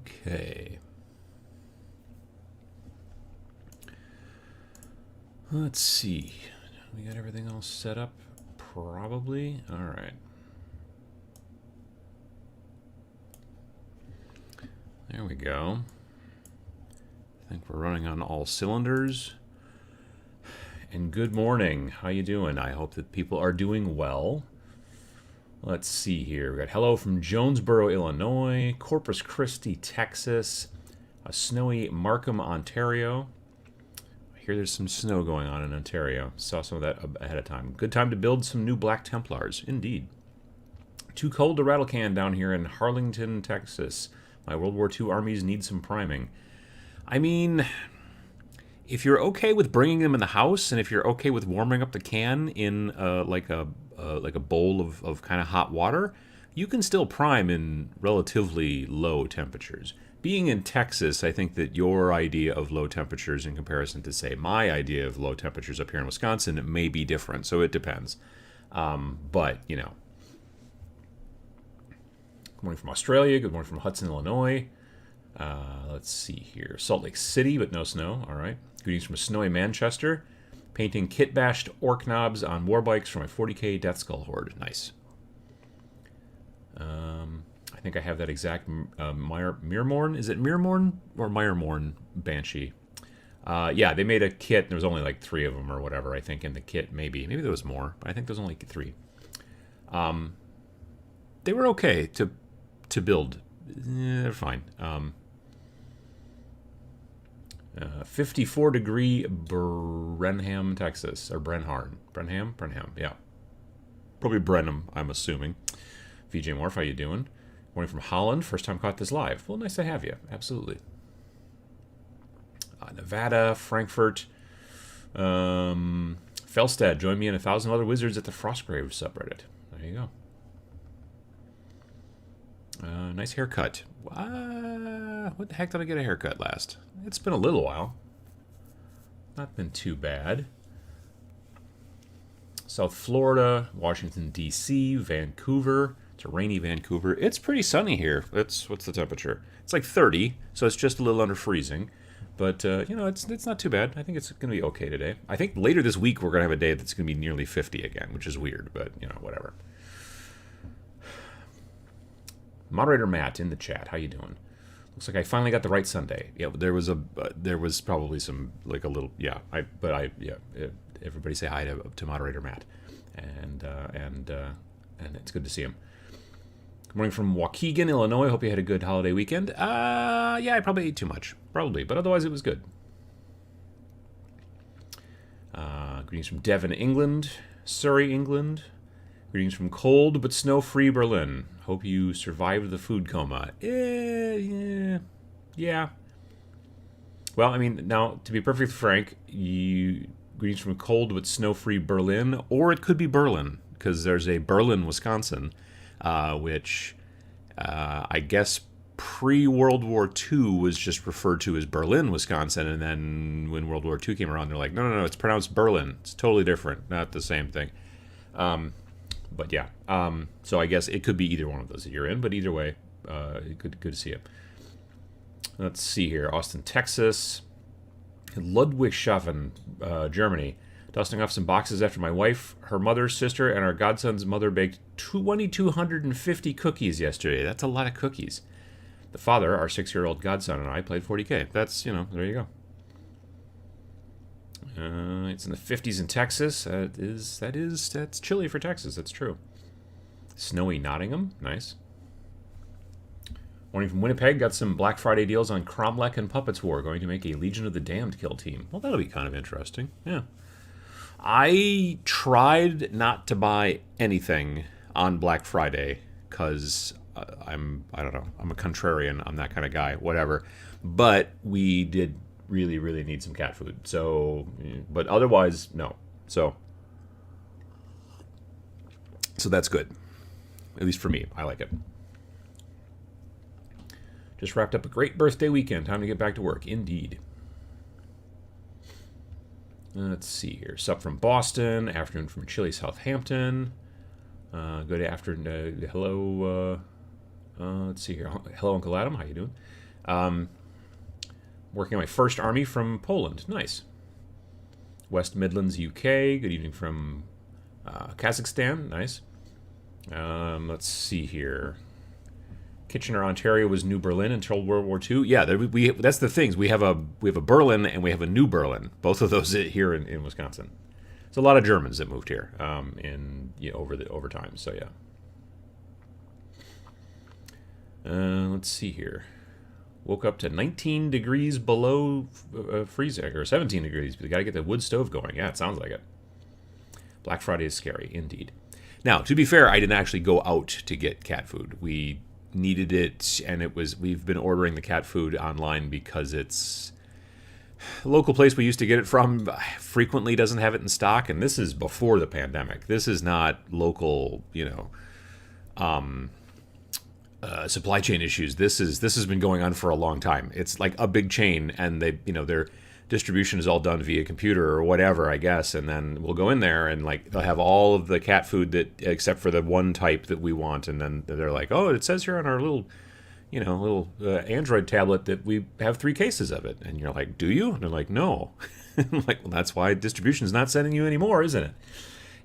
Okay. Let's see. We got everything all set up? Probably. All right. There we go. I think we're running on all cylinders. And good morning. How you doing? I hope that people are doing well. Let's see here. We got hello from Jonesboro, Illinois, Corpus Christi, Texas, a snowy Markham, Ontario. I hear there's some snow going on in Ontario. Saw some of that ahead of time. Good time to build some new Black Templars. Indeed. Too cold to rattle can down here in Harlingen, Texas. My World War II armies need some priming. I mean, if you're okay with bringing them in the house, and if you're okay with warming up the can in like a bowl of kind of hot water, you can still prime in relatively low temperatures. Being in Texas, I think that your idea of low temperatures in comparison to, say, my idea of low temperatures up here in Wisconsin, it may be different, so it depends. But, you know. Good morning from Australia. Good morning from Hudson, Illinois. Let's see here. Salt Lake City, but no snow. All right. Greetings from snowy Manchester. Painting kit-bashed orc knobs on war bikes for my 40k Death Skull Horde. Nice. I think I have that exact Mirmorn. Is it Mirmorn or Miremorn Banshee? Yeah, they made a kit. There was only like 3 of them or whatever, I think, in the kit. Maybe there was more, but I think there's only 3. They were okay to build. They're fine. 54-degree Brenham, Texas. Or Brenham, yeah. Probably Brenham, I'm assuming. VJ Morph, how you doing? Morning from Holland. First time caught this live. Well, nice to have you. Absolutely. Nevada, Frankfurt. Felstead, join me and 1,000 other wizards at the Frostgrave subreddit. There you go. Nice haircut. What the heck did I get a haircut last? It's been a little while. Not been too bad. South Florida, Washington, D.C., Vancouver. It's a rainy Vancouver. It's pretty sunny here. What's the temperature? It's like 30, so it's just a little under freezing. But, you know, it's not too bad. I think it's going to be okay today. I think later this week we're going to have a day that's going to be nearly 50 again, which is weird, but, you know, whatever. Moderator Matt in the chat. How you doing? Looks like I finally got the right Sunday. Yeah, there was probably some, like, a little, yeah. Everybody say hi to Moderator Matt, and it's good to see him. Good morning from Waukegan, Illinois. Hope you had a good holiday weekend. Yeah, I probably ate too much, probably, but otherwise it was good. Greetings from Devon, England, Surrey, England. Greetings from cold but snow-free Berlin. Hope you survived the food coma. Yeah. Well, I mean, now, to be perfectly frank, greetings from cold but snow-free Berlin, or it could be Berlin, because there's a Berlin, Wisconsin, which I guess pre-World War II was just referred to as Berlin, Wisconsin, and then when World War II came around, they're like, no, it's pronounced Berlin. It's totally different, not the same thing. But yeah, so I guess it could be either one of those that you're in, but either way, good to see you. Let's see here. Austin, Texas. Ludwigshafen, Germany. Dusting off some boxes after my wife, her mother's sister, and our godson's mother baked 2,250 cookies yesterday. That's a lot of cookies. The father, our 6-year-old godson, and I played 40k. That's, you know, there you go. It's in the 50s in Texas. That's chilly for Texas. That's true. Snowy Nottingham. Nice. Morning from Winnipeg. Got some Black Friday deals on Cromlech and Puppets War. Going to make a Legion of the Damned kill team. Well, that'll be kind of interesting. Yeah. I tried not to buy anything on Black Friday because I don't know. I'm a contrarian. I'm that kind of guy. Whatever. But we did really, really need some cat food. So, but otherwise, no. So that's good. At least for me. I like it. Just wrapped up a great birthday weekend. Time to get back to work. Indeed. Let's see here. Sup from Boston. Afternoon from chilly Southampton. Good afternoon. Hello. Let's see here. Hello, Uncle Adam. How you doing? Working on my first army from Poland. Nice. West Midlands, UK. Good evening from Kazakhstan. Nice. Let's see here. Kitchener, Ontario was New Berlin until World War II. Yeah, that's the things. We have a Berlin and we have a New Berlin. Both of those here in Wisconsin. It's a lot of Germans that moved here over time. So yeah. Let's see here. Woke up to 19 degrees below freezing, or 17 degrees. We got to get the wood stove going. Yeah, it sounds like it. Black Friday is scary, indeed. Now, to be fair, I didn't actually go out to get cat food. We needed it, and we've been ordering the cat food online because it's the local place we used to get it from frequently doesn't have it in stock, and this is before the pandemic. This is not local, supply chain issues. This has been going on for a long time. It's like a big chain, and their distribution is all done via computer or whatever, I guess. And then we'll go in there and they'll have all of the cat food except for the one type that we want. And then they're like, oh, it says here on our little Android tablet that we have 3 cases of it. And you're like, do you? And they're like, no. I'm like, well, that's why distribution is not sending you anymore, isn't it?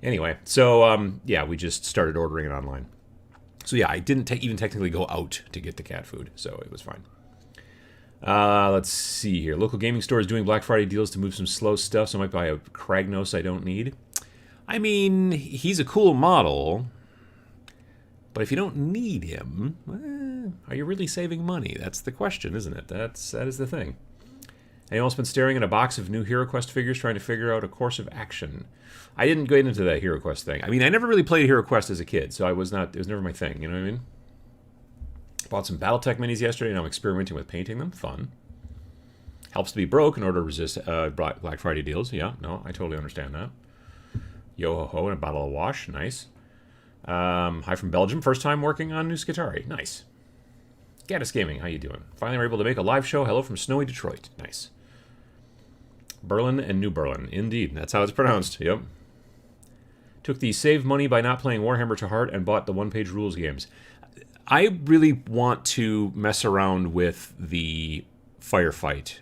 Anyway, so we just started ordering it online. So yeah, I didn't even technically go out to get the cat food, so it was fine. Let's see here. Local gaming store is doing Black Friday deals to move some slow stuff, so I might buy a Kragnos I don't need. I mean, he's a cool model, but if you don't need him, are you really saving money? That's the question, isn't it? That is the thing. Anyone else been staring at a box of new HeroQuest figures trying to figure out a course of action? I didn't get into that HeroQuest thing. I mean, I never really played HeroQuest as a kid, so it was never my thing, you know what I mean? Bought some BattleTech minis yesterday, and I'm experimenting with painting them. Fun. Helps to be broke in order to resist Black Friday deals. Yeah, no, I totally understand that. Yo-ho-ho and a bottle of wash. Nice. Hi from Belgium. First time working on new Skitari. Nice. Gaddis Gaming, how you doing? Finally were able to make a live show. Hello from snowy Detroit. Nice. Berlin and New Berlin. Indeed, that's how it's pronounced. Yep. Took the save money by not playing Warhammer to heart and bought the one-page rules games. I really want to mess around with the firefight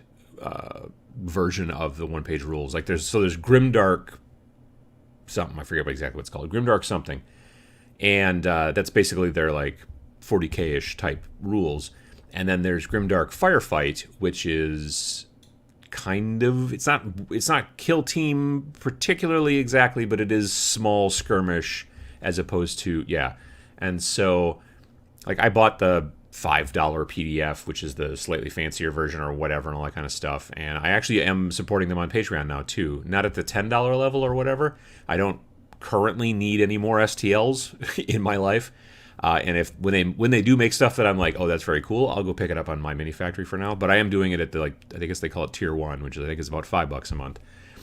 version of the one-page rules. Like there's Grimdark something. I forget exactly what it's called. Grimdark something. And that's basically their 40k-ish type rules. And then there's Grimdark Firefight, which is kind of it's not kill team particularly exactly, but it is small skirmish as opposed to And so I bought the $5 PDF, which is the slightly fancier version or whatever, and all that kind of stuff. And I actually am supporting them on Patreon now too. Not at the $10 level or whatever. I don't currently need any more STLs in my life. And when they do make stuff that I'm like, oh, that's very cool, I'll go pick it up on my mini factory for now. But I am doing it at I guess they call it Tier 1, which I think is about $5 a month.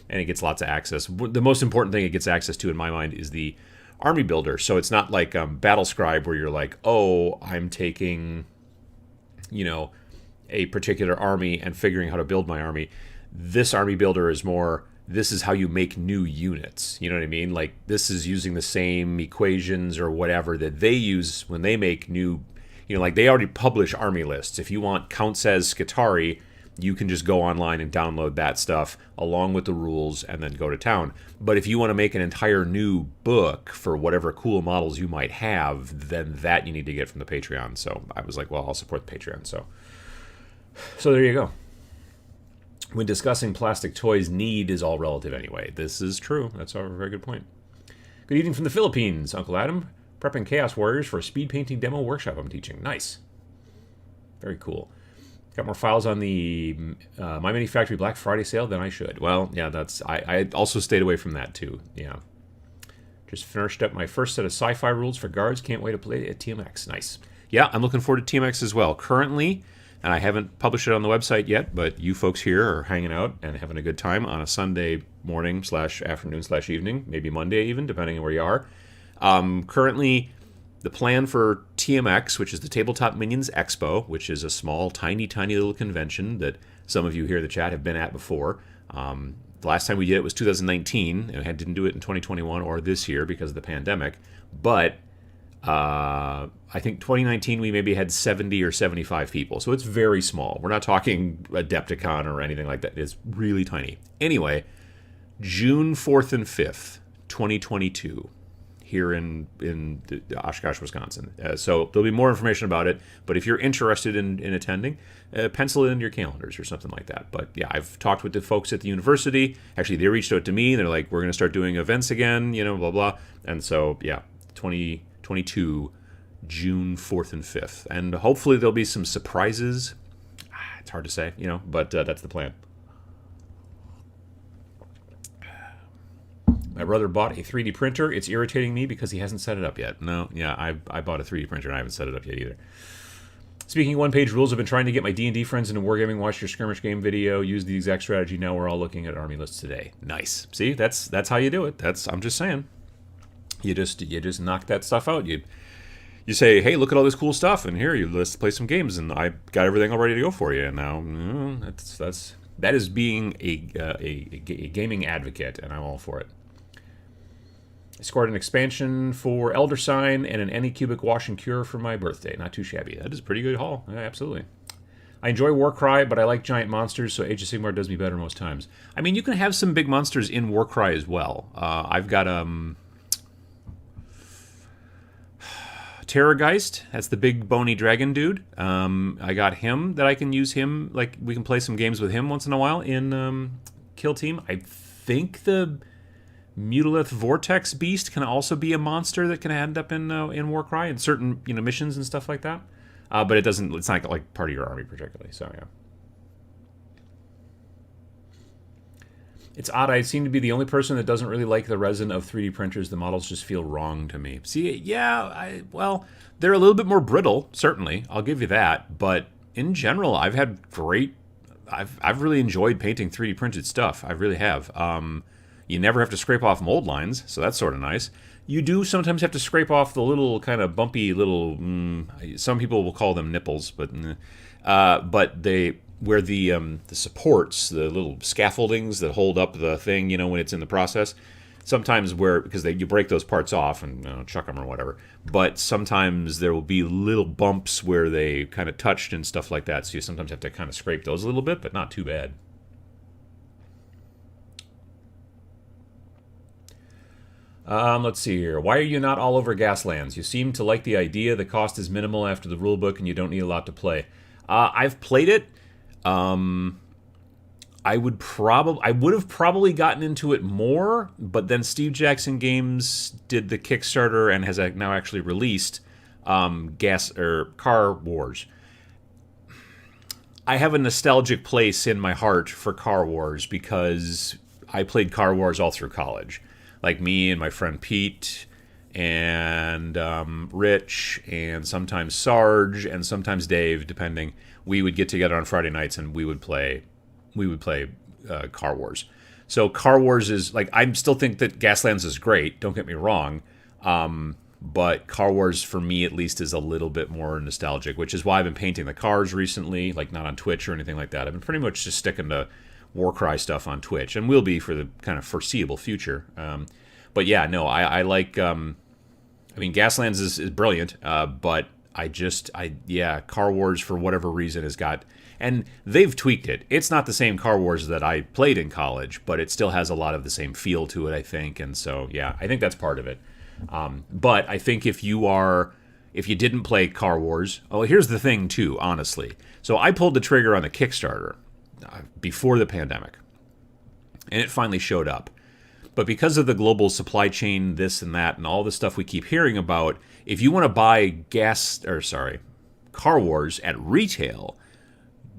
And it gets lots of access. The most important thing it gets access to in my mind is the army builder. So it's not like Battle Scribe where you're like, oh, I'm taking, a particular army and figuring how to build my army. This army builder is more, this is how you make new units. You know what I mean? This is using the same equations or whatever that they use when they make new, they already publish army lists. If you want Count Says Skitari, you can just go online and download that stuff along with the rules and then go to town. But if you want to make an entire new book for whatever cool models you might have, then that you need to get from the Patreon. So I was like, well, I'll support the Patreon. So there you go. When discussing plastic toys, need is all relative anyway. This is true. That's a very good point. Good evening from the Philippines, Uncle Adam. Prepping Chaos Warriors for a speed painting demo workshop I'm teaching. Nice. Very cool. Got more files on the My Mini Factory Black Friday sale than I should. Well, yeah, I also stayed away from that too. Yeah. Just finished up my first set of sci-fi rules for guards. Can't wait to play at TMX. Nice. Yeah, I'm looking forward to TMX as well. Currently, and I haven't published it on the website yet, but you folks here are hanging out and having a good time on a Sunday morning / afternoon / evening, maybe Monday even, depending on where you are. Currently, the plan for TMX, which is the Tabletop Minions Expo, which is a small, tiny little convention that some of you here in the chat have been at before. The last time we did it was 2019, and I didn't do it in 2021 or this year because of the pandemic. But I think 2019 we maybe had 70 or 75 people, so it's very small. We're not talking Adepticon or anything like that. It's really tiny. Anyway, June 4th and 5th, 2022, here in Oshkosh, Wisconsin. So there'll be more information about it, but if you're interested in attending, pencil it into your calendars or something like that. But yeah, I've talked with the folks at the university. Actually, they reached out to me. They're like, we're going to start doing events again, blah, blah. And so, yeah, 2022, June 4th and 5th. And hopefully there'll be some surprises. It's hard to say, but that's the plan. My brother bought a 3D printer. It's irritating me because he hasn't set it up yet. No, yeah, I bought a 3D printer and I haven't set it up yet either. Speaking of one-page rules, I've been trying to get my D&D friends into Wargaming. Watch your skirmish game video. Use the exact strategy. Now we're all looking at army lists today. Nice. See, that's how you do it. I'm just saying. You just knock that stuff out. You say, hey, look at all this cool stuff, and here, let's play some games, and I got everything all ready to go for you. And now that is being a gaming advocate, and I'm all for it. I scored an expansion for Elder Sign and an Anycubic Wash and Cure for my birthday. Not too shabby. That is a pretty good haul. Yeah, absolutely. I enjoy Warcry, but I like giant monsters, so Age of Sigmar does me better most times. I mean, you can have some big monsters in Warcry as well. I've got Terrorgeist. That's the big bony dragon dude. I got him that I can use him. Like, we can play some games with him once in a while in Kill Team. I think the Mutalith Vortex Beast can also be a monster that can end up in Warcry and certain missions and stuff like that. But it's not like part of your army particularly. So yeah, it's odd. I seem to be the only person that doesn't really like the resin of 3D printers. The models just feel wrong to me. See, yeah, they're a little bit more brittle. Certainly, I'll give you that. But in general, I've really enjoyed painting 3D printed stuff. I really have. You never have to scrape off mold lines, so that's sort of nice. You do sometimes have to scrape off the little kind of bumpy little, some people will call them nipples, but they, where the supports, the little scaffoldings that hold up the thing, when it's in the process, sometimes because you break those parts off and chuck them or whatever, but sometimes there will be little bumps where they kind of touched and stuff like that, so you sometimes have to kind of scrape those a little bit, but not too bad. Let's see here. Why are you not all over Gaslands? You seem to like the idea. The cost is minimal after the rulebook, and you don't need a lot to play. I've played it. I would have probably gotten into it more, but then Steve Jackson Games did the Kickstarter and has now actually released Car Wars. I have a nostalgic place in my heart for Car Wars because I played Car Wars all through college. Like me and my friend Pete and Rich and sometimes Sarge and sometimes Dave, depending. We would get together on Friday nights and we would play Car Wars. So Car Wars is like, I still think that Gaslands is great. Don't get me wrong, but Car Wars for me at least is a little bit more nostalgic, which is why I've been painting the cars recently. Like not on Twitch or anything like that. I've been pretty much just sticking to Warcry stuff on Twitch, and will be for the kind of foreseeable future. But yeah, no, I like. Gaslands is brilliant, but Car Wars for whatever reason has got, and they've tweaked it. It's not the same Car Wars that I played in college, but it still has a lot of the same feel to it, I think. And so yeah, I think that's part of it. But I think if you didn't play Car Wars, here's the thing too, honestly. So I pulled the trigger on the Kickstarter before the pandemic, and it finally showed up. But because of the global supply chain, this and that, and all the stuff we keep hearing about, if you want to buy Car Wars at retail,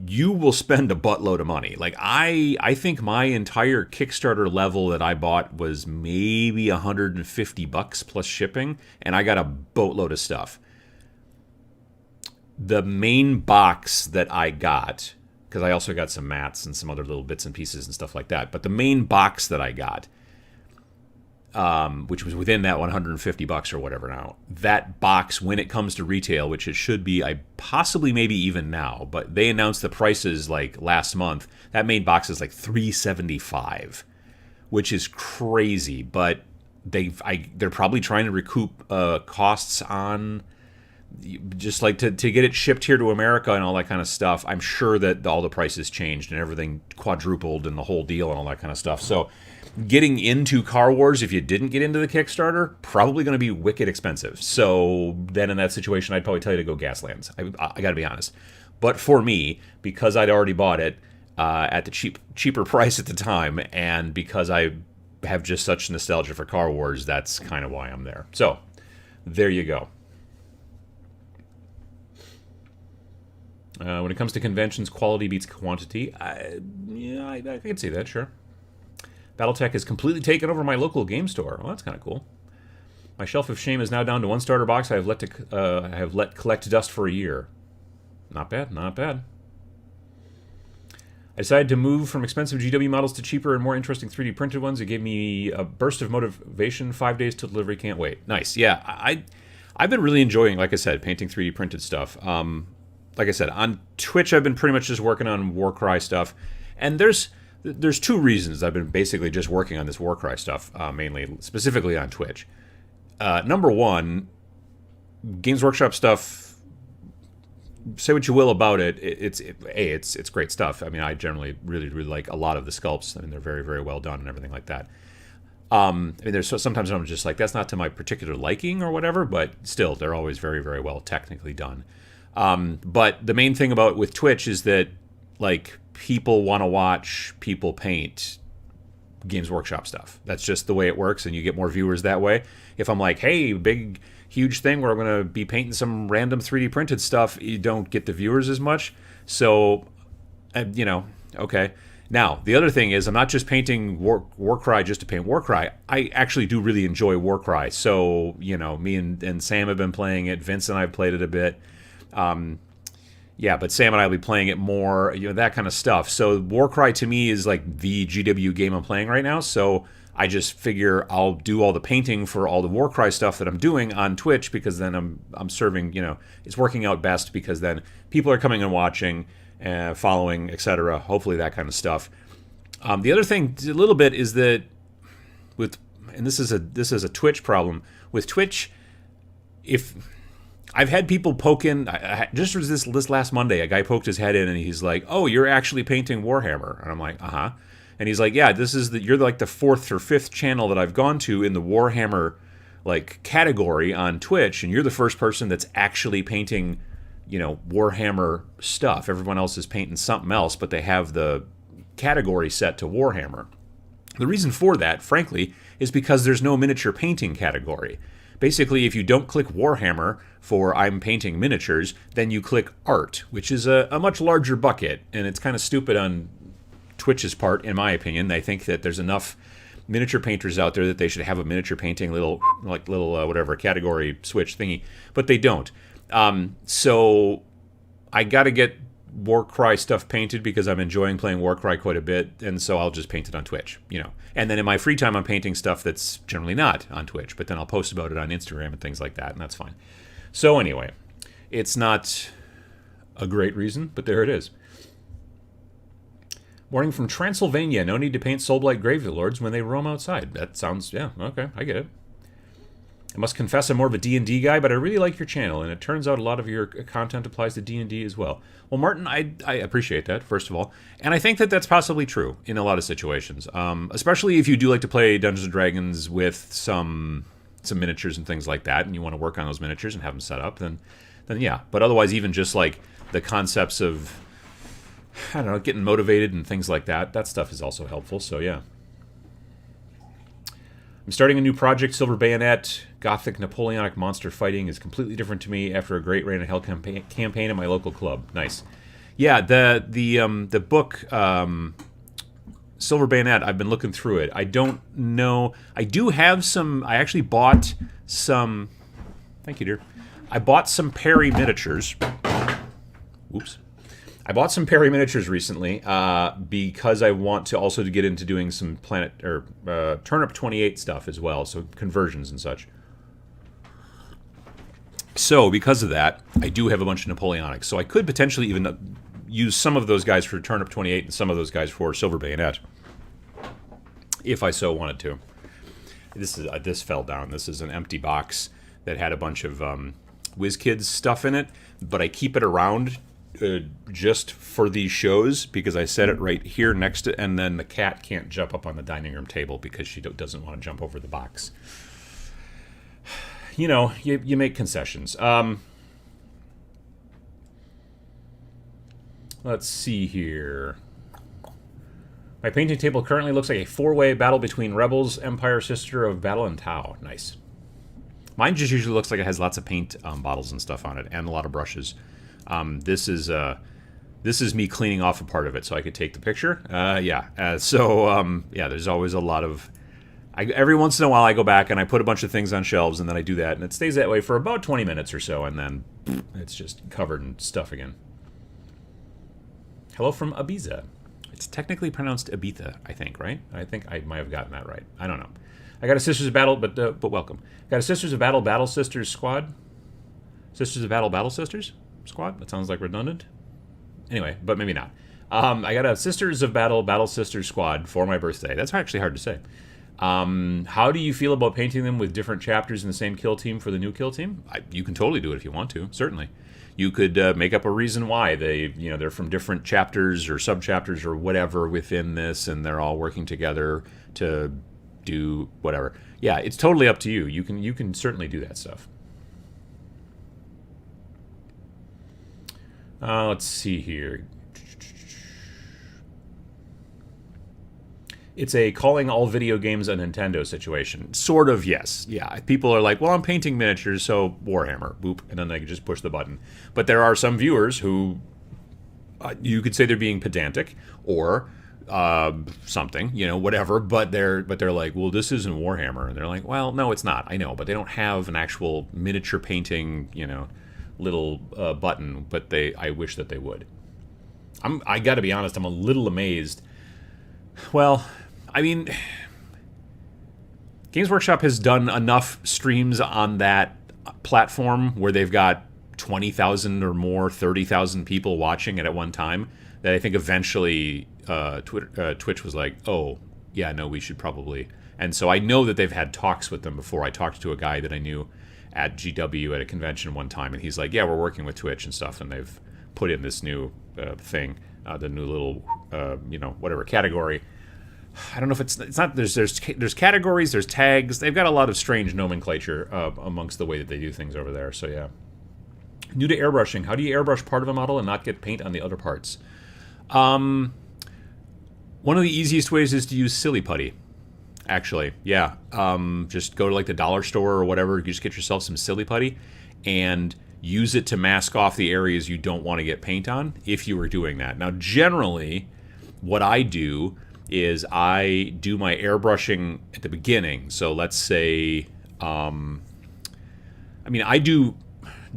you will spend a buttload of money. Like I think my entire Kickstarter level that I bought was maybe $150 plus shipping, and I got a boatload of stuff. The main box that I got, because I also got some mats and some other little bits and pieces and stuff like that, but the main box that I got, which was within that $150 or whatever now, that box, when it comes to retail, which it should be, possibly maybe even now, but they announced the prices like last month, that main box is like $375, which is crazy. But they're probably trying to recoup costs on just like to get it shipped here to America and all that kind of stuff. I'm sure that all the prices changed and everything quadrupled and the whole deal and all that kind of stuff. So getting into Car Wars, if you didn't get into the Kickstarter, probably going to be wicked expensive. So then in that situation, I'd probably tell you to go Gaslands. I got to be honest. But for me, because I'd already bought it at the cheaper price at the time, and because I have just such nostalgia for Car Wars, that's kind of why I'm there. So there you go. When it comes to conventions, quality beats quantity. I can see that, sure. Battletech has completely taken over my local game store. Well, that's kind of cool. My shelf of shame is now down to one starter box I have let collect dust for a year. Not bad, not bad. I decided to move from expensive GW models to cheaper and more interesting 3D printed ones. It gave me a burst of motivation. 5 days till delivery, can't wait. Nice, yeah. I've been really enjoying, like I said, painting 3D printed stuff. Like I said, on Twitch, I've been pretty much just working on Warcry stuff. And there's two reasons I've been basically just working on this Warcry stuff, mainly, specifically on Twitch. Number one, Games Workshop stuff, say what you will about it, it's great stuff. I mean, I generally really, really like a lot of the sculpts. I mean, they're very, very well done and everything like that. I mean, there's sometimes I'm just like, that's not to my particular liking or whatever, but still, they're always very, very well technically done. But the main thing with Twitch is that, like, people want to watch people paint Games Workshop stuff. That's just the way it works, and you get more viewers that way. If I'm like, hey, big, huge thing where I'm going to be painting some random 3D printed stuff, you don't get the viewers as much. So, okay. Now, the other thing is I'm not just painting Warcry just to paint Warcry. I actually do really enjoy Warcry. So, me and Sam have been playing it. Vince and I have played it a bit. But Sam and I will be playing it more, that kind of stuff. So Warcry to me is like the GW game I'm playing right now. So I just figure I'll do all the painting for all the Warcry stuff that I'm doing on Twitch, because then I'm serving, it's working out best, because then people are coming and watching, following, etc. Hopefully that kind of stuff. The other thing a little bit is that this is a Twitch problem with Twitch. If I've had people poke in, just this last Monday, a guy poked his head in and he's like, "Oh, you're actually painting Warhammer?" And I'm like, "Uh-huh." And he's like, "Yeah, you're like the fourth or fifth channel that I've gone to in the Warhammer like category on Twitch, and you're the first person that's actually painting, Warhammer stuff. Everyone else is painting something else, but they have the category set to Warhammer." The reason for that, frankly, is because there's no miniature painting category. Basically, if you don't click Warhammer for I'm painting miniatures, then you click art, which is a much larger bucket, and it's kind of stupid on Twitch's part, in my opinion. They think that there's enough miniature painters out there that they should have a miniature painting little whatever category switch thingy, but they don't. So I got to get Warcry stuff painted because I'm enjoying playing Warcry quite a bit, and so I'll just paint it on Twitch, And then in my free time, I'm painting stuff that's generally not on Twitch, but then I'll post about it on Instagram and things like that, and that's fine. So anyway, it's not a great reason, but there it is. Morning from Transylvania. No need to paint Soulblight Gravelords when they roam outside. That sounds, yeah, okay, I get it. I must confess I'm more of a D&D guy, but I really like your channel, and it turns out a lot of your content applies to D&D as well. Well, Martin, I appreciate that, first of all, and I think that that's possibly true in a lot of situations, especially if you do like to play Dungeons & Dragons with some miniatures and things like that, and you want to work on those miniatures and have them set up, then yeah. But otherwise, even just like the concepts of, I don't know, getting motivated and things like that, that stuff is also helpful, so yeah. I'm starting a new project, Silver Bayonet. Gothic Napoleonic monster fighting is completely different to me after a great Rain and Hell campaign at my local club. Nice. Yeah, the book Silver Bayonet, I've been looking through it. I don't know. I do have some. I actually bought some. Thank you, dear. I bought some Perry miniatures. Oops. I bought some Perry miniatures recently because I want to also to get into doing some Turnip 28 stuff as well, so conversions and such. So because of that, I do have a bunch of Napoleonics. So I could potentially even use some of those guys for Turnip 28 and some of those guys for Silver Bayonet, if I so wanted to. this fell down. This is an empty box that had a bunch of WizKids stuff in it, but I keep it around just for these shows because I set it right here next to, and then the cat can't jump up on the dining room table because she doesn't want to jump over the box. You know, you make concessions. Let's see here. My painting table currently looks like a 4-way battle between Rebels, Empire, Sister of Battle, and Tau. Nice. Mine just usually looks like it has lots of paint bottles and stuff on it, and a lot of brushes. This is me cleaning off a part of it so I could take the picture. Yeah, there's always a lot of... every once in a while I go back and I put a bunch of things on shelves, and then I do that, and it stays that way for about 20 minutes or so, and then it's just covered in stuff again. Hello from Ibiza. It's technically pronounced Ibiza, I think, right? I think I might have gotten that right. I don't know. I got a Sisters of Battle, but welcome. Got a Sisters of Battle Battle Sisters squad. Sisters of Battle Battle Sisters squad? That sounds like redundant. Anyway, but maybe not. I got a Sisters of Battle Battle Sisters squad for my birthday. That's actually hard to say. How do you feel about painting them with different chapters in the same kill team for the new kill team? You can totally do it if you want to, certainly. You could make up a reason why they're from different chapters or sub-chapters or whatever within this, and they're all working together to do whatever. Yeah, it's totally up to you. You can certainly do that stuff. Let's see here. It's a calling all video games a Nintendo situation. Sort of, yes. Yeah, people are like, well, I'm painting miniatures, so Warhammer. Boop. And then they can just push the button. But there are some viewers who, you could say they're being pedantic, or something, whatever, but they're like, well, this isn't Warhammer. And they're like, well, no, it's not. I know, but they don't have an actual miniature painting, little button, but I wish that they would. I gotta be honest, I'm a little amazed. Well, I mean, Games Workshop has done enough streams on that platform where they've got 20,000 or more, 30,000 people watching it at one time that I think eventually Twitch was like, oh, yeah, no, we should probably. And so I know that they've had talks with them before. I talked to a guy that I knew at GW at a convention one time, and he's like, yeah, we're working with Twitch and stuff, and they've put in this new thing, the new little, whatever category. I don't know if it's not. There's categories, there's tags. They've got a lot of strange nomenclature amongst the way that they do things over there. So yeah. New to airbrushing. How do you airbrush part of a model and not get paint on the other parts? One of the easiest ways is to use silly putty. Actually, yeah. Just go to like the dollar store or whatever. You just get yourself some silly putty and use it to mask off the areas you don't want to get paint on if you were doing that. Now, generally, what I do is I do my airbrushing at the beginning. So let's say,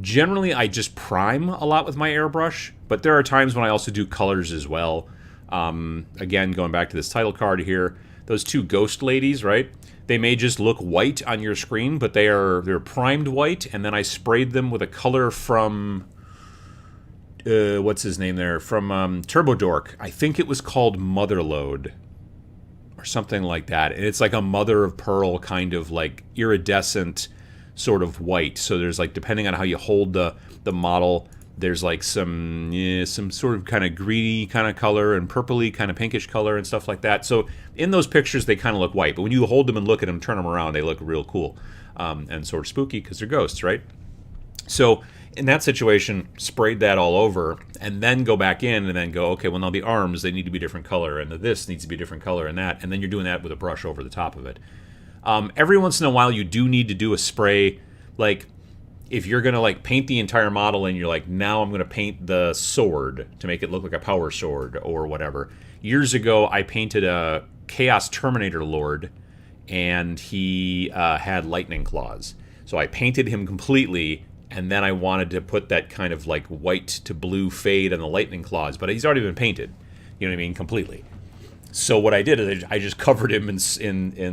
generally I just prime a lot with my airbrush, but there are times when I also do colors as well. Again, going back to this title card here, those two ghost ladies, right? They may just look white on your screen, but they're primed white, and then I sprayed them with a color from what's his name there? From Turbo Dork. I think it was called Motherlode or something like that. And it's like a mother of pearl kind of like iridescent sort of white. So there's like, depending on how you hold the model, there's like some sort of kind of greeny kind of color and purpley kind of pinkish color and stuff like that. So in those pictures, they kind of look white. But when you hold them and look at them, turn them around, they look real cool and sort of spooky because they're ghosts, right? So in that situation, sprayed that all over, and then go back in and then go, okay, well, now the arms, they need to be a different color, and this needs to be a different color, and that, and then you're doing that with a brush over the top of it. Every once in a while, you do need to do a spray, like, if you're going to, like, paint the entire model, and you're like, now I'm going to paint the sword to make it look like a power sword, or whatever. Years ago, I painted a Chaos Terminator Lord, and he had lightning claws. So I painted him completely, and then I wanted to put that kind of like white to blue fade on the lightning claws, but he's already been painted, you know what I mean, completely. So what I did is I just covered him in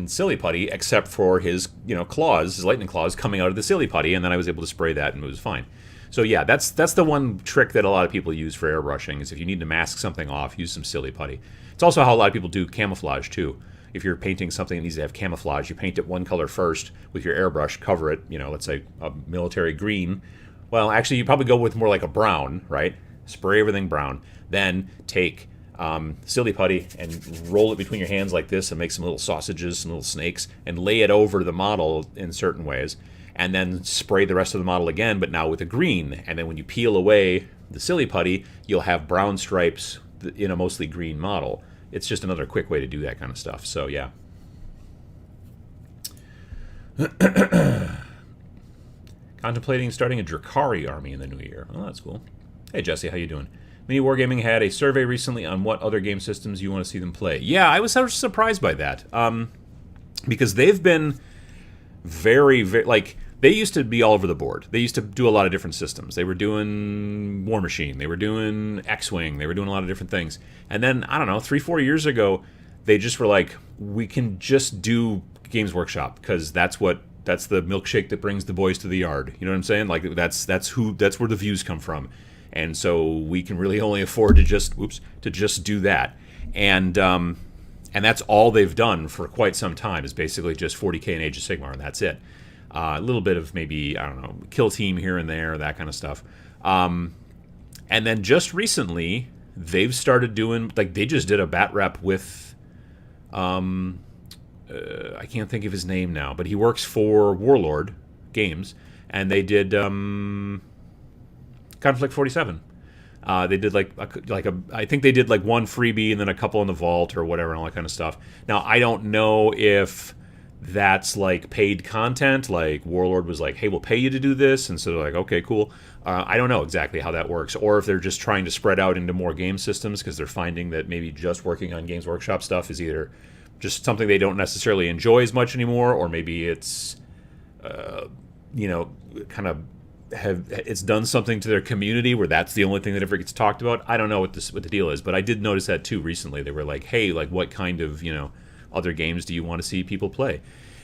silly putty, except for his claws, his lightning claws coming out of the silly putty, and then I was able to spray that and it was fine. So yeah, that's the one trick that a lot of people use for airbrushing is if you need to mask something off, use some silly putty. It's also how a lot of people do camouflage too. if you're painting something that needs to have camouflage, you paint it one color first with your airbrush, cover it, let's say a military green. Well, actually, you probably go with more like a brown, right? Spray everything brown. Then take silly putty and roll it between your hands like this and make some little sausages, some little snakes, and lay it over the model in certain ways. And then spray the rest of the model again, but now with a green. And then when you peel away the silly putty, you'll have brown stripes in a mostly green model. It's just another quick way to do that kind of stuff. So, yeah. Contemplating starting a Drakari army in the new year. Oh, that's cool. Hey, Jesse, how you doing? Mini Wargaming had a survey recently on what other game systems you want to see them play. Yeah, I was surprised by that. Because they've been very, like, they used to be all over the board. They used to do a lot of different systems. They were doing War Machine. They were doing X-Wing. They were doing a lot of different things. And then, I don't know, 3-4 years ago, they just were like, we can just do Games Workshop because that's the milkshake that brings the boys to the yard. You know what I'm saying? Like, that's where the views come from. And so we can really only afford to just do that. And that's all they've done for quite some time is basically just 40K and Age of Sigmar, and that's it. A little bit of maybe, I don't know, Kill Team here and there, that kind of stuff. And then just recently, they've started doing, like, they just did a bat rep with, I can't think of his name now, but he works for Warlord Games, and they did Conflict 47. They did I think they did like one freebie and then a couple in the vault or whatever and all that kind of stuff. Now, I don't know if that's like paid content, like Warlord was like, hey, we'll pay you to do this, and so they're like, okay, cool. I don't know exactly how that works, or if they're just trying to spread out into more game systems because they're finding that maybe just working on Games Workshop stuff is either just something they don't necessarily enjoy as much anymore, or maybe it's it's done something to their community where that's the only thing that ever gets talked about. I don't know what the deal is, but I did notice that too recently. They were like, hey, like, what kind of other games do you want to see people play?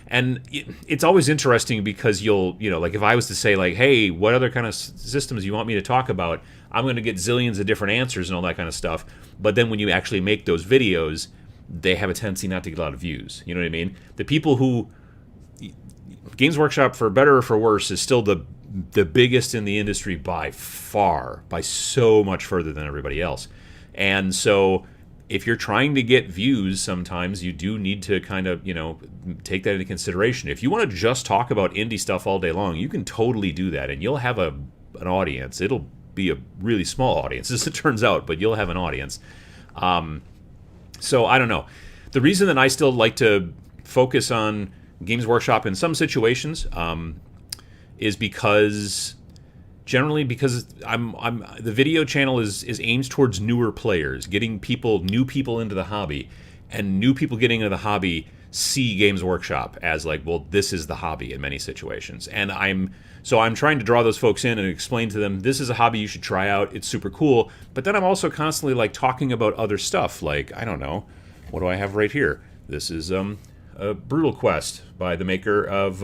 And it's always interesting because you'll, like if I was to say like, hey, what other kind of systems you want me to talk about, I'm going to get zillions of different answers and all that kind of stuff. But then when you actually make those videos, they have a tendency not to get a lot of views. You know what I mean? The people who, Games Workshop, for better or for worse, is still the biggest in the industry by far, by so much further than everybody else. And so if you're trying to get views, sometimes you do need to kind of, take that into consideration. If you want to just talk about indie stuff all day long, you can totally do that, and you'll have an audience. It'll be a really small audience, as it turns out, but you'll have an audience. So I don't know. The reason that I still like to focus on Games Workshop in some situations is because the video channel is aimed towards newer players, getting new people into the hobby, and new people getting into the hobby see Games Workshop as like, well, this is the hobby in many situations. And I'm trying to draw those folks in and explain to them, this is a hobby you should try out. It's super cool. But then I'm also constantly like talking about other stuff. Like, I don't know, what do I have right here? This is a Brutal Quest by the maker of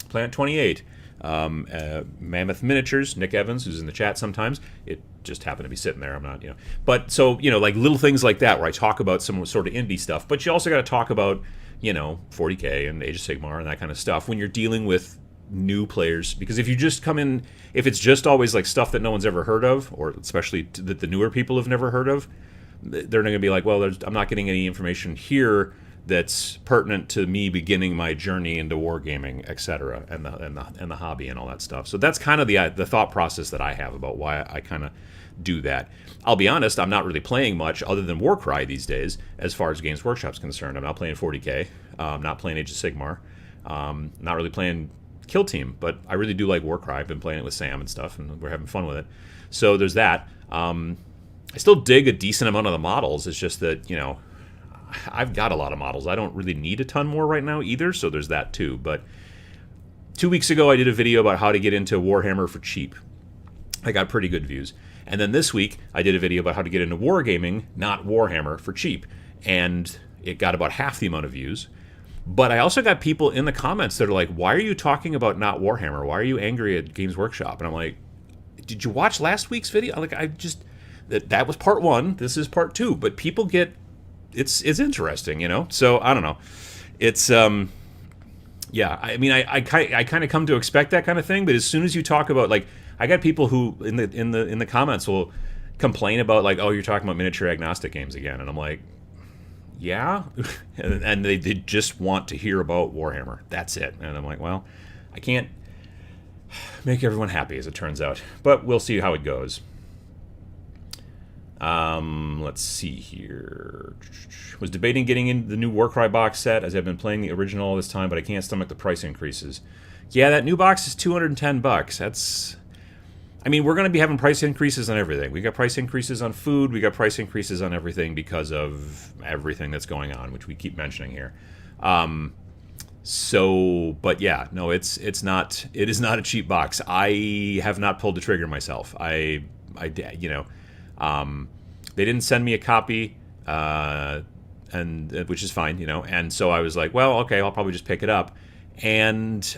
Planet 28. Mammoth Miniatures, Nick Evans, who's in the chat sometimes. It just happened to be sitting there. I'm not, But so, like little things like that where I talk about some sort of indie stuff. But you also got to talk about, 40K and Age of Sigmar and that kind of stuff when you're dealing with new players. Because if you just come in, if it's just always like stuff that no one's ever heard of, or especially that the newer people have never heard of, they're not going to be like, well, I'm not getting any information here that's pertinent to me beginning my journey into wargaming, etc., and the hobby and all that stuff. So that's kind of the thought process that I have about why I kind of do that. I'll be honest, I'm not really playing much other than Warcry these days as far as Games Workshop's concerned. I'm not playing 40K, not playing Age of Sigmar, not really playing Kill Team, but I really do like Warcry. I've been playing it with Sam and stuff, and we're having fun with it. So there's that. I still dig a decent amount of the models. It's just that, I've got a lot of models. I don't really need a ton more right now either, so there's that too. But 2 weeks ago, I did a video about how to get into Warhammer for cheap. I got pretty good views. And then this week, I did a video about how to get into wargaming, not Warhammer, for cheap. And it got about half the amount of views. But I also got people in the comments that are like, why are you talking about not Warhammer? Why are you angry at Games Workshop? And I'm like, did you watch last week's video? Like, that was part one. This is part two. But people get it's interesting, you know. So I don't know. It's yeah. I mean, I kind of come to expect that kind of thing, but as soon as you talk about like, I got people who in the comments will complain about like, oh, you're talking about miniature agnostic games again, and I'm like, yeah, and they just want to hear about Warhammer. That's it, and I'm like, well, I can't make everyone happy as it turns out, but we'll see how it goes. Let's see here. Was debating getting in the new Warcry box set as I've been playing the original all this time, but I can't stomach the price increases. Yeah, that new box is $210. That's, I mean, we're going to be having price increases on everything. We got price increases on food. We got price increases on everything because of everything that's going on, which we keep mentioning here. So, but yeah, no, it is not a cheap box. I have not pulled the trigger myself. I you know, they didn't send me a copy, and which is fine, you know. And so I was like, well, okay, I'll probably just pick it up. And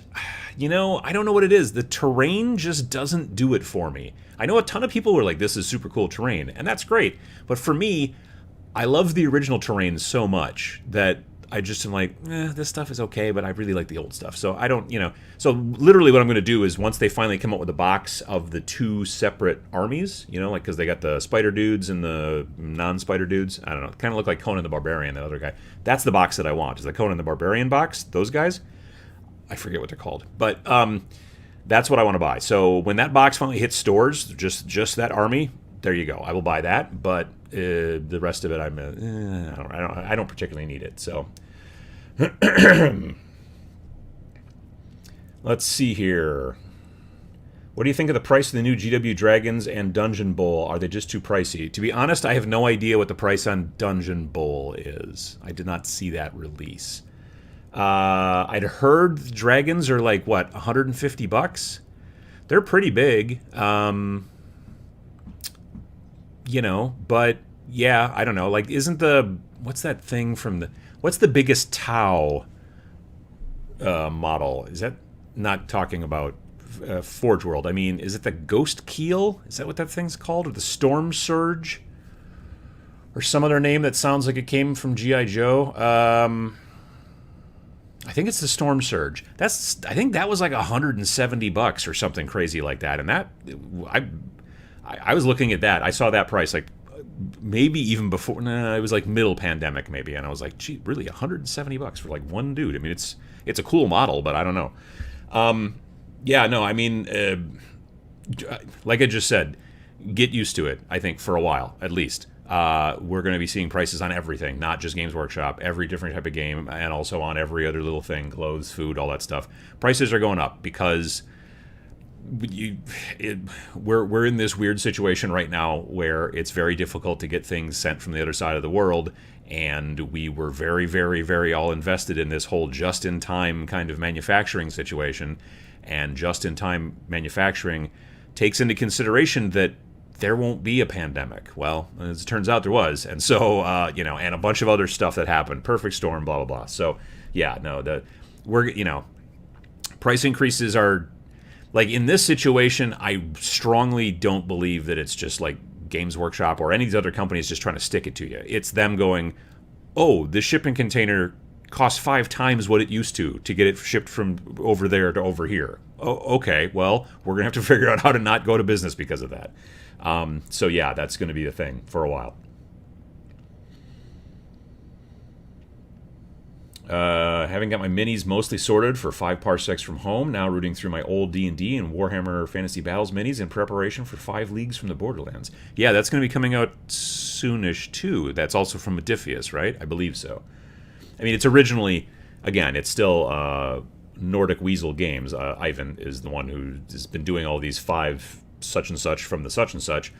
you know, I don't know what it is. The terrain just doesn't do it for me. I know a ton of people were like, this is super cool terrain, and that's great. But for me, I love the original terrain so much that I just am like, this stuff is okay, but I really like the old stuff. So I don't, you know. So literally what I'm going to do is once they finally come up with a box of the two separate armies, you know, like because they got the spider dudes and the non-spider dudes. I don't know. Kind of look like Conan the Barbarian, the other guy. That's the box that I want, is the Conan the Barbarian box. Those guys. I forget what they're called. But that's what I want to buy. So when that box finally hits stores, just that army, there you go. I will buy that, but the rest of it, I don't particularly need it. So let's see here. What do you think of the price of the new GW Dragons and Dungeon Bowl? Are they just too pricey? To be honest, I have no idea what the price on Dungeon Bowl is. I did not see that release. I'd heard the dragons are like, what, $150? They're pretty big. You know, but yeah, I don't know. Like, isn't what's that thing from what's the biggest Tau model? Is that not talking about Forge World? I mean, is it the Ghost Keel? Is that what that thing's called? Or the Storm Surge? Or some other name that sounds like it came from G.I. Joe? I think it's the Storm Surge. I think that was like $170 or something crazy like that. And that, I was looking at that. I saw that price like maybe even before. It was like middle pandemic maybe, and I was like, gee, really, $170 for like one dude? I mean, it's a cool model, but I don't know. Yeah, no, I mean, like I just said, get used to it. I think for a while at least. We're going to be seeing prices on everything, not just Games Workshop, every different type of game, and also on every other little thing, clothes, food, all that stuff. Prices are going up because we're in this weird situation right now where it's very difficult to get things sent from the other side of the world, and we were very, very, very all invested in this whole just-in-time kind of manufacturing situation, and just-in-time manufacturing takes into consideration that there won't be a pandemic. Well, as it turns out, there was. And so, you know, and a bunch of other stuff that happened. Perfect storm, blah, blah, blah. So, yeah, no, you know, price increases are, like, in this situation, I strongly don't believe that it's just, like, Games Workshop or any of these other companies just trying to stick it to you. It's them going, oh, this shipping container costs 5 times what it used to get it shipped from over there to over here. Oh, okay, well, we're going to have to figure out how to not go to business because of that. So yeah, that's going to be the thing for a while. Having got my minis mostly sorted for 5 parsecs from home, now rooting through my old D&D and Warhammer Fantasy Battles minis in preparation for 5 Leagues from the Borderlands. Yeah, that's going to be coming out soonish too. That's also from Modiphius, right? I believe so. I mean, it's originally, again, it's still Nordic Weasel Games. Ivan is the one who has been doing all these 5 such and such from the such and such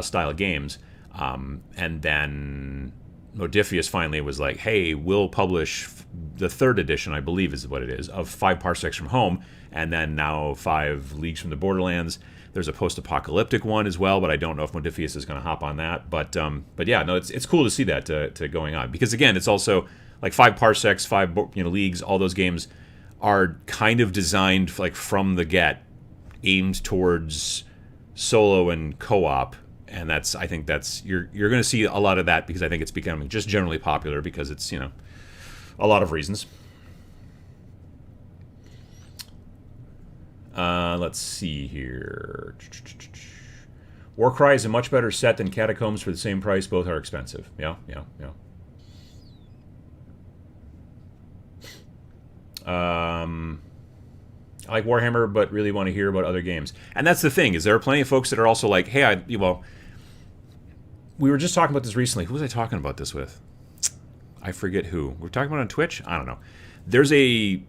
style games, and then Modiphius finally was like, hey, we'll publish the 3rd edition, I believe is what it is, of 5 parsecs from home, and then now 5 Leagues from the Borderlands. There's a post-apocalyptic one as well, but I don't know if Modiphius is going to hop on that. But yeah, no, it's cool to see that to going on, because again, it's also like 5 parsecs, 5 leagues. All those games are kind of designed like from the get, aimed towards solo and co-op, And I think that's you're going to see a lot of that because I think it's becoming just generally popular because it's a lot of reasons. Let's see here. Warcry is a much better set than Catacombs for the same price. Both are expensive. Yeah. I like Warhammer, but really want to hear about other games. And that's the thing, is there are plenty of folks that are also like, hey, we were just talking about this recently. Who was I talking about this with? I forget who. We were talking about it on Twitch? I don't know. There's a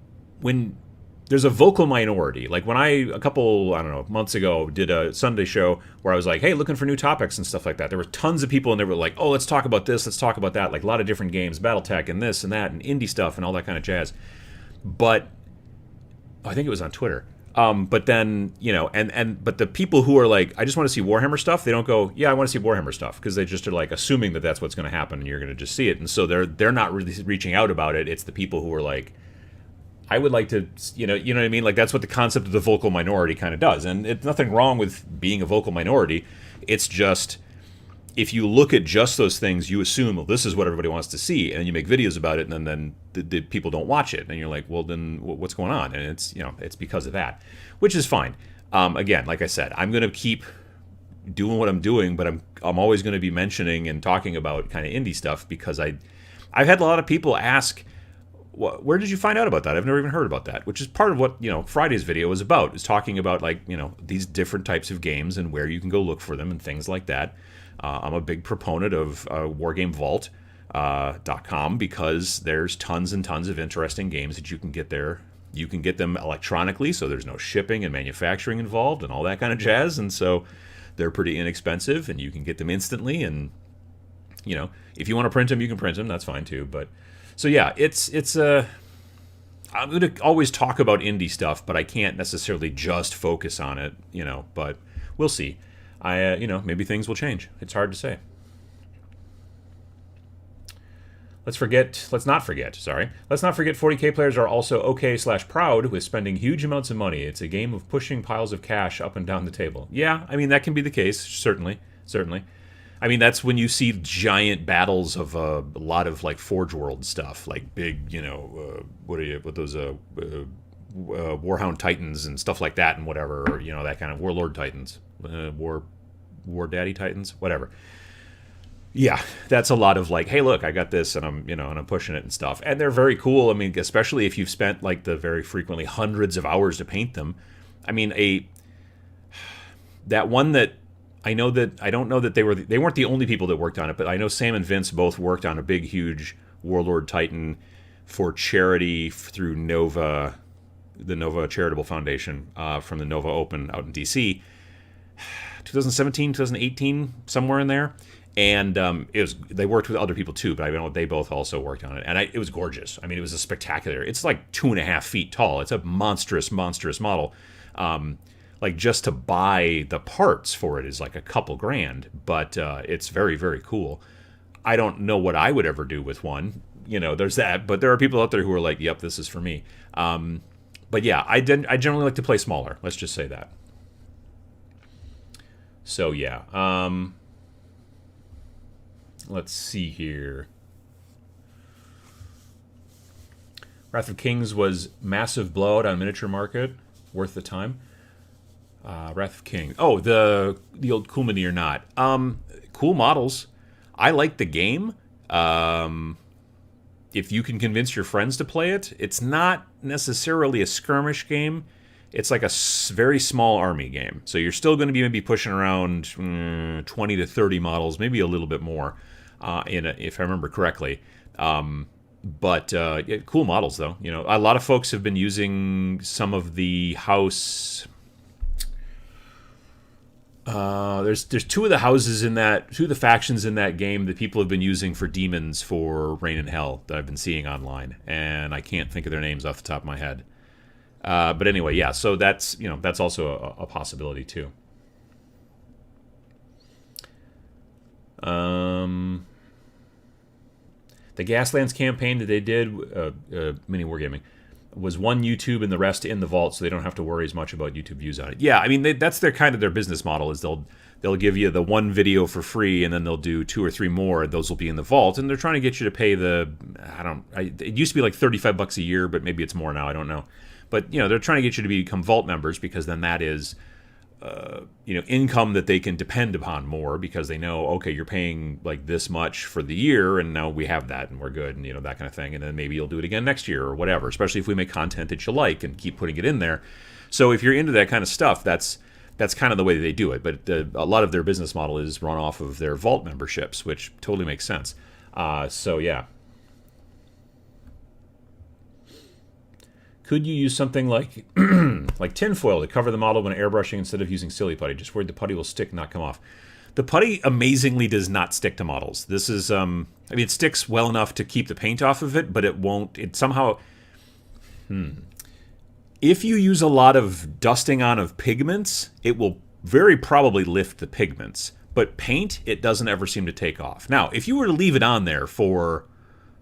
vocal minority. Like when a couple, I don't know, months ago did a Sunday show where I was like, hey, looking for new topics and stuff like that. There were tons of people and they were like, oh, let's talk about this, let's talk about that. Like a lot of different games, Battletech and this and that and indie stuff and all that kind of jazz. But I think it was on Twitter. But then, but the people who are like, I just want to see Warhammer stuff, they don't go, yeah, I want to see Warhammer stuff, because they just are like assuming that that's what's going to happen and you're going to just see it. And so they're not really reaching out about it. It's the people who are like, I would like to, you know what I mean? Like that's what the concept of the vocal minority kind of does. And it's nothing wrong with being a vocal minority. It's just, if you look at just those things, you assume, well, this is what everybody wants to see, and then you make videos about it, and then the people don't watch it, and you're like, well, then what's going on? And it's because of that, which is fine. Again, like I said, I'm going to keep doing what I'm doing, but I'm always going to be mentioning and talking about kind of indie stuff because I've had a lot of people ask, where did you find out about that? I've never even heard about that, which is part of what Friday's video was about, is talking about like these different types of games and where you can go look for them and things like that. I'm a big proponent of wargamevault.com because there's tons and tons of interesting games that you can get there. You can get them electronically, so there's no shipping and manufacturing involved and all that kind of jazz, and so they're pretty inexpensive, and you can get them instantly. And if you want to print them, you can print them. That's fine too. But so yeah, I'm going to always talk about indie stuff, but I can't necessarily just focus on it. But we'll see. Maybe things will change. It's hard to say. Let's not forget 40K players are also okay/proud with spending huge amounts of money. It's a game of pushing piles of cash up and down the table. Yeah, I mean, that can be the case, certainly. I mean, that's when you see giant battles of a lot of like Forge World stuff, like big, Warhound Titans and stuff like that and whatever, or, that kind of Warlord Titans, War Daddy Titans, whatever. Yeah, that's a lot of like, hey, look, I got this, and I'm pushing it and stuff, and they're very cool. I mean, especially if you've spent like the very frequently hundreds of hours to paint them. I mean, that one that I don't know that they weren't the only people that worked on it, but I know Sam and Vince both worked on a big, huge Warlord Titan for charity through Nova, the Nova Charitable Foundation, from the Nova Open out in DC, 2017, 2018, somewhere in there. And they worked with other people too, but I know they both also worked on it, and it was gorgeous. I mean, it was a spectacular. It's like 2.5 feet tall. It's a monstrous model. Like just to buy the parts for it is like a couple grand, but it's very, very cool. I don't know what I would ever do with one. There's that, but there are people out there who are like, yep, this is for me. But yeah, I generally like to play smaller. Let's just say that. So yeah. Let's see here. Wrath of Kings was massive blowout on miniature market, worth the time. Wrath of Kings. Oh, the old Cool Mini or not. Cool models. I like the game. If you can convince your friends to play it, it's not necessarily a skirmish game. It's like a very small army game. So you're still going to be maybe pushing around 20 to 30 models, maybe a little bit more, if I remember correctly. But cool models, though. A lot of folks have been using some of the house. There's two of the houses in that, two of the factions in that game that people have been using for demons for Reign in Hell that I've been seeing online, and I can't think of their names off the top of my head. But anyway, yeah. So that's also a possibility too. The Gaslands campaign that they did, mini wargaming, was one YouTube and the rest in the vault, so they don't have to worry as much about YouTube views on it. Yeah, I mean that's their kind of their business model is they'll give you the one video for free, and then they'll do 2 or 3 more. Those will be in the vault, and they're trying to get you to pay it used to be like $35 a year, but maybe it's more now. I don't know, but they're trying to get you to become vault members because then that is income that they can depend upon more because they know, okay, you're paying like this much for the year, and now we have that, and we're good, and that kind of thing, and then maybe you'll do it again next year or whatever. Especially if we make content that you like and keep putting it in there. So if you're into that kind of stuff, that's kind of the way they do it. But a lot of their business model is run off of their vault memberships, which totally makes sense. So yeah. Could you use something like like tinfoil to cover the model when airbrushing instead of using silly putty? Just worried the putty will stick and not come off. The putty amazingly does not stick to models. This is, it sticks well enough to keep the paint off of it, but it won't. It somehow. If you use a lot of dusting on of pigments, it will very probably lift the pigments. But paint, it doesn't ever seem to take off. Now, if you were to leave it on there for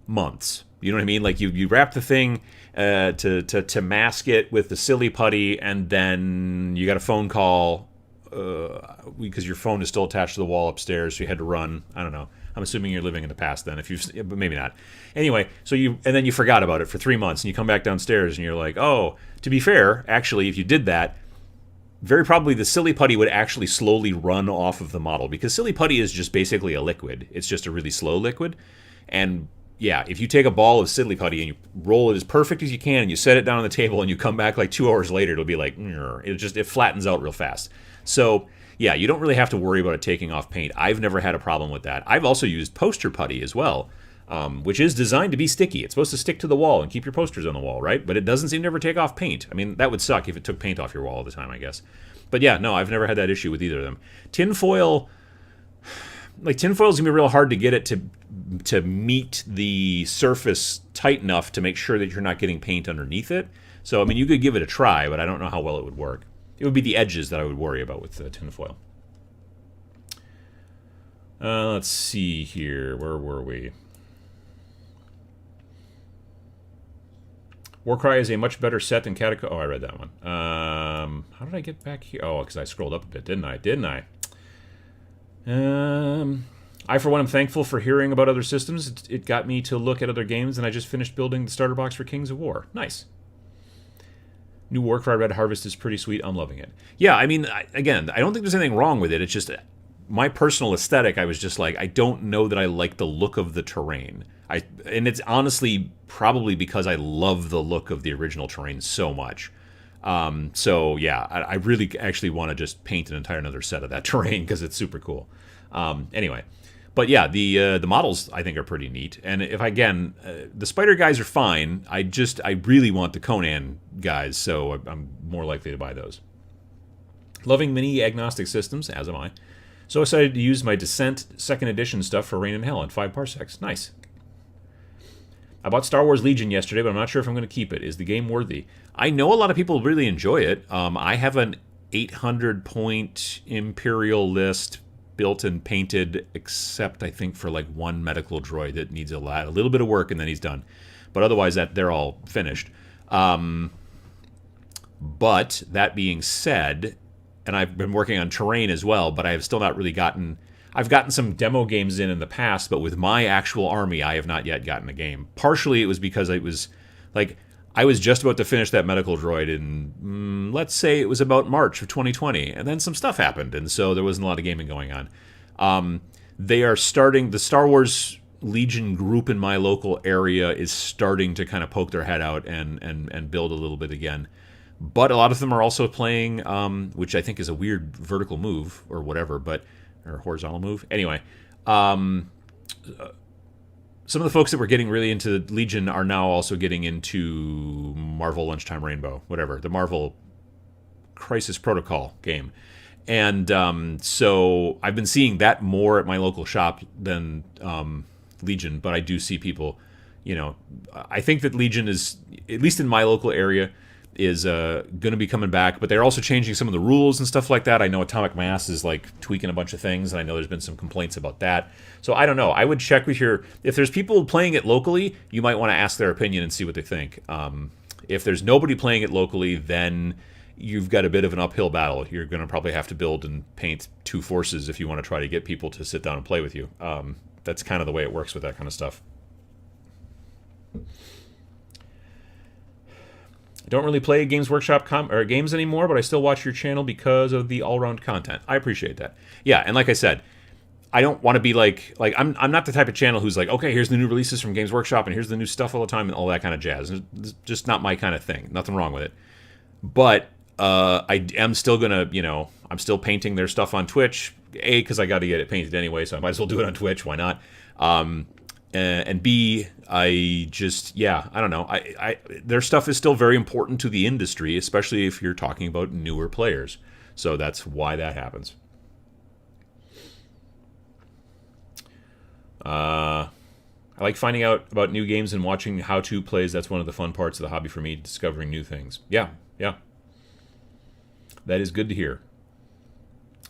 months, you know what I mean? Like you wrap the thing to mask it with the silly putty, and then you got a phone call because your phone is still attached to the wall upstairs, so you had to run. I don't know. I'm assuming you're living in the past then, but maybe not. Anyway, and then you forgot about it for 3 months, and you come back downstairs, and you're like, oh, to be fair, actually, if you did that, very probably the silly putty would actually slowly run off of the model, because silly putty is just basically a liquid. It's just a really slow liquid, and yeah, if you take a ball of silly putty and you roll it as perfect as you can, and you set it down on the table, and you come back like 2 hours later, it'll be like, it flattens out real fast. So yeah, you don't really have to worry about it taking off paint. I've never had a problem with that. I've also used poster putty as well, which is designed to be sticky. It's supposed to stick to the wall and keep your posters on the wall, right? But it doesn't seem to ever take off paint. I mean, that would suck if it took paint off your wall all the time, I guess. But yeah, no, I've never had that issue with either of them. Tinfoil's going to be real hard to get it to meet the surface tight enough to make sure that you're not getting paint underneath it. So, I mean, you could give it a try, but I don't know how well it would work. It would be the edges that I would worry about with tinfoil. Let's see here. Where were we? Warcry is a much better set than Catacomb. Oh, I read that one. How did I get back here? Oh, because I scrolled up a bit, didn't I? I, for one, am thankful for hearing about other systems. It got me to look at other games, and I just finished building the starter box for Kings of War. Nice. New Warcry Red Harvest is pretty sweet. I'm loving it. Yeah, I mean, again, I don't think there's anything wrong with it. It's just my personal aesthetic. I was just like, I don't know that I like the look of the terrain. And it's honestly probably because I love the look of the original terrain so much. So yeah, I really actually want to just paint an entire another set of that terrain because it's super cool. Anyway, but yeah, the models I think are pretty neat. And if the spider guys are fine. I really want the Conan guys, so I'm more likely to buy those. Loving mini agnostic systems, as am I. So excited to use my Descent 2nd edition stuff for Rain and Hell in 5 parsecs. Nice. I bought Star Wars Legion yesterday, but I'm not sure if I'm going to keep it. Is the game worthy? I know a lot of people really enjoy it. I have an 800-point Imperial list built and painted, except I think for like one medical droid that needs a little bit of work, and then he's done. But otherwise, they're all finished. But that being said, and I've been working on terrain as well, but I have still not really gotten... I've gotten some demo games in the past, but with my actual army, I have not yet gotten a game. Partially, it was because it was like I was just about to finish that medical droid in, let's say it was about March of 2020, and then some stuff happened, and so there wasn't a lot of gaming going on. They are starting, the Star Wars Legion group in my local area is starting to kind of poke their head out and build a little bit again. But a lot of them are also playing, which I think is a weird vertical move or whatever, or horizontal move. Anyway, some of the folks that were getting really into Legion are now also getting into Marvel Lunchtime Rainbow, whatever, the Marvel Crisis Protocol game. And so I've been seeing that more at my local shop than Legion, but I do see people, I think that Legion is, at least in my local area, is going to be coming back, but they're also changing some of the rules and stuff like that. I know Atomic Mass is like tweaking a bunch of things, and I know there's been some complaints about that. So I don't know. I would check with if there's people playing it locally, you might want to ask their opinion and see what they think. If there's nobody playing it locally, then you've got a bit of an uphill battle. You're going to probably have to build and paint 2 forces if you want to try to get people to sit down and play with you. That's kind of the way it works with that kind of stuff. I don't really play Games Workshop games anymore, but I still watch your channel because of the all-round content. I appreciate that. Yeah, and like I said, I don't want to be like I'm not the type of channel who's like, okay, here's the new releases from Games Workshop and here's the new stuff all the time and all that kind of jazz. It's just not my kind of thing. Nothing wrong with it. But I am still gonna, I'm still painting their stuff on Twitch. A, because I got to get it painted anyway, so I might as well do it on Twitch. Why not? And B, I just, I don't know. Their stuff is still very important to the industry, especially if you're talking about newer players. So that's why that happens. I like finding out about new games and watching how-to plays. That's one of the fun parts of the hobby for me, discovering new things. Yeah. That is good to hear.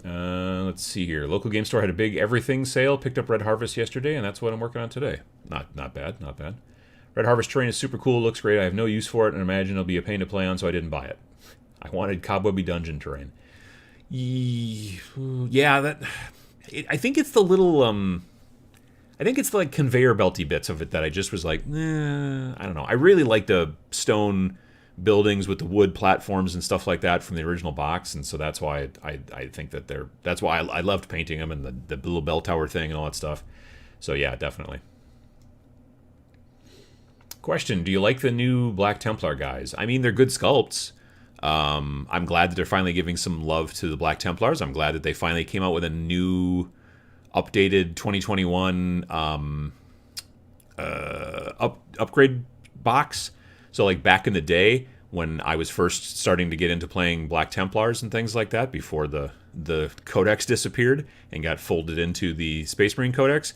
Let's see here. Local game store had a big everything sale. Picked up Red Harvest yesterday, and that's what I'm working on today. Not bad. Red Harvest terrain is super cool. Looks great. I have no use for it, and imagine it'll be a pain to play on, so I didn't buy it. I wanted cobwebby dungeon terrain. Yeah, I think it's the little I think it's the like conveyor belty bits of it that I just was like, I don't know. I really like the stone buildings with the wood platforms and stuff like that from the original box, and so that's why I think that that's why I loved painting them and the little bell tower thing and all that stuff. So yeah, definitely. Question: do you like the new Black Templar guys? I mean, they're good sculpts. I'm glad that they're finally giving some love to the Black Templars. I'm glad that they finally came out with a new updated 2021 upgrade box. So like back in the day when I was first starting to get into playing Black Templars and things like that, before the Codex disappeared and got folded into the Space Marine Codex,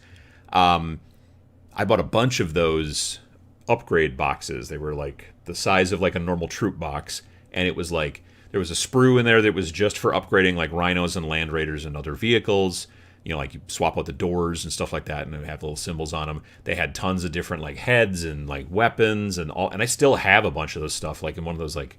I bought a bunch of those upgrade boxes. They were like the size of like a normal troop box, and it was like there was a sprue in there that was just for upgrading like rhinos and land raiders and other vehicles. Like you swap out the doors and stuff like that, and they have little symbols on them. They had tons of different like heads and like weapons and all. And I still have a bunch of those stuff, like in one of those like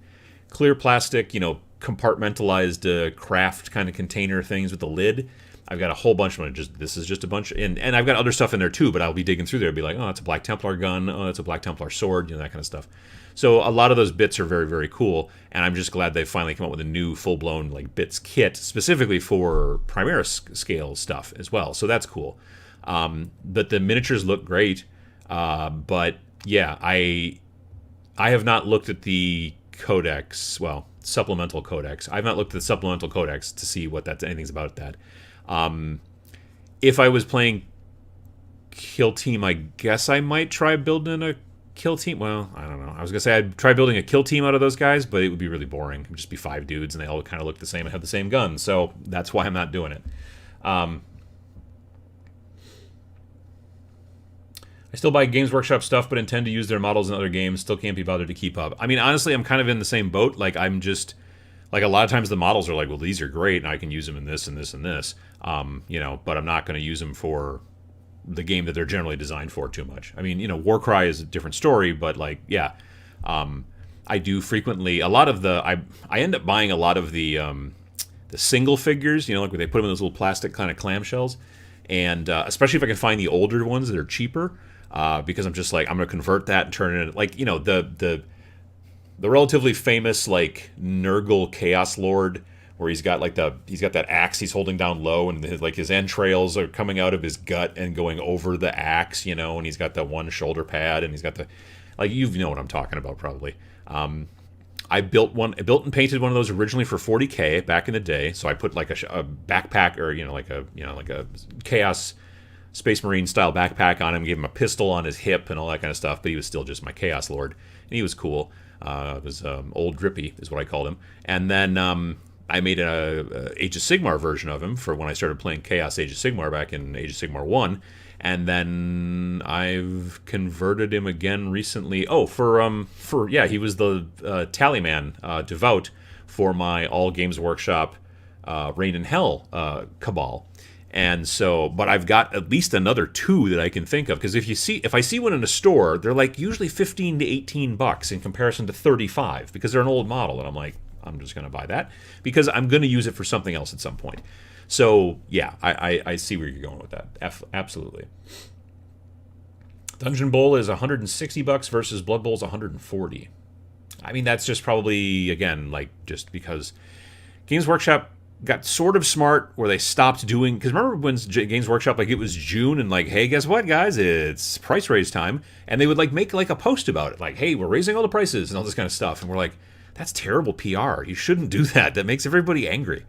clear plastic, compartmentalized craft kind of container things with the lid. I've got a whole bunch of them. This is just a bunch, and I've got other stuff in there too. But I'll be digging through there and be like, oh, that's a Black Templar gun. Oh, that's a Black Templar sword. That kind of stuff. So a lot of those bits are very, very cool, and I'm just glad they finally come up with a new full-blown like bits kit specifically for Primaris scale stuff as well. So that's cool. But the miniatures look great. But yeah, I have not looked at the codex. Well, supplemental codex. I've not looked at the supplemental codex to see what anything's about that. If I was playing Kill Team, I guess I might try building a Kill Team. Well, I don't know. I was gonna say I'd try building a Kill Team out of those guys, but it would be really boring. It would just be 5 dudes, and they all kind of look the same and have the same guns. So that's why I'm not doing it. I still buy Games Workshop stuff, but intend to use their models in other games. Still can't be bothered to keep up. I mean, honestly, I'm kind of in the same boat. Like, I'm just like a lot of times the models are like, well, these are great, and I can use them in this and this and this. But I'm not going to use them for the game that they're generally designed for too much. I mean, Warcry is a different story, but like, yeah, I do frequently a lot of the I end up buying a lot of the single figures, like where they put them in those little plastic kind of clamshells, and especially if I can find the older ones that are cheaper, because I'm just like, I'm gonna convert that and turn it into like the relatively famous like Nurgle Chaos Lord, where he's got that axe he's holding down low, and his entrails are coming out of his gut and going over the axe, and he's got that one shoulder pad, and he's got what I'm talking about probably. I built and painted one of those originally for $40K back in the day. So I put like a backpack or like a Chaos Space Marine style backpack on him, gave him a pistol on his hip and all that kind of stuff. But he was still just my Chaos Lord, and he was cool. It was Old Drippy is what I called him, and then. I made a Age of Sigmar version of him for when I started playing Chaos Age of Sigmar back in Age of Sigmar 1, and then I've converted him again recently. Oh, he was the Tallyman Devout for my All Games Workshop Reign in Hell Cabal, And so, but I've got at least another 2 that I can think of. Because if I see one in a store, they're like usually $15 to $18 in comparison to $35 because they're an old model. And I'm like, I'm just going to buy that because I'm going to use it for something else at some point. So yeah, I see where you're going with that. Absolutely. Dungeon Bowl is $160 versus Blood Bowl's $140. I mean, that's just probably, again, like just because Games Workshop got sort of smart where they stopped doing, because remember when Games Workshop, like it was June and like, hey, guess what, guys, it's price raise time, and they would like make like a post about it, like, hey, we're raising all the prices and all this kind of stuff, and we're like, that's terrible PR. You shouldn't do that. That makes everybody angry.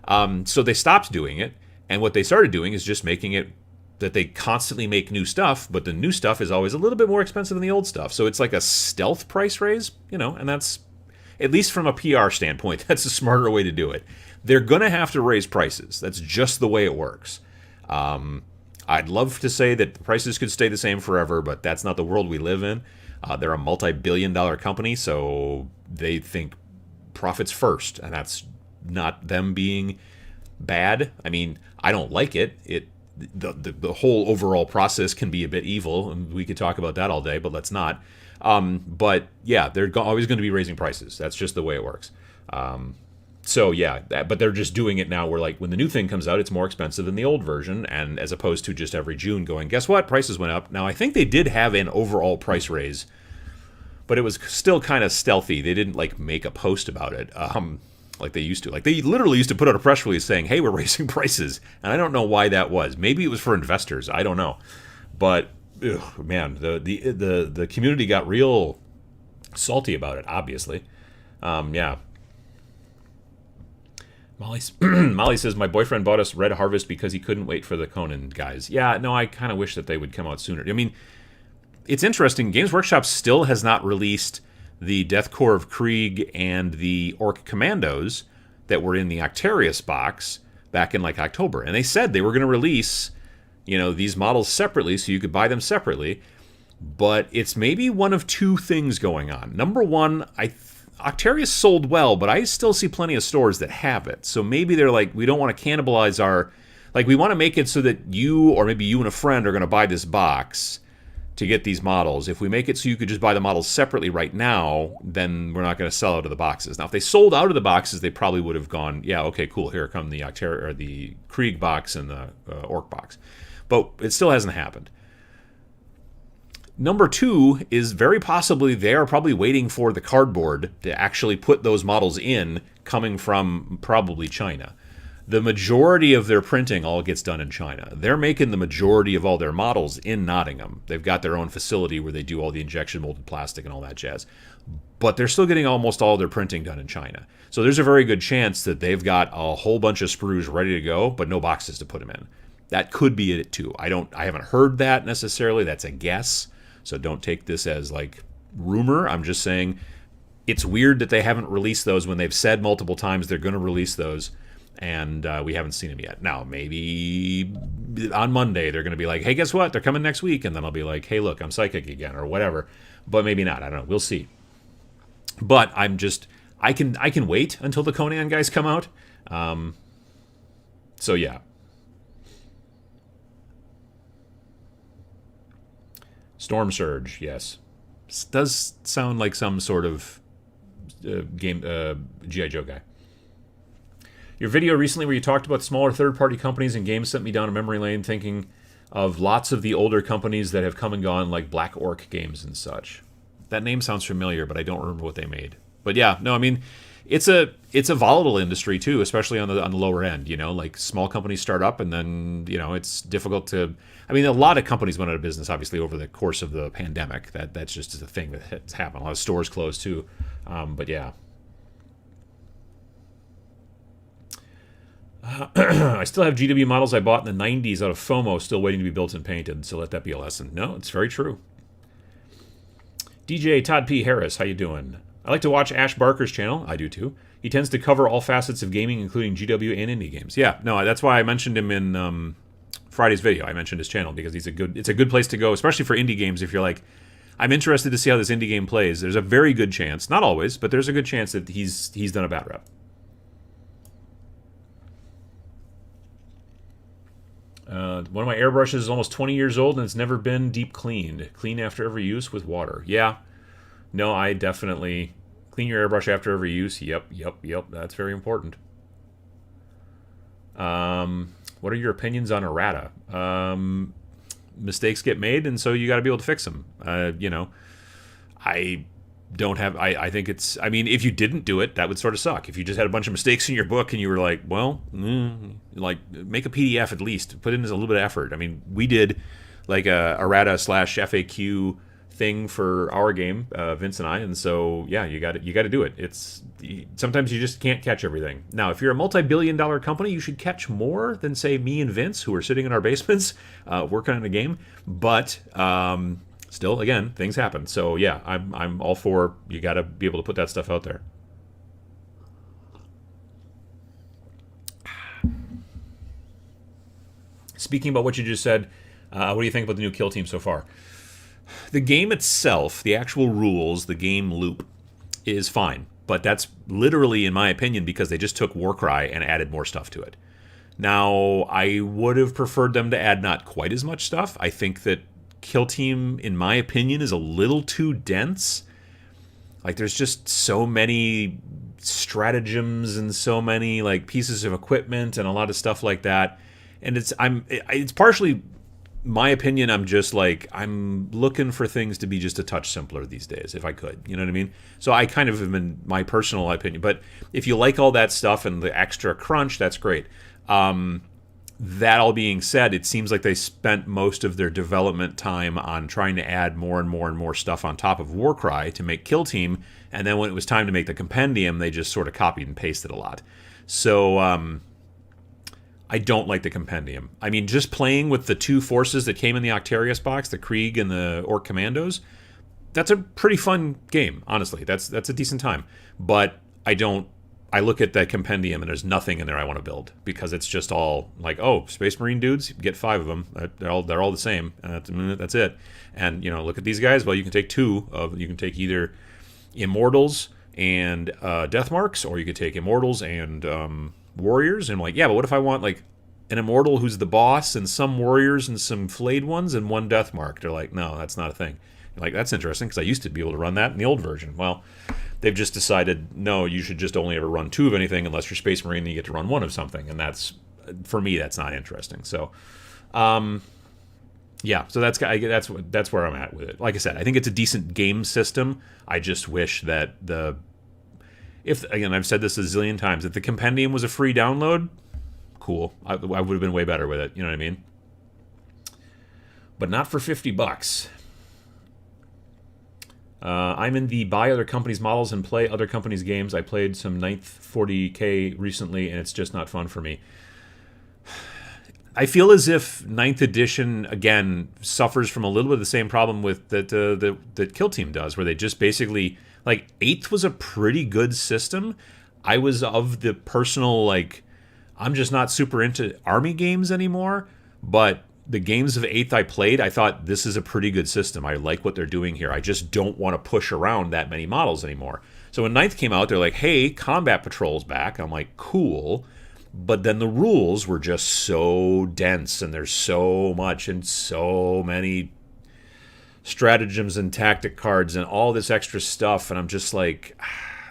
So they stopped doing it, and what they started doing is just making it that they constantly make new stuff, but the new stuff is always a little bit more expensive than the old stuff. So it's like a stealth price raise, and that's, at least from a PR standpoint, that's a smarter way to do it. They're going to have to raise prices. That's just the way it works. I'd love to say that the prices could stay the same forever, but that's not the world we live in. They're a multi-billion-dollar company, so they think profits first, and that's not them being bad. I mean, I don't like it. The whole overall process can be a bit evil, and we could talk about that all day, but let's not. But yeah, they're always going to be raising prices. That's just the way it works. So yeah, but they're just doing it now where like when the new thing comes out, it's more expensive than the old version, and as opposed to just every June going, guess what, prices went up. Now I think they did have an overall price raise, but it was still kind of stealthy. They didn't like make a post about it. Like they used to. Like they literally used to put out a press release saying, hey, we're raising prices. And I don't know why that was. Maybe it was for investors. I don't know. But man, the community got real salty about it, obviously. Yeah. Molly says, my boyfriend bought us Red Harvest because he couldn't wait for the Conan guys. Yeah, no, I kind of wish that they would come out sooner. I mean, it's interesting. Games Workshop still has not released the Death Corps of Krieg and the Orc Commandos that were in the Octarius box back in like October. And they said they were going to release, these models separately so you could buy them separately. But it's maybe one of 2 things going on. Number one, Octarius sold well, but I still see plenty of stores that have it. So maybe they're like, we don't want to cannibalize our... Like, we want to make it so that you, or maybe you and a friend, are going to buy this box to get these models. If we make it so you could just buy the models separately right now, then we're not going to sell out of the boxes. Now, if they sold out of the boxes, they probably would have gone, yeah, okay, cool, here come the the Krieg box and the Orc box. But it still hasn't happened. Number 2 is very possibly they are probably waiting for the cardboard to actually put those models in, coming from probably China. The majority of their printing all gets done in China. They're making the majority of all their models in Nottingham. They've got their own facility where they do all the injection molded plastic and all that jazz. But they're still getting almost all their printing done in China. So there's a very good chance that they've got a whole bunch of sprues ready to go, but no boxes to put them in. That could be it too. I haven't heard that necessarily. That's a guess. So don't take this as like rumor. I'm just saying it's weird that they haven't released those when they've said multiple times they're going to release those. And we haven't seen them yet. Now, maybe on Monday they're going to be like, hey, guess what? They're coming next week. And then I'll be like, hey, look, I'm psychic again or whatever. But maybe not. I don't know. We'll see. But I can wait until the Conan guys come out. So, yeah. Storm Surge, yes. This does sound like some sort of game G.I. Joe guy. Your video recently where you talked about smaller third-party companies and games sent me down a memory lane thinking of lots of the older companies that have come and gone, like Black Orc Games and such. That name sounds familiar, but I don't remember what they made. But yeah, no, I mean, it's a volatile industry too, especially on the lower end. Like small companies start up, and then it's difficult to. I mean, a lot of companies went out of business, obviously, over the course of the pandemic. That's just a thing that's happened. A lot of stores closed too. But yeah. I still have GW models I bought in the 90s out of FOMO still waiting to be built and painted, so let that be a lesson. No, it's very true. DJ Todd P. Harris, how you doing? I like to watch Ash Barker's channel. I do too. He tends to cover all facets of gaming, including GW and indie games. Yeah, no, that's why I mentioned him in Friday's video. I mentioned his channel because it's a good place to go, especially for indie games. If you're like, I'm interested to see how this indie game plays, there's a very good chance, not always, but there's a good chance that he's done a bad rep. One of my airbrushes is almost 20 years old and it's never been deep cleaned. Clean after every use with water. Yeah. No, I definitely clean your airbrush after every use. Yep. That's very important. What are your opinions on errata? Mistakes get made, and so you got to be able to fix them. I don't have. I think it's. I mean, if you didn't do it, that would sort of suck. If you just had a bunch of mistakes in your book and you were like, well, like make a PDF at least. Put in a little bit of effort. I mean, we did like a errata / FAQ thing for our game, Vince and I, and so yeah, you got to do it. It's sometimes you just can't catch everything. Now, if you're a multi-billion-dollar company, you should catch more than say me and Vince, who are sitting in our basements working on a game. But still, again, things happen. So yeah, I'm all for you got to be able to put that stuff out there. Speaking about what you just said, what do you think about the new kill team so far? The game itself, the actual rules, the game loop, is fine. But that's literally, in my opinion, because they just took Warcry and added more stuff to it. Now, I would have preferred them to add not quite as much stuff. I think that Kill Team, in my opinion, is a little too dense. Like, there's just so many stratagems and so many like pieces of equipment and a lot of stuff like that. And it's partially my opinion. I'm looking for things to be just a touch simpler these days, if I could. You know what I mean? So I kind of have been my personal opinion. But if you like all that stuff and the extra crunch, that's great. That all being said, it seems like they spent most of their development time on trying to add more and more and more stuff on top of Warcry to make Kill Team, and then when it was time to make the compendium, they just sort of copied and pasted a lot. So I don't like the compendium. I mean, just playing with the two forces that came in the Octarius box, the Krieg and the Orc Commandos, that's a pretty fun game, honestly. That's a decent time. But I look at that compendium and there's nothing in there I want to build because it's just all like, oh, Space Marine dudes, get 5 of them. They're all the same. That's it. And look at these guys. Well, you can take 2 of. You can take either Immortals and Death Marks, or you could take Immortals and Warriors. And I'm like, yeah, but what if I want like an Immortal who's the boss and some Warriors and some Flayed ones and 1 Death Mark? They're like, no, that's not a thing. I'm like, that's interesting because I used to be able to run that in the old version. Well, they've just decided, no, you should just only ever run 2 of anything unless you're Space Marine and you get to run 1 of something. And that's, for me, that's not interesting. So, yeah, so that's where I'm at with it. Like I said, I think it's a decent game system. I just wish that again, I've said this a zillion times, if the compendium was a free download, cool. I would have been way better with it. You know what I mean? But not for $50. I'm in the buy other companies' models and play other companies' games. I played some 9th 40K recently, and it's just not fun for me. I feel as if 9th edition, again, suffers from a little bit of the same problem with that Kill Team does, where they just basically, like, 8th was a pretty good system. I was of the personal, like, I'm just not super into army games anymore, but the games of 8th I played, I thought this is a pretty good system. I like what they're doing here. I just don't want to push around that many models anymore. So when 9th came out, they're like, hey, Combat Patrol's back. I'm like, cool. But then the rules were just so dense, and there's so much and so many stratagems and tactic cards and all this extra stuff, and I'm just like,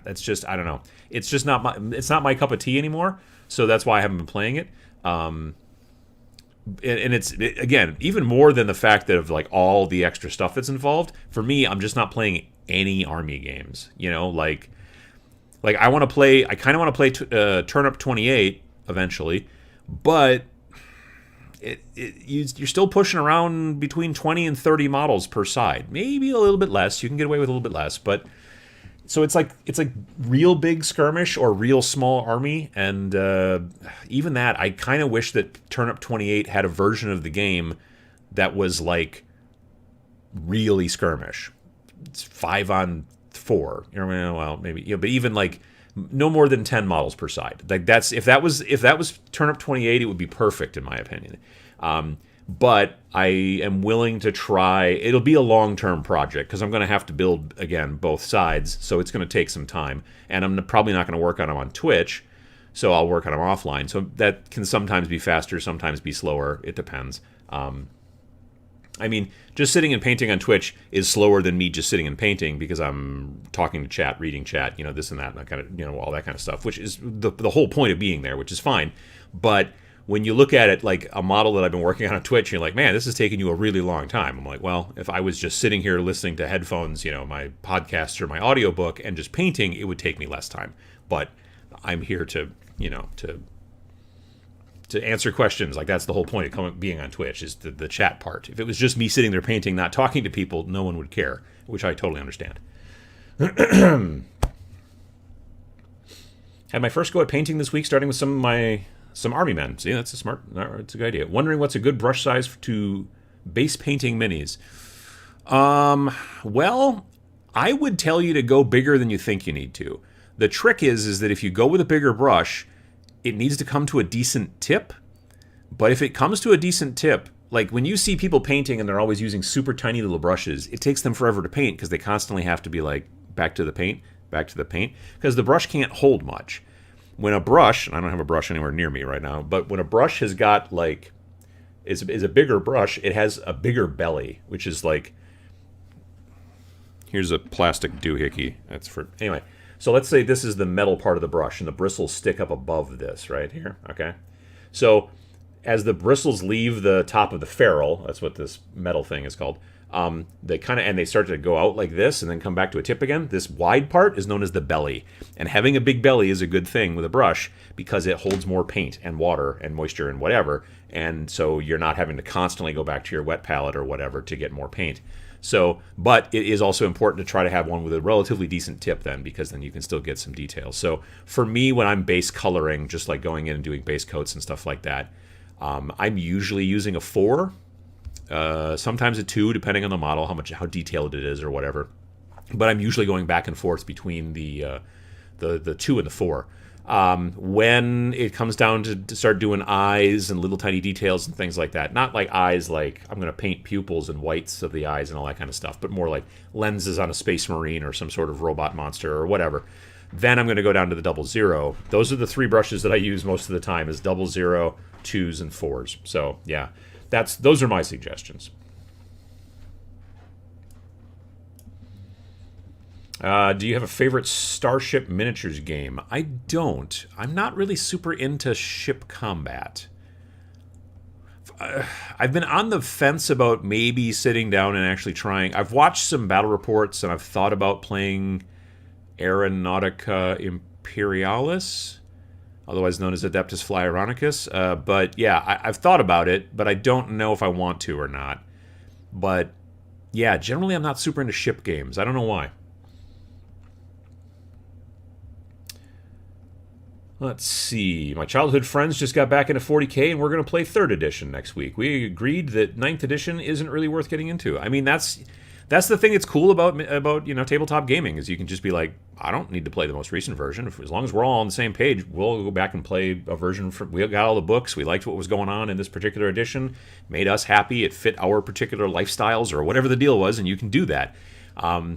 that's just, I don't know. It's just not my cup of tea anymore, so that's why I haven't been playing it. And it's, again, even more than the fact that of like all the extra stuff that's involved, for me, I'm just not playing any army games. Like I kind of want to play Turnip 28 eventually, but you're still pushing around between 20 and 30 models per side, maybe a little bit less. You can get away with a little bit less, but so it's like real big skirmish or real small army, and even that, I kind of wish that Turnip 28 had a version of the game that was like really skirmish. It's 5-on-4, well, maybe, but even like no more than 10 models per side. Like if that was Turnip 28, it would be perfect in my opinion. But I am willing to try. It'll be a long-term project because I'm going to have to build, again, both sides, so it's going to take some time. And I'm probably not going to work on them on Twitch. So I'll work on them offline. So that can sometimes be faster, sometimes be slower. It depends. I mean, just sitting and painting on Twitch is slower than me just sitting and painting because I'm talking to chat, reading chat, this and that, and kind of, all that kind of stuff, which is the whole point of being there, which is fine. But when you look at it like a model that I've been working on Twitch, you're like, man, this is taking you a really long time. I'm like, well, if I was just sitting here listening to headphones, my podcast or my audiobook and just painting, it would take me less time. But I'm here to answer questions. Like, that's the whole point of being on Twitch, is the chat part. If it was just me sitting there painting, not talking to people, no one would care, which I totally understand. Had my first go at painting this week, starting with some army men. See, that's a good idea. Wondering what's a good brush size to base painting minis. Well, I would tell you to go bigger than you think you need to. The trick is that if you go with a bigger brush, it needs to come to a decent tip. But if it comes to a decent tip, like when you see people painting and they're always using super tiny little brushes, it takes them forever to paint because they constantly have to be like, back to the paint, because the brush can't hold much. When a brush, and I don't have a brush anywhere near me right now, but when a brush has got like, is a bigger brush, it has a bigger belly, which is like, here's a plastic doohickey. That's for, anyway. So let's say this is the metal part of the brush, and the bristles stick up above this right here, okay? So as the bristles leave the top of the ferrule, that's what this metal thing is called, they start to go out like this and then come back to a tip again. This wide part is known as the belly. And having a big belly is a good thing with a brush because it holds more paint and water and moisture and whatever. And so you're not having to constantly go back to your wet palette or whatever to get more paint. So, but it is also important to try to have one with a relatively decent tip then, because then you can still get some details. So for me, when I'm base coloring, just like going in and doing base coats and stuff like that, I'm usually using a 4, sometimes a 2, depending on the model, how detailed it is or whatever. But I'm usually going back and forth between the 2 and the 4. When it comes down to start doing eyes and little tiny details and things like that, not like eyes like I'm going to paint pupils and whites of the eyes and all that kind of stuff, but more like lenses on a space marine or some sort of robot monster or whatever, then I'm going to go down to the 00. Those are the 3 brushes that I use most of the time, is 00, 2s, and 4s. So yeah, those are my suggestions. Do you have a favorite Starship miniatures game? I don't. I'm not really super into ship combat. I've been on the fence about maybe sitting down and actually trying. I've watched some battle reports and I've thought about playing Aeronautica Imperialis, otherwise known as Adeptus Flyronicus. But yeah, I've thought about it, but I don't know if I want to or not. But yeah, generally I'm not super into ship games. I don't know why. Let's see. My childhood friends just got back into 40K, and we're going to play 3rd edition next week. We agreed that 9th edition isn't really worth getting into. I mean, that's the thing that's cool about tabletop gaming, is you can just be like, I don't need to play the most recent version. As long as we're all on the same page, we'll go back and play a version. We got all the books. We liked what was going on in this particular edition. Made us happy. It fit our particular lifestyles or whatever the deal was, and you can do that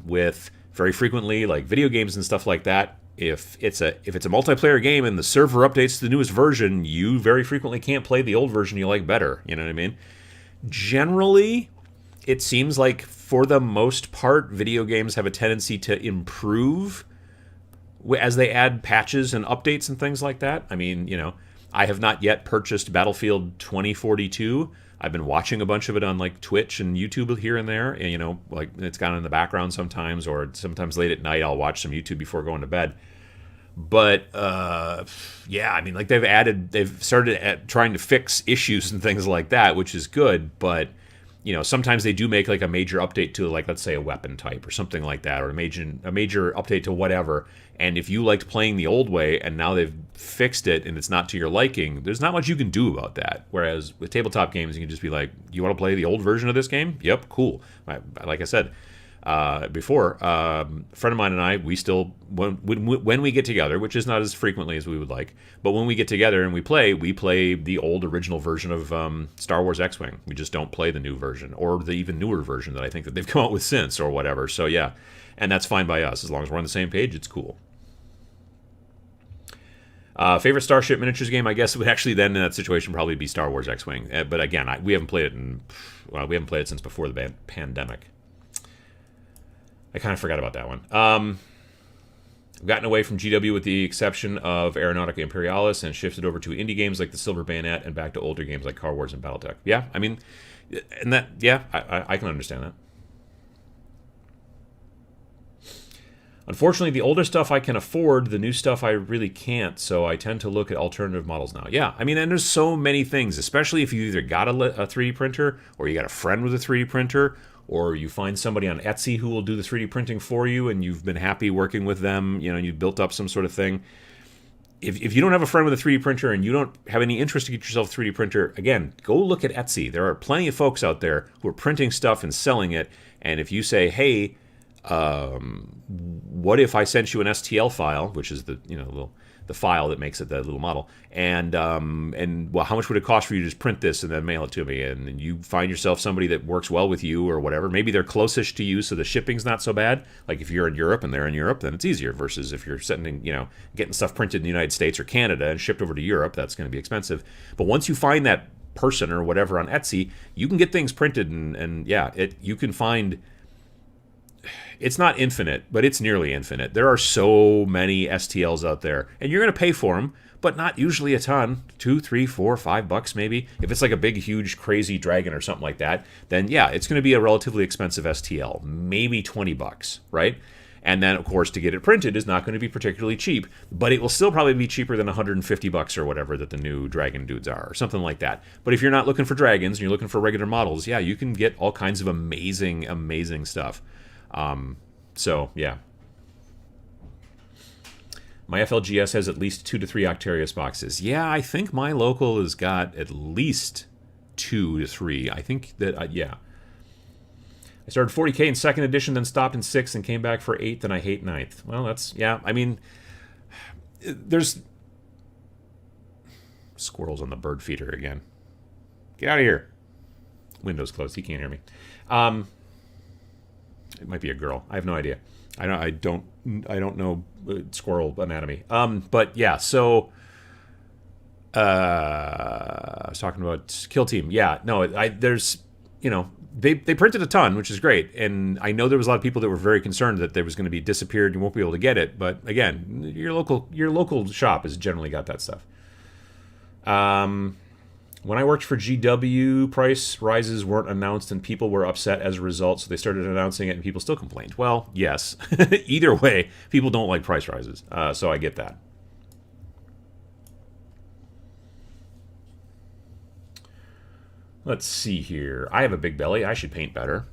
with very frequently like video games and stuff like that. If it's a multiplayer game and the server updates to the newest version, you very frequently can't play the old version you like better. You know what I mean? Generally, it seems like for the most part, video games have a tendency to improve as they add patches and updates and things like that. I mean, I have not yet purchased Battlefield 2042. I've been watching a bunch of it on like Twitch and YouTube here and there, and like it's gone in the background sometimes, or sometimes late at night I'll watch some YouTube before going to bed. But yeah, I mean, like they've started trying to fix issues and things like that, which is good. But sometimes they do make like a major update to, like, let's say a weapon type or something like that, or a major update to whatever. And if you liked playing the old way and now they've fixed it and it's not to your liking, there's not much you can do about that. Whereas with tabletop games, you can just be like, you want to play the old version of this game? Yep, cool. Like I said before, a friend of mine and I, we still, when we get together, which is not as frequently as we would like, but when we get together and we play the old original version of Star Wars X-Wing. We just don't play the new version or the even newer version that I think that they've come out with since or whatever. So yeah, and that's fine by us. As long as we're on the same page, it's cool. Favorite Starship miniatures game, I guess, would actually then in that situation probably be Star Wars X-Wing. But again, we haven't played it since before the pandemic. I kind of forgot about that one. I've gotten away from GW with the exception of Aeronautica Imperialis and shifted over to indie games like the Silver Bayonet and back to older games like Car Wars and Battletech. Yeah, I mean, and that, yeah, I can understand that. Unfortunately, the older stuff I can afford, the new stuff I really can't, so I tend to look at alternative models now. Yeah, I mean, and there's so many things, especially if you either got a 3D printer, or you got a friend with a 3D printer, or you find somebody on Etsy who will do the 3D printing for you, and you've been happy working with them, you know, you've built up some sort of thing. If you don't have a friend with a 3D printer and you don't have any interest to get yourself a 3D printer, again, go look at Etsy. There are plenty of folks out there who are printing stuff and selling it, and if you say, hey, what if I sent you an STL file, which is the file that makes it the little model, and well, how much would it cost for you to just print this and then mail it to me? And you find yourself somebody that works well with you or whatever. Maybe they're closest to you, so the shipping's not so bad. Like if you're in Europe and they're in Europe, then it's easier. Versus if you're sending, getting stuff printed in the United States or Canada and shipped over to Europe, that's going to be expensive. But once you find that person or whatever on Etsy, you can get things printed and you can find. It's not infinite, but it's nearly infinite. There are so many STLs out there, and you're going to pay for them, but not usually a ton. $2, $3, $4, $5 maybe. If it's like a big, huge, crazy dragon or something like that, then yeah, it's going to be a relatively expensive STL, maybe $20, right? And then, of course, to get it printed is not going to be particularly cheap, but it will still probably be cheaper than $150 or whatever that the new dragon dudes are, or something like that. But if you're not looking for dragons and you're looking for regular models, yeah, you can get all kinds of amazing, amazing stuff. So yeah, my FLGS has at least 2 to 3 Octarius boxes. Yeah, I think my local has got at least 2 to 3. I think that yeah. I started 40K in 2nd edition, then stopped in 6th and came back for 8th, and I hate 9th. Well, that's, yeah, I mean, there's squirrels on the bird feeder again. Get out of here. Window's closed. He can't hear me. It might be a girl. I have no idea. I don't know squirrel anatomy. But yeah, so I was talking about Kill Team. Yeah, no, there's they printed a ton, which is great, and I know there was a lot of people that were very concerned that there was going to be disappeared and you won't be able to get it. But again, your local shop has generally got that stuff. When I worked for GW, price rises weren't announced and people were upset as a result, so they started announcing it and people still complained. Well, yes. Either way, people don't like price rises, so I get that. Let's see here. I have a big belly. I should paint better.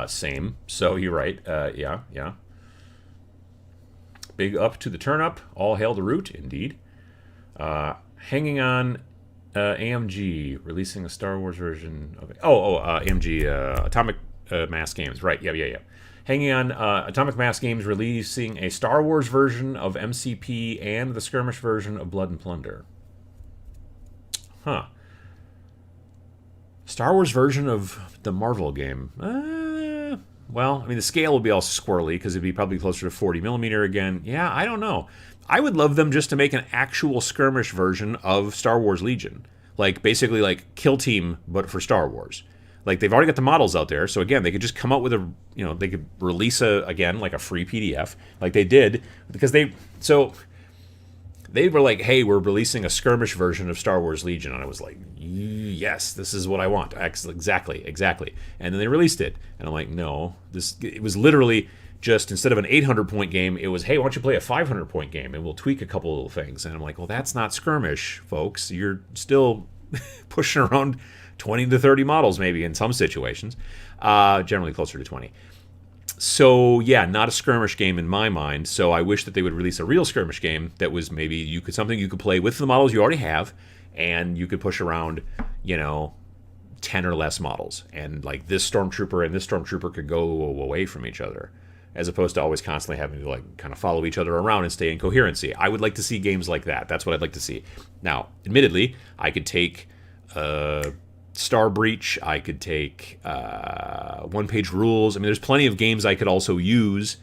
Same. So you're right. Yeah. Big up to the turnip. All hail the root, indeed. Hanging on... AMG releasing a Star Wars version of it. AMG Atomic Mass Games. Right. Yeah. Hanging on Atomic Mass Games releasing a Star Wars version of MCP and the skirmish version of Blood and Plunder. Huh. Star Wars version of the Marvel game. Well, I mean, the scale will be all squirrely because it'd be probably closer to 40mm again. Yeah, I don't know. I would love them just to make an actual skirmish version of Star Wars Legion. Like, basically like Kill Team, but for Star Wars. Like, they've already got the models out there, so again, they could just come out with they could release like a free PDF, like they did, because they were like, hey, we're releasing a skirmish version of Star Wars Legion, and I was like, yes, this is what I want. Exactly. And then they released it, and I'm like, no, it was literally just, instead of an 800-point game, it was, hey, why don't you play a 500-point game, and we'll tweak a couple little things. And I'm like, well, that's not skirmish, folks. You're still pushing around 20 to 30 models, maybe, in some situations. Generally closer to 20. So, yeah, not a skirmish game in my mind. So I wish that they would release a real skirmish game that was maybe something you could play with the models you already have, and you could push around, 10 or less models. And, like, this Stormtrooper and this Stormtrooper could go away from each other, as opposed to always constantly having to, like, kind of follow each other around and stay in coherency. I would like to see games like that. That's what I'd like to see. Now, admittedly, I could take Star Breach. I could take one-page rules. I mean, there's plenty of games I could also use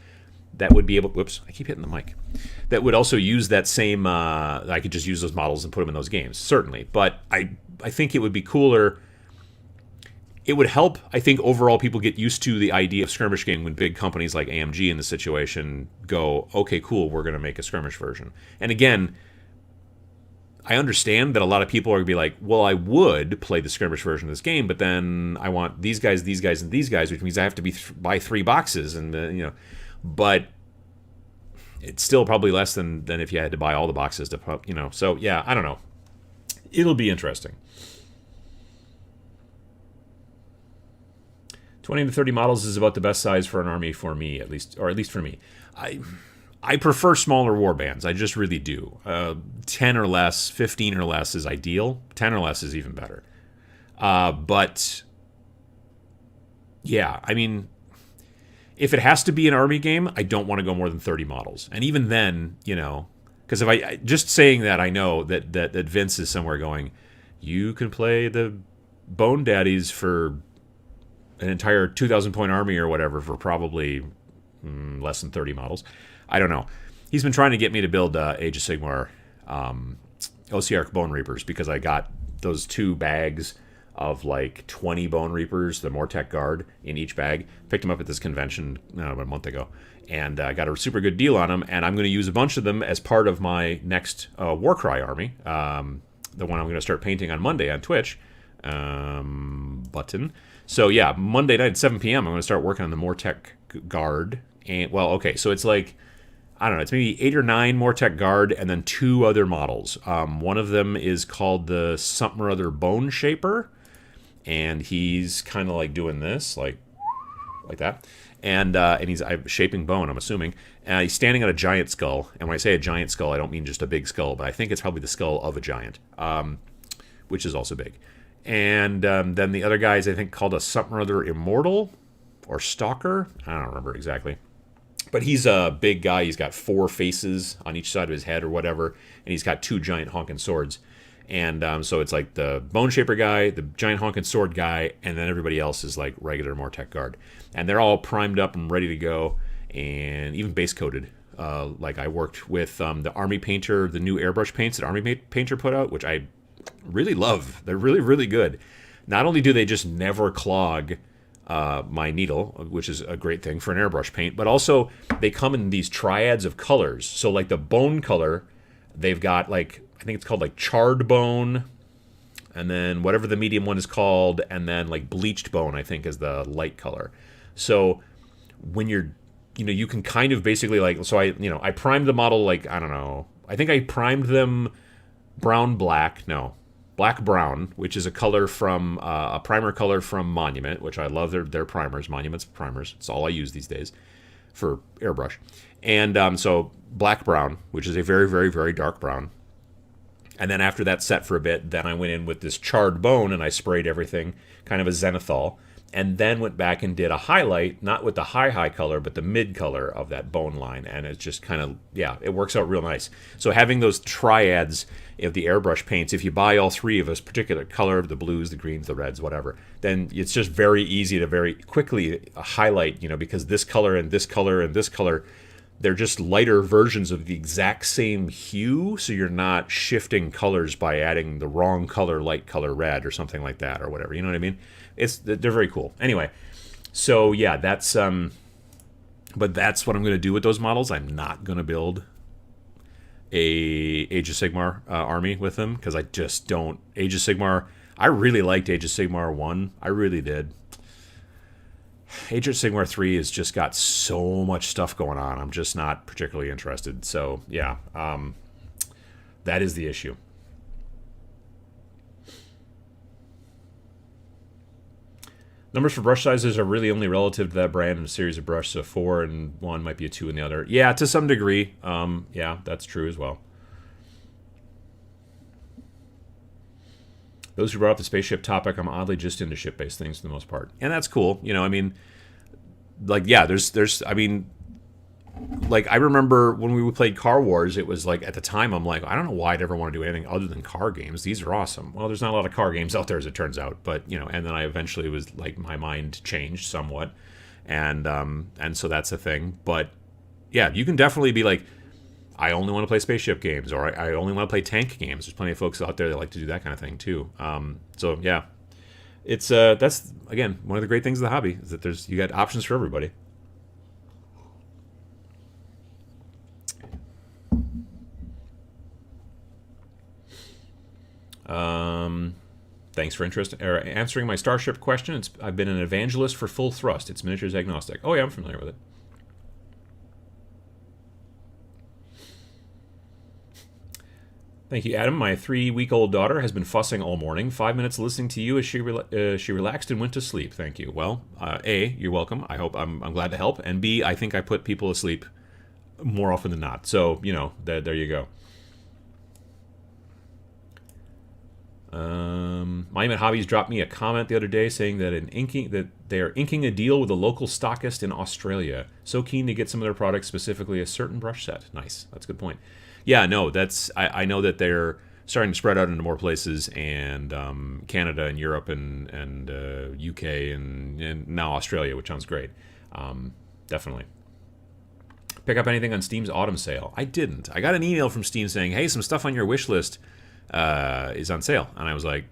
that would be able. Whoops, I keep hitting the mic. That would also use that same. I could just use those models and put them in those games, certainly. But I think it would be cooler. It would help, I think, overall people get used to the idea of skirmish game when big companies like AMG in the situation go, okay, cool, we're going to make a skirmish version. And again, I understand that a lot of people are going to be like, well, I would play the skirmish version of this game, but then I want these guys, and these guys, which means I have to buy 3 boxes, and but it's still probably less than if you had to buy all the boxes to, So yeah, I don't know. It'll be interesting. 20 to 30 models is about the best size for an army for me, at least for me. I prefer smaller warbands. I just really do. 10 or less, 15 or less is ideal. 10 or less is even better. But yeah, I mean, if it has to be an army game, I don't want to go more than 30 models. And even then, because if I just saying that, I know that Vince is somewhere going, you can play the Bone Daddies for an entire 2,000 point army or whatever for probably less than 30 models. I don't know. He's been trying to get me to build Age of Sigmar OCR Bone Reapers because I got those 2 bags of like 20 Bone Reapers, the Mortek Guard in each bag. Picked them up at this convention about a month ago, and I got a super good deal on them. And I'm going to use a bunch of them as part of my next Warcry army, the one I'm going to start painting on Monday on Twitch. Button. So yeah, Monday night at 7 p.m. I'm going to start working on the Mortek Guard. And so it's like, I don't know, it's maybe 8 or 9 Mortek Guard and then 2 other models. One of them is called the something or other Bone Shaper, and he's kind of like doing this, like that. And he's shaping bone, I'm assuming. He's standing on a giant skull. And when I say a giant skull, I don't mean just a big skull, but I think it's probably the skull of a giant, which is also big. And then the other guy is, I think, called a something or other Immortal or Stalker. I don't remember exactly. But he's a big guy. He's got 4 faces on each side of his head or whatever. And he's got 2 giant honking swords. And so it's like the Bone Shaper guy, the giant honking sword guy, and then everybody else is like regular Mortek Guard. And they're all primed up and ready to go, and even base coated. Like I worked with the Army Painter, the new airbrush paints that Army Painter put out, which I really love. They're really, really good. Not only do they just never clog my needle, which is a great thing for an airbrush paint, but also they come in these triads of colors. So like the bone color, they've got like, I think it's called like charred bone, and then whatever the medium one is called, and then like bleached bone, I think, is the light color. So when you're, you can kind of basically like, so I primed the model like, I don't know, I think I primed them black brown, which is a color from a primer color from Monument, which I love their primers. Monument's primers. It's all I use these days for airbrush. And so black brown, which is a very, very, very dark brown. And then after that set for a bit, then I went in with this charred bone and I sprayed everything kind of a zenithal, and then went back and did a highlight, not with the high color, but the mid color of that bone line. And it's just kind of, it works out real nice. So having those triads of the airbrush paints, if you buy all 3 of a particular color, the blues, the greens, the reds, whatever, then it's just very easy to very quickly highlight, because this color and this color and this color, they're just lighter versions of the exact same hue, so you're not shifting colors by adding the wrong color, light color red or something like that or whatever. You know what I mean? They're very cool. Anyway, so yeah, that's but that's what I'm going to do with those models. I'm not going to build a Age of Sigmar army with them because I just don't. Age of Sigmar, I really liked Age of Sigmar 1. I really did. Age of Sigmar 3 has just got so much stuff going on. I'm just not particularly interested. So, yeah, that is the issue. Numbers for brush sizes are really only relative to that brand and a series of brushes. So 4 in one might be a 2 in the other. Yeah, to some degree. Yeah, that's true as well. Those who brought up the spaceship topic, I'm oddly just into ship-based things for the most part. And that's cool. I mean, like, yeah, I mean, like, I remember when we played Car Wars, it was like, at the time, I'm like, I don't know why I'd ever want to do anything other than car games. These are awesome. Well, there's not a lot of car games out there, as it turns out. But, and then I eventually was, like, my mind changed somewhat. And so that's a thing. But yeah, you can definitely be like, I only want to play spaceship games, or I only want to play tank games. There's plenty of folks out there that like to do that kind of thing too. So yeah, it's that's again one of the great things of the hobby is that you got options for everybody. Thanks for answering my Starship question. I've been an evangelist for Full Thrust. It's miniatures agnostic. Oh yeah, I'm familiar with it. Thank you, Adam. My 3-week-old daughter has been fussing all morning. 5 minutes listening to you as she relaxed and went to sleep. Thank you. Well, A, you're welcome. I'm glad to help. And B, I think I put people asleep more often than not. So, there you go. Monument Hobbies dropped me a comment the other day saying that they are inking a deal with a local stockist in Australia. So keen to get some of their products, specifically a certain brush set. Nice. That's a good point. Yeah, no, I know that they're starting to spread out into more places, and Canada and Europe and UK and now Australia, which sounds great. Definitely. Pick up anything on Steam's autumn sale? I didn't. I got an email from Steam saying, hey, some stuff on your wish list is on sale. And I was like,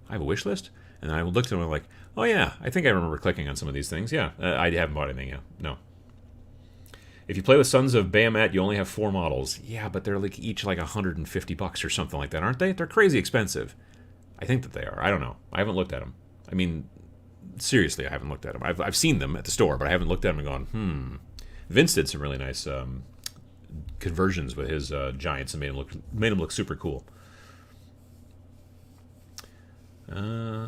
I have a wish list? And then I looked at it and I'm like, oh yeah, I think I remember clicking on some of these things. Yeah, I haven't bought anything yet. No. If you play with Sons of Bahamut, you only have 4 models. Yeah, but they're like each like $150 or something like that, aren't they? They're crazy expensive. I think that they are. I don't know. I haven't looked at them. I mean, seriously, I haven't looked at them. I've seen them at the store, but I haven't looked at them and gone, Vince did some really nice conversions with his giants and made them look super cool.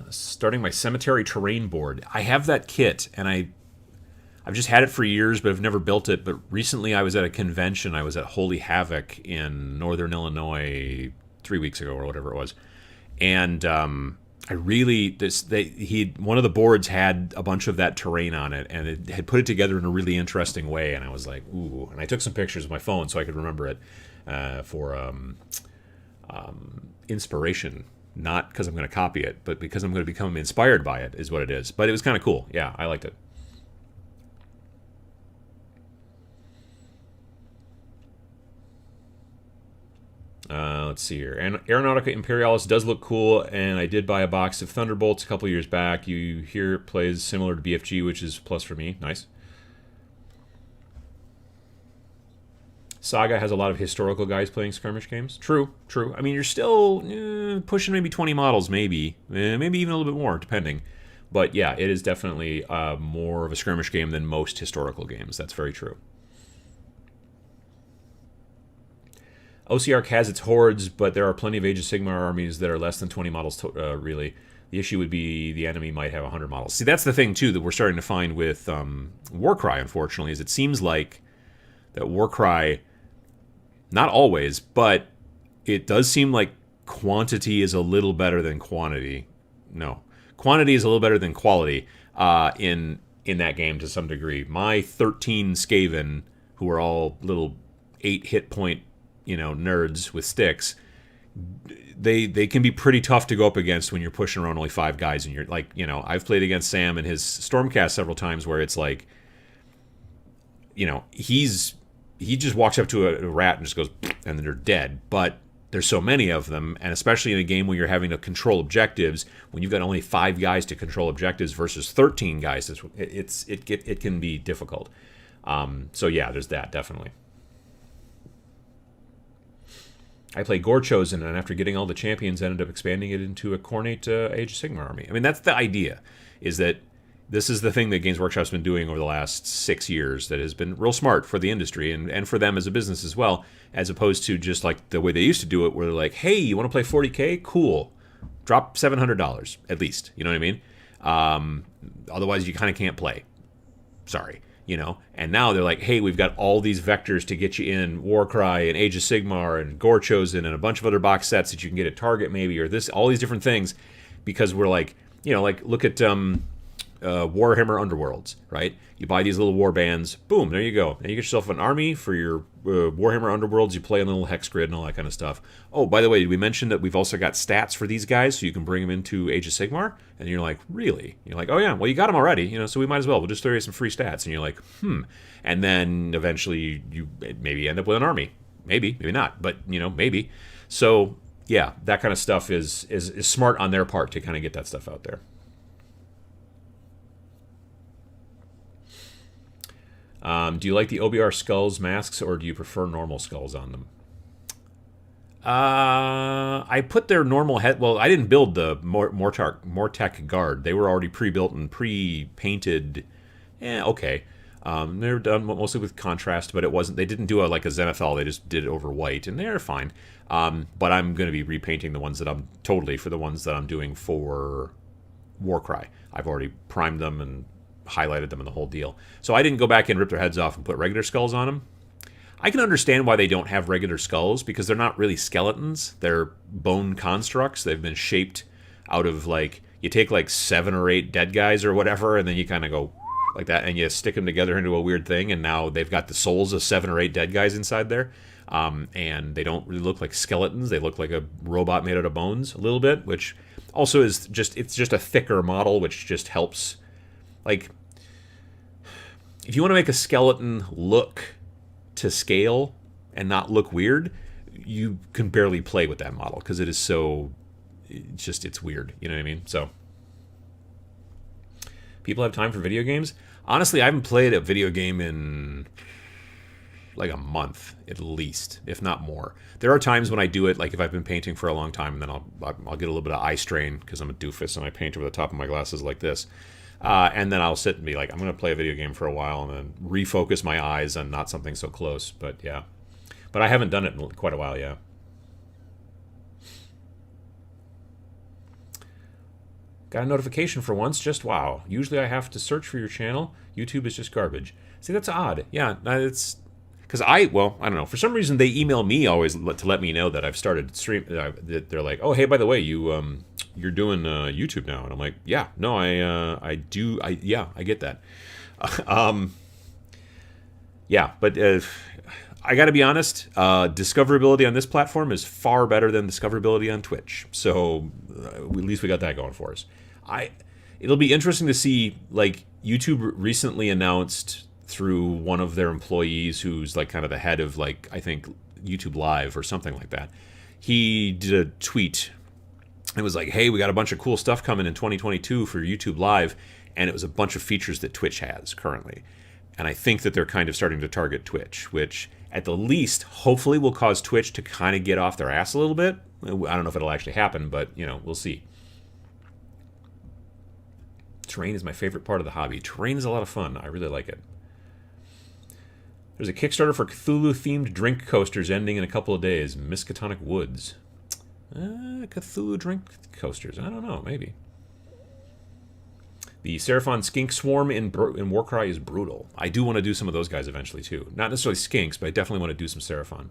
Starting my cemetery terrain board. I have that kit, and I've just had it for years, but I've never built it. But recently I was at a convention. I was at Holy Havoc in Northern Illinois 3 weeks ago or whatever it was. And I really, one of the boards had a bunch of that terrain on it, and it had put it together in a really interesting way. And I was like, ooh. And I took some pictures with my phone so I could remember it for inspiration. Not because I'm going to copy it, but because I'm going to become inspired by it is what it is. But it was kind of cool. Yeah, I liked it. Let's see here. And Aeronautica Imperialis does look cool, and I did buy a box of Thunderbolts a couple years back. You hear it plays similar to BFG, which is plus for me. Nice. Saga has a lot of historical guys playing skirmish games. True. I mean, you're still pushing maybe 20 models, maybe even a little bit more, depending. But yeah, it is definitely more of a skirmish game than most historical games. That's very true. OCR has its hordes, but there are plenty of Age of Sigmar armies that are less than 20 models, really. The issue would be the enemy might have 100 models. See, that's the thing, too, that we're starting to find with Warcry, unfortunately, is it seems like that Warcry, not always, but it does seem like quantity is a little better than quantity. No. Quantity is a little better than quality in that game to some degree. My 13 Skaven, who are all little 8 hit point nerds with sticks, they can be pretty tough to go up against when you're pushing around only 5 guys, and you're like, I've played against Sam and his Stormcast several times where it's like, he just walks up to a rat and just goes, and they're dead. But there's so many of them, and especially in a game where you're having to control objectives, when you've got only 5 guys to control objectives versus 13 guys, it can be difficult. So yeah, there's that, definitely. I played Gore Chosen, and after getting all the champions, ended up expanding it into a Cornate Age of Sigmar army. I mean, that's the idea, is that this is the thing that Games Workshop's been doing over the last 6 years that has been real smart for the industry and for them as a business as well, as opposed to just like the way they used to do it, where they're like, hey, you want to play 40K? Cool. Drop $700 at least. You know what I mean? Otherwise, you kind of can't play. Sorry. And now they're like, hey, we've got all these vectors to get you in Warcry and Age of Sigmar and Gore Chosen and a bunch of other box sets that you can get at Target maybe, or all these different things, because we're like, like look at Warhammer Underworlds, right? You buy these little war bands, boom, there you go. And you get yourself an army for your Warhammer Underworlds. You play on the little hex grid and all that kind of stuff. Oh, by the way, did we mention that we've also got stats for these guys, so you can bring them into Age of Sigmar? And you're like, really? You're like, oh yeah, well you got them already, so we might as well. We'll just throw you some free stats. And you're like, And then eventually you maybe end up with an army. Maybe not, but maybe. So yeah, that kind of stuff is smart on their part to kind of get that stuff out there. Do you like the OBR skulls masks, or do you prefer normal skulls on them? I put their normal head. Well, I didn't build the Mortec guard. They were already pre-built and pre-painted. Okay. They're done mostly with contrast, but it wasn't. They didn't do like a zenithal. They just did it over white, and they're fine. But I'm going to be repainting the ones that I'm for the ones that I'm doing for Warcry. I've already primed them and highlighted them in the whole deal. So I didn't go back and rip their heads off and put regular skulls on them. I can understand why they don't have regular skulls, because they're not really skeletons. They're bone constructs. They've been shaped out of, like, you take like 7 or 8 dead guys or whatever, and then you kind of go like that, and you stick them together into a weird thing, and now they've got the souls of 7 or 8 dead guys inside there. And they don't really look like skeletons. They look like a robot made out of bones a little bit, which also is it's just a thicker model, which just helps. Like, if you want to make a skeleton look to scale and not look weird, you can barely play with that model because it is so, it's weird. You know what I mean? So, people have time for video games? Honestly, I haven't played a video game in like a month at least, if not more. There are times when I do it, like if I've been painting for a long time, and then I'll get a little bit of eye strain because I'm a doofus and I paint over the top of my glasses like this. And then I'll sit and be like, I'm going to play a video game for a while and then refocus my eyes on not something so close. But yeah. But I haven't done it in quite a while, yeah. Got a notification for once, just wow. Usually I have to search for your channel. YouTube is just garbage. See, that's odd. Yeah, it's... Because I don't know. For some reason, they email me always to let me know that I've started stream. They're like, oh, hey, by the way, you're doing YouTube now, and I'm like, yeah, no, I do, I get that. Yeah, but I got to be honest. Discoverability on this platform is far better than discoverability on Twitch. So at least we got that going for us. It'll be interesting to see. Like, YouTube recently announced through one of their employees, who's like kind of the head of, like, I think YouTube Live or something like that. He did a tweet. It was like, hey, we got a bunch of cool stuff coming in 2022 for YouTube Live, and it was a bunch of features that Twitch has currently. And I think that they're kind of starting to target Twitch, which at the least hopefully will cause Twitch to kind of get off their ass a little bit. I don't know if it'll actually happen, but we'll see. Terrain is my favorite part of the hobby. Terrain is a lot of fun. I really like it. There's a Kickstarter for Cthulhu-themed drink coasters ending in a couple of days. Miskatonic Woods. Cthulhu drink coasters. I don't know. Maybe. The Seraphon Skink Swarm in Warcry is brutal. I do want to do some of those guys eventually, too. Not necessarily skinks, but I definitely want to do some Seraphon.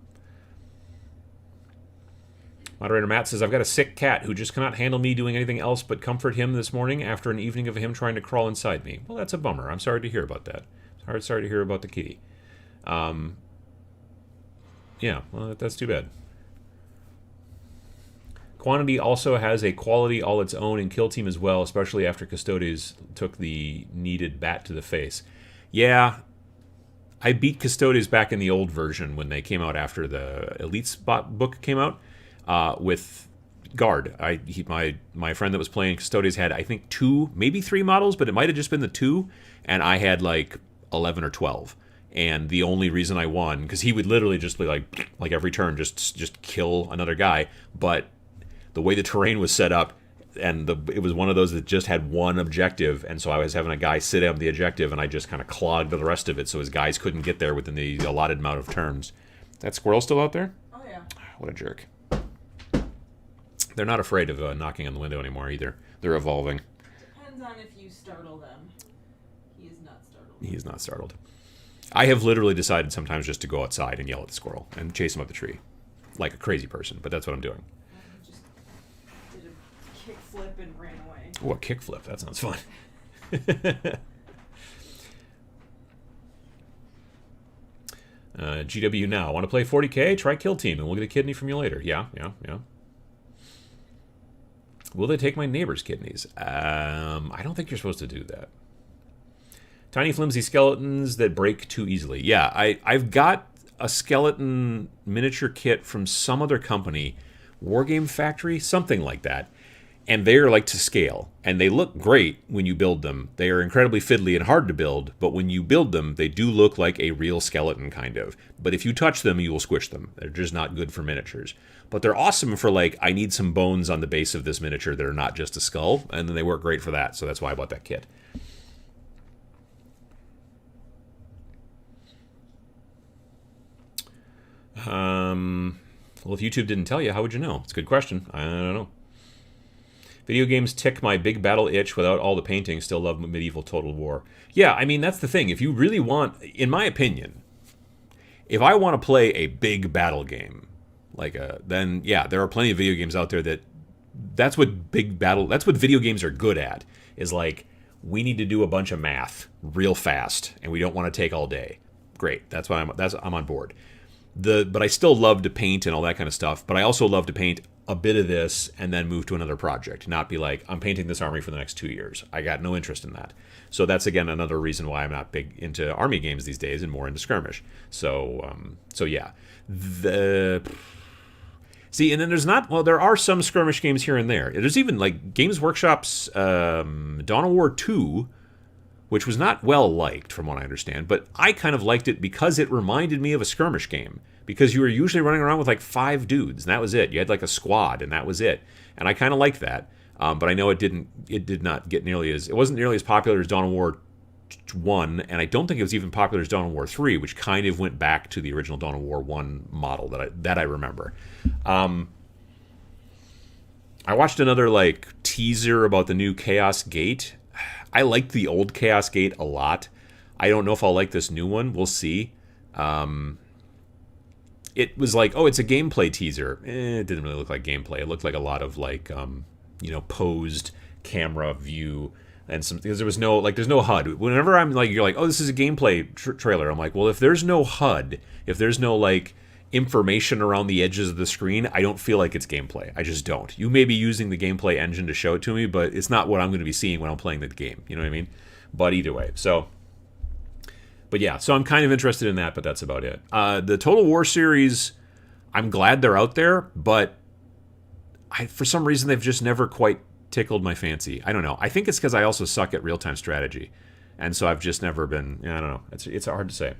Moderator Matt says, I've got a sick cat who just cannot handle me doing anything else but comfort him this morning after an evening of him trying to crawl inside me. Well, that's a bummer. I'm sorry to hear about that. Sorry to hear about the kitty. Yeah, well, that's too bad. Quantity also has a quality all its own in Kill Team as well, especially after Custodes took the needed bat to the face. Yeah, I beat Custodes back in the old version when they came out after the Elite Spot book came out with Guard. My friend that was playing Custodes had, I think, 2, maybe 3 models, but it might have just been the 2, and I had like 11 or 12. And the only reason I won, because he would literally just be like every turn, just kill another guy. But the way the terrain was set up, and it was one of those that just had one objective, and so I was having a guy sit on the objective, and I just kind of clogged the rest of it, so his guys couldn't get there within the allotted amount of turns. That squirrel still out there? Oh yeah. What a jerk. They're not afraid of knocking on the window anymore either. They're evolving. Depends on if you startle them. He is not startled. He is not startled. I have literally decided sometimes just to go outside and yell at the squirrel and chase him up the tree. Like a crazy person, but that's what I'm doing. He just did a kickflip and ran away. Oh, a kickflip. That sounds fun. GW now. Want to play 40k? Try Kill Team and we'll get a kidney from you later. Yeah. Will they take my neighbor's kidneys? I don't think you're supposed to do that. Tiny flimsy skeletons that break too easily. Yeah, I've got a skeleton miniature kit from some other company, Wargame Factory, something like that. And they're like to scale. And they look great when you build them. They are incredibly fiddly and hard to build, but when you build them, they do look like a real skeleton, kind of. But if you touch them, you will squish them. They're just not good for miniatures. But they're awesome for, like, I need some bones on the base of this miniature that are not just a skull, and then they work great for that, so that's why I bought that kit. Well, if YouTube didn't tell you, how would you know? It's a good question. I don't know. Video games tick my big battle itch without all the painting. Still love medieval Total War. Yeah, I mean, that's the thing. If you really want, in my opinion, if I want to play a big battle game, then yeah, there are plenty of video games out there that's what video games are good at, is like, we need to do a bunch of math real fast, and we don't want to take all day. Great, I'm on board. But I still love to paint and all that kind of stuff, but I also love to paint a bit of this and then move to another project, not be like, I'm painting this army for the next 2 years. I got no interest in that. So that's, again, another reason why I'm not big into army games these days and more into skirmish. So yeah. See, and then there are some skirmish games here and there. There's even, like, Games Workshop's Dawn of War 2, which was not well liked from what I understand, but I kind of liked it because it reminded me of a skirmish game. Because you were usually running around with like 5 dudes, and that was it. You had like a squad, and that was it. And I kind of liked that, but I know it wasn't nearly as popular as Dawn of War 1, and I don't think it was even popular as Dawn of War 3, which kind of went back to the original Dawn of War 1 model that I remember. I watched another like teaser about the new Chaos Gate. I liked the old Chaos Gate a lot. I don't know if I'll like this new one. We'll see. It was like, oh, it's a gameplay teaser. It didn't really look like gameplay. It looked like a lot of like, posed camera view and some, because there's no HUD. Whenever I'm like, you're like, oh, this is a gameplay trailer. I'm like, well, if there's no HUD, if there's no like information around the edges of the screen, I don't feel like it's gameplay. I just don't. You may be using the gameplay engine to show it to me, but it's not what I'm going to be seeing when I'm playing the game. You know what I mean? But either way, But yeah, so I'm kind of interested in that, but that's about it. The Total War series, I'm glad they're out there, but for some reason they've just never quite tickled my fancy. I don't know. I think it's because I also suck at real-time strategy, and so I've just never been. I don't know. It's hard to say.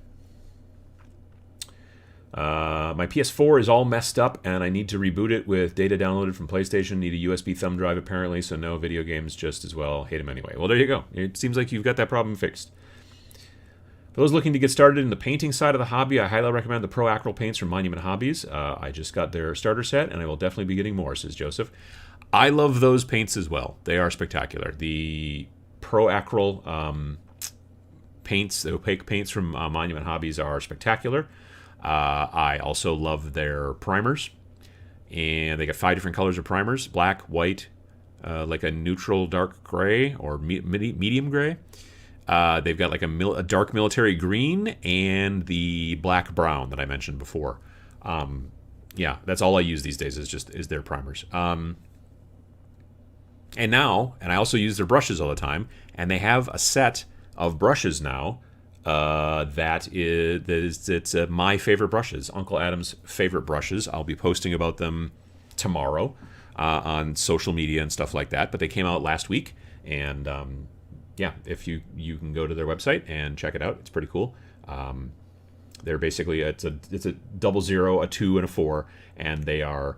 My PS4 is all messed up, and I need to reboot it with data downloaded from PlayStation. Need a USB thumb drive apparently, so no video games just as well. Hate them anyway. Well, there you go. It seems like you've got that problem fixed. For those looking to get started in the painting side of the hobby, I highly recommend the Pro Acryl paints from Monument Hobbies. I just got their starter set, and I will definitely be getting more, says Joseph. I love those paints as well. They are spectacular. The Pro Acryl paints, the opaque paints from Monument Hobbies are spectacular. I also love their primers. And they got 5 different colors of primers: black, white, like a neutral dark gray or medium gray. They've got like a dark military green and the black brown that I mentioned before. Yeah, that's all I use these days is their primers. And I also use their brushes all the time. And they have a set of brushes now it's my favorite brushes, Uncle Adam's favorite brushes. I'll be posting about them tomorrow on social media and stuff like that. But they came out last week, and yeah, if you can go to their website and check it out, it's pretty cool. They're basically it's a 00, a 2, and a 4, and they are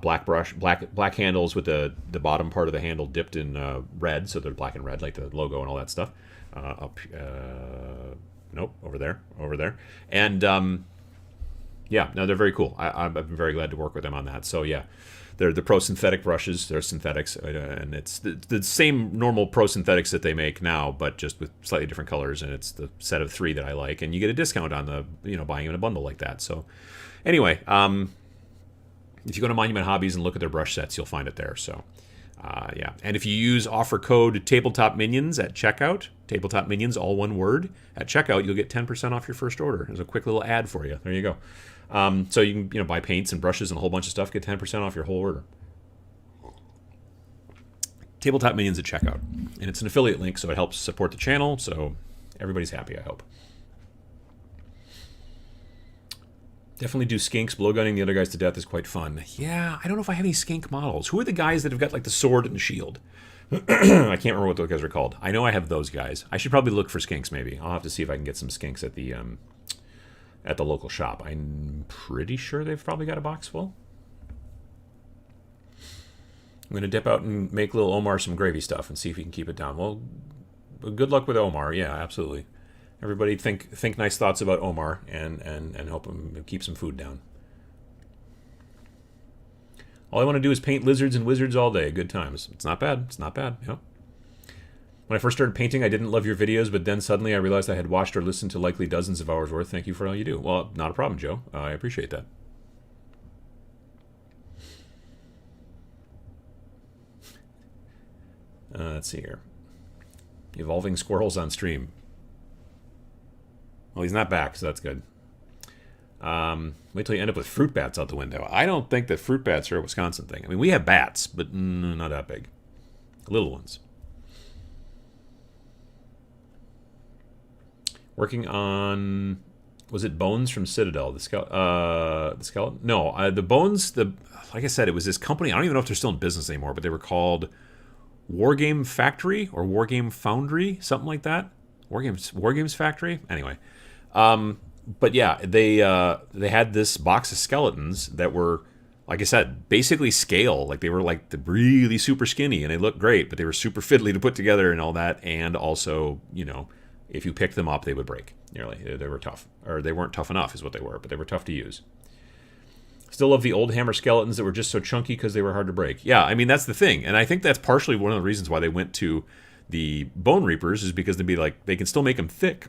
black handles with the bottom part of the handle dipped in red, so they're black and red like the logo and all that stuff. Over there, and yeah, no, they're very cool. I've been very glad to work with them on that. So yeah, they're the Pro Synthetic brushes. They're synthetics, and it's the same normal Pro Synthetics that they make now, but just with slightly different colors. And it's the set of 3 that I like, and you get a discount on the buying in a bundle like that. So anyway, if you go to Monument Hobbies and look at their brush sets, you'll find it there. So Yeah, and if you use offer code Tabletop Minions at checkout, Tabletop Minions, all one word, at checkout, you'll get 10% off your first order. There's a quick little ad for you. There you go. So you can buy paints and brushes and a whole bunch of stuff, get 10% off your whole order. Tabletop Minions at checkout. And it's an affiliate link, so it helps support the channel, so everybody's happy, I hope. Definitely do skinks. Blowgunning the other guys to death is quite fun. Yeah, I don't know if I have any skink models. Who are the guys that have got like the sword and the shield? I can't remember what those guys are called. I know I have those guys. I should probably look for skinks maybe. I'll have to see if I can get some skinks at the local shop. I'm pretty sure they've probably got a box full. I'm going to dip out and make little Omar some gravy stuff and see if he can keep it down. Well, good luck with Omar. Yeah, absolutely. Everybody think nice thoughts about Omar and hope him keep some food down. All I want to do is paint lizards and wizards all day. Good times. It's not bad. It's not bad. Yep. When I first started painting, I didn't love your videos, but then suddenly I realized I had watched or listened to likely dozens of hours worth. Thank you for all you do. Well, not a problem, Joe. I appreciate that. Let's see here. Evolving squirrels on stream. Well, he's not back, so that's good. Wait till you end up with fruit bats out the window. I don't think that fruit bats are a Wisconsin thing. I mean, we have bats, but not that big. Little ones. Working on... Was it Bones from Citadel? The skeleton? No, the Bones... Like I said, it was this company. I don't even know if they're still in business anymore, but they were called Wargame Factory or Wargame Foundry, something like that. Wargames Factory? Anyway. But yeah, they had this box of skeletons that were, like I said, basically scale. Like they were like really super skinny and they looked great, but they were super fiddly to put together and all that. And also, if you picked them up, they would break nearly. They were tough. Or they weren't tough enough is what they were, but they were tough to use. Still love the old hammer skeletons that were just so chunky because they were hard to break. Yeah, I mean, that's the thing. And I think that's partially one of the reasons why they went to the Bone Reapers is because they'd be like, they can still make them thick.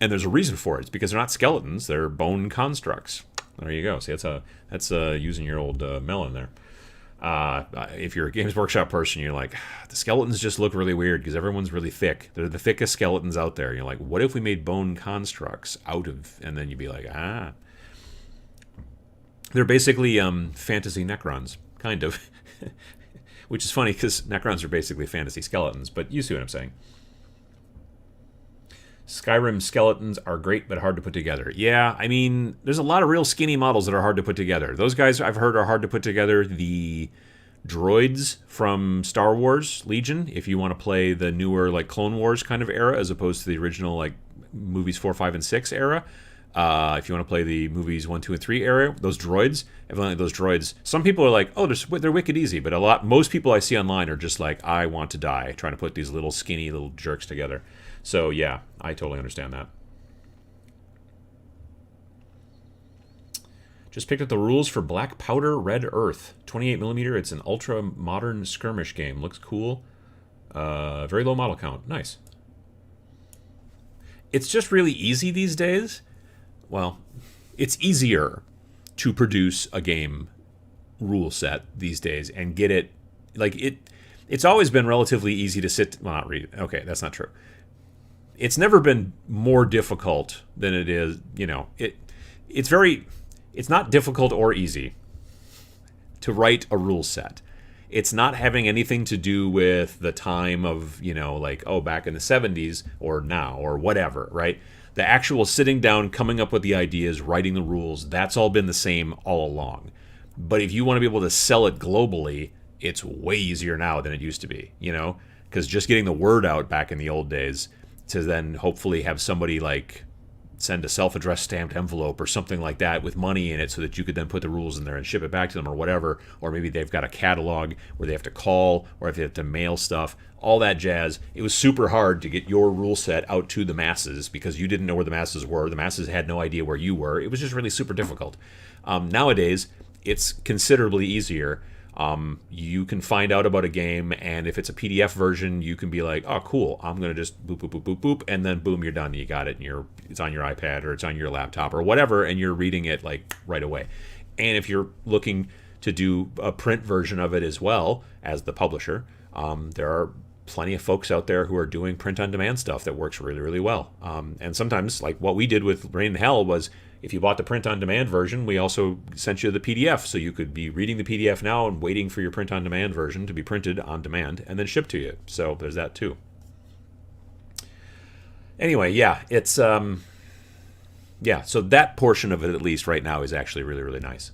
And there's a reason for it. It's because they're not skeletons. They're bone constructs. There you go. See, that's using your old melon there. If you're a Games Workshop person, you're like, the skeletons just look really weird because everyone's really thick. They're the thickest skeletons out there. You're like, what if we made bone constructs out of... And then you'd be like, They're basically fantasy Necrons, kind of. Which is funny because Necrons are basically fantasy skeletons, but you see what I'm saying. Skyrim skeletons are great, but hard to put together. Yeah, I mean, there's a lot of real skinny models that are hard to put together. Those guys I've heard are hard to put together. The droids from Star Wars Legion, if you want to play the newer like Clone Wars kind of era, as opposed to the original like movies 4, 5, and 6 era. If you want to play the movies 1, 2, and 3 era, those droids, evidently those droids, some people are like, oh, they're wicked easy, but most people I see online are just like, I want to die, trying to put these little skinny little jerks together. So yeah, I totally understand that. Just picked up the rules for Black Powder Red Earth, 28mm. It's an ultra modern skirmish game. Looks cool. Very low model count. Nice. It's just really easy these days. Well, it's easier to produce a game rule set these days and get it like it's always been relatively easy to sit, well, not read. Okay, that's not true. It's never been more difficult than it is, it's not difficult or easy to write a rule set. It's not having anything to do with the time of, back in the 70s or now or whatever, right? The actual sitting down, coming up with the ideas, writing the rules, that's all been the same all along. But if you want to be able to sell it globally, it's way easier now than it used to be, Because just getting the word out back in the old days to then hopefully have somebody like send a self-addressed stamped envelope or something like that with money in it so that you could then put the rules in there and ship it back to them or whatever. Or maybe they've got a catalog where they have to call or if they have to mail stuff, all that jazz. It was super hard to get your rule set out to the masses because you didn't know where the masses were. The masses had no idea where you were. It was just really super difficult. Nowadays, it's considerably easier. You can find out about a game, and if it's a PDF version, you can be like, oh, cool, I'm going to just boop, boop, boop, boop, boop, and then boom, you're done. You got it, and it's on your iPad or it's on your laptop or whatever, and you're reading it like right away. And if you're looking to do a print version of it as well as the publisher. There are plenty of folks out there who are doing print-on-demand stuff that works really, really well. And sometimes, like what we did with Rain and Hell was, if you bought the print-on-demand version, we also sent you the PDF, so you could be reading the PDF now and waiting for your print-on-demand version to be printed on demand and then shipped to you. So there's that too. Anyway, yeah, it's so that portion of it, at least right now, is actually really, really nice.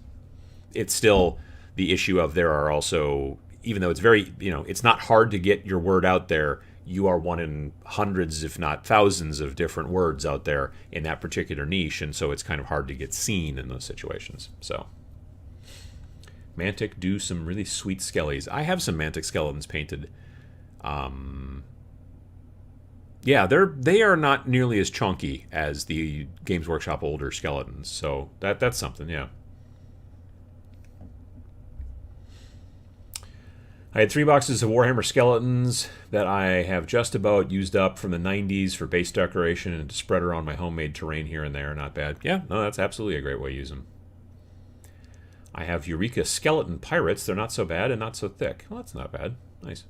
It's still the issue of there are also, even though it's very, it's not hard to get your word out there, you are one in hundreds, if not thousands, of different words out there in that particular niche, and so it's kind of hard to get seen in those situations. So, Mantic do some really sweet skellies. I have some Mantic skeletons painted. Yeah, they are not nearly as chunky as the Games Workshop older skeletons, so that's something, yeah. I had 3 boxes of Warhammer Skeletons that I have just about used up from the 90s for base decoration and to spread around my homemade terrain here and there. Not bad. Yeah, no, that's absolutely a great way to use them. I have Eureka Skeleton Pirates. They're not so bad and not so thick. Well, that's not bad. Nice.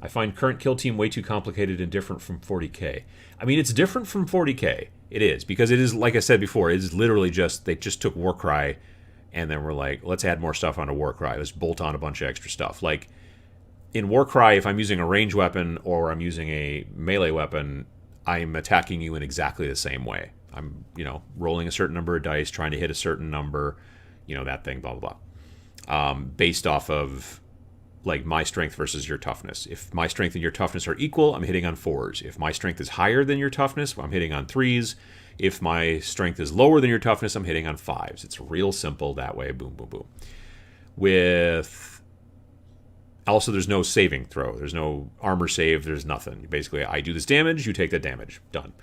I find current kill team way too complicated and different from 40k. I mean, it's different from 40k. It is, because it is, like I said before, it is literally just, they just took Warcry and then we're like, let's add more stuff onto Warcry. Let's bolt on a bunch of extra stuff. Like, in Warcry, if I'm using a range weapon or I'm using a melee weapon, I'm attacking you in exactly the same way. I'm, rolling a certain number of dice, trying to hit a certain number, that thing, blah, blah, blah. Based off of, like, my strength versus your toughness. If my strength and your toughness are equal, I'm hitting on 4s. If my strength is higher than your toughness, I'm hitting on 3s. If my strength is lower than your toughness, I'm hitting on 5s. It's real simple that way. Boom, boom, boom. Also, there's no saving throw. There's no armor save. There's nothing. Basically, I do this damage, you take that damage. Done.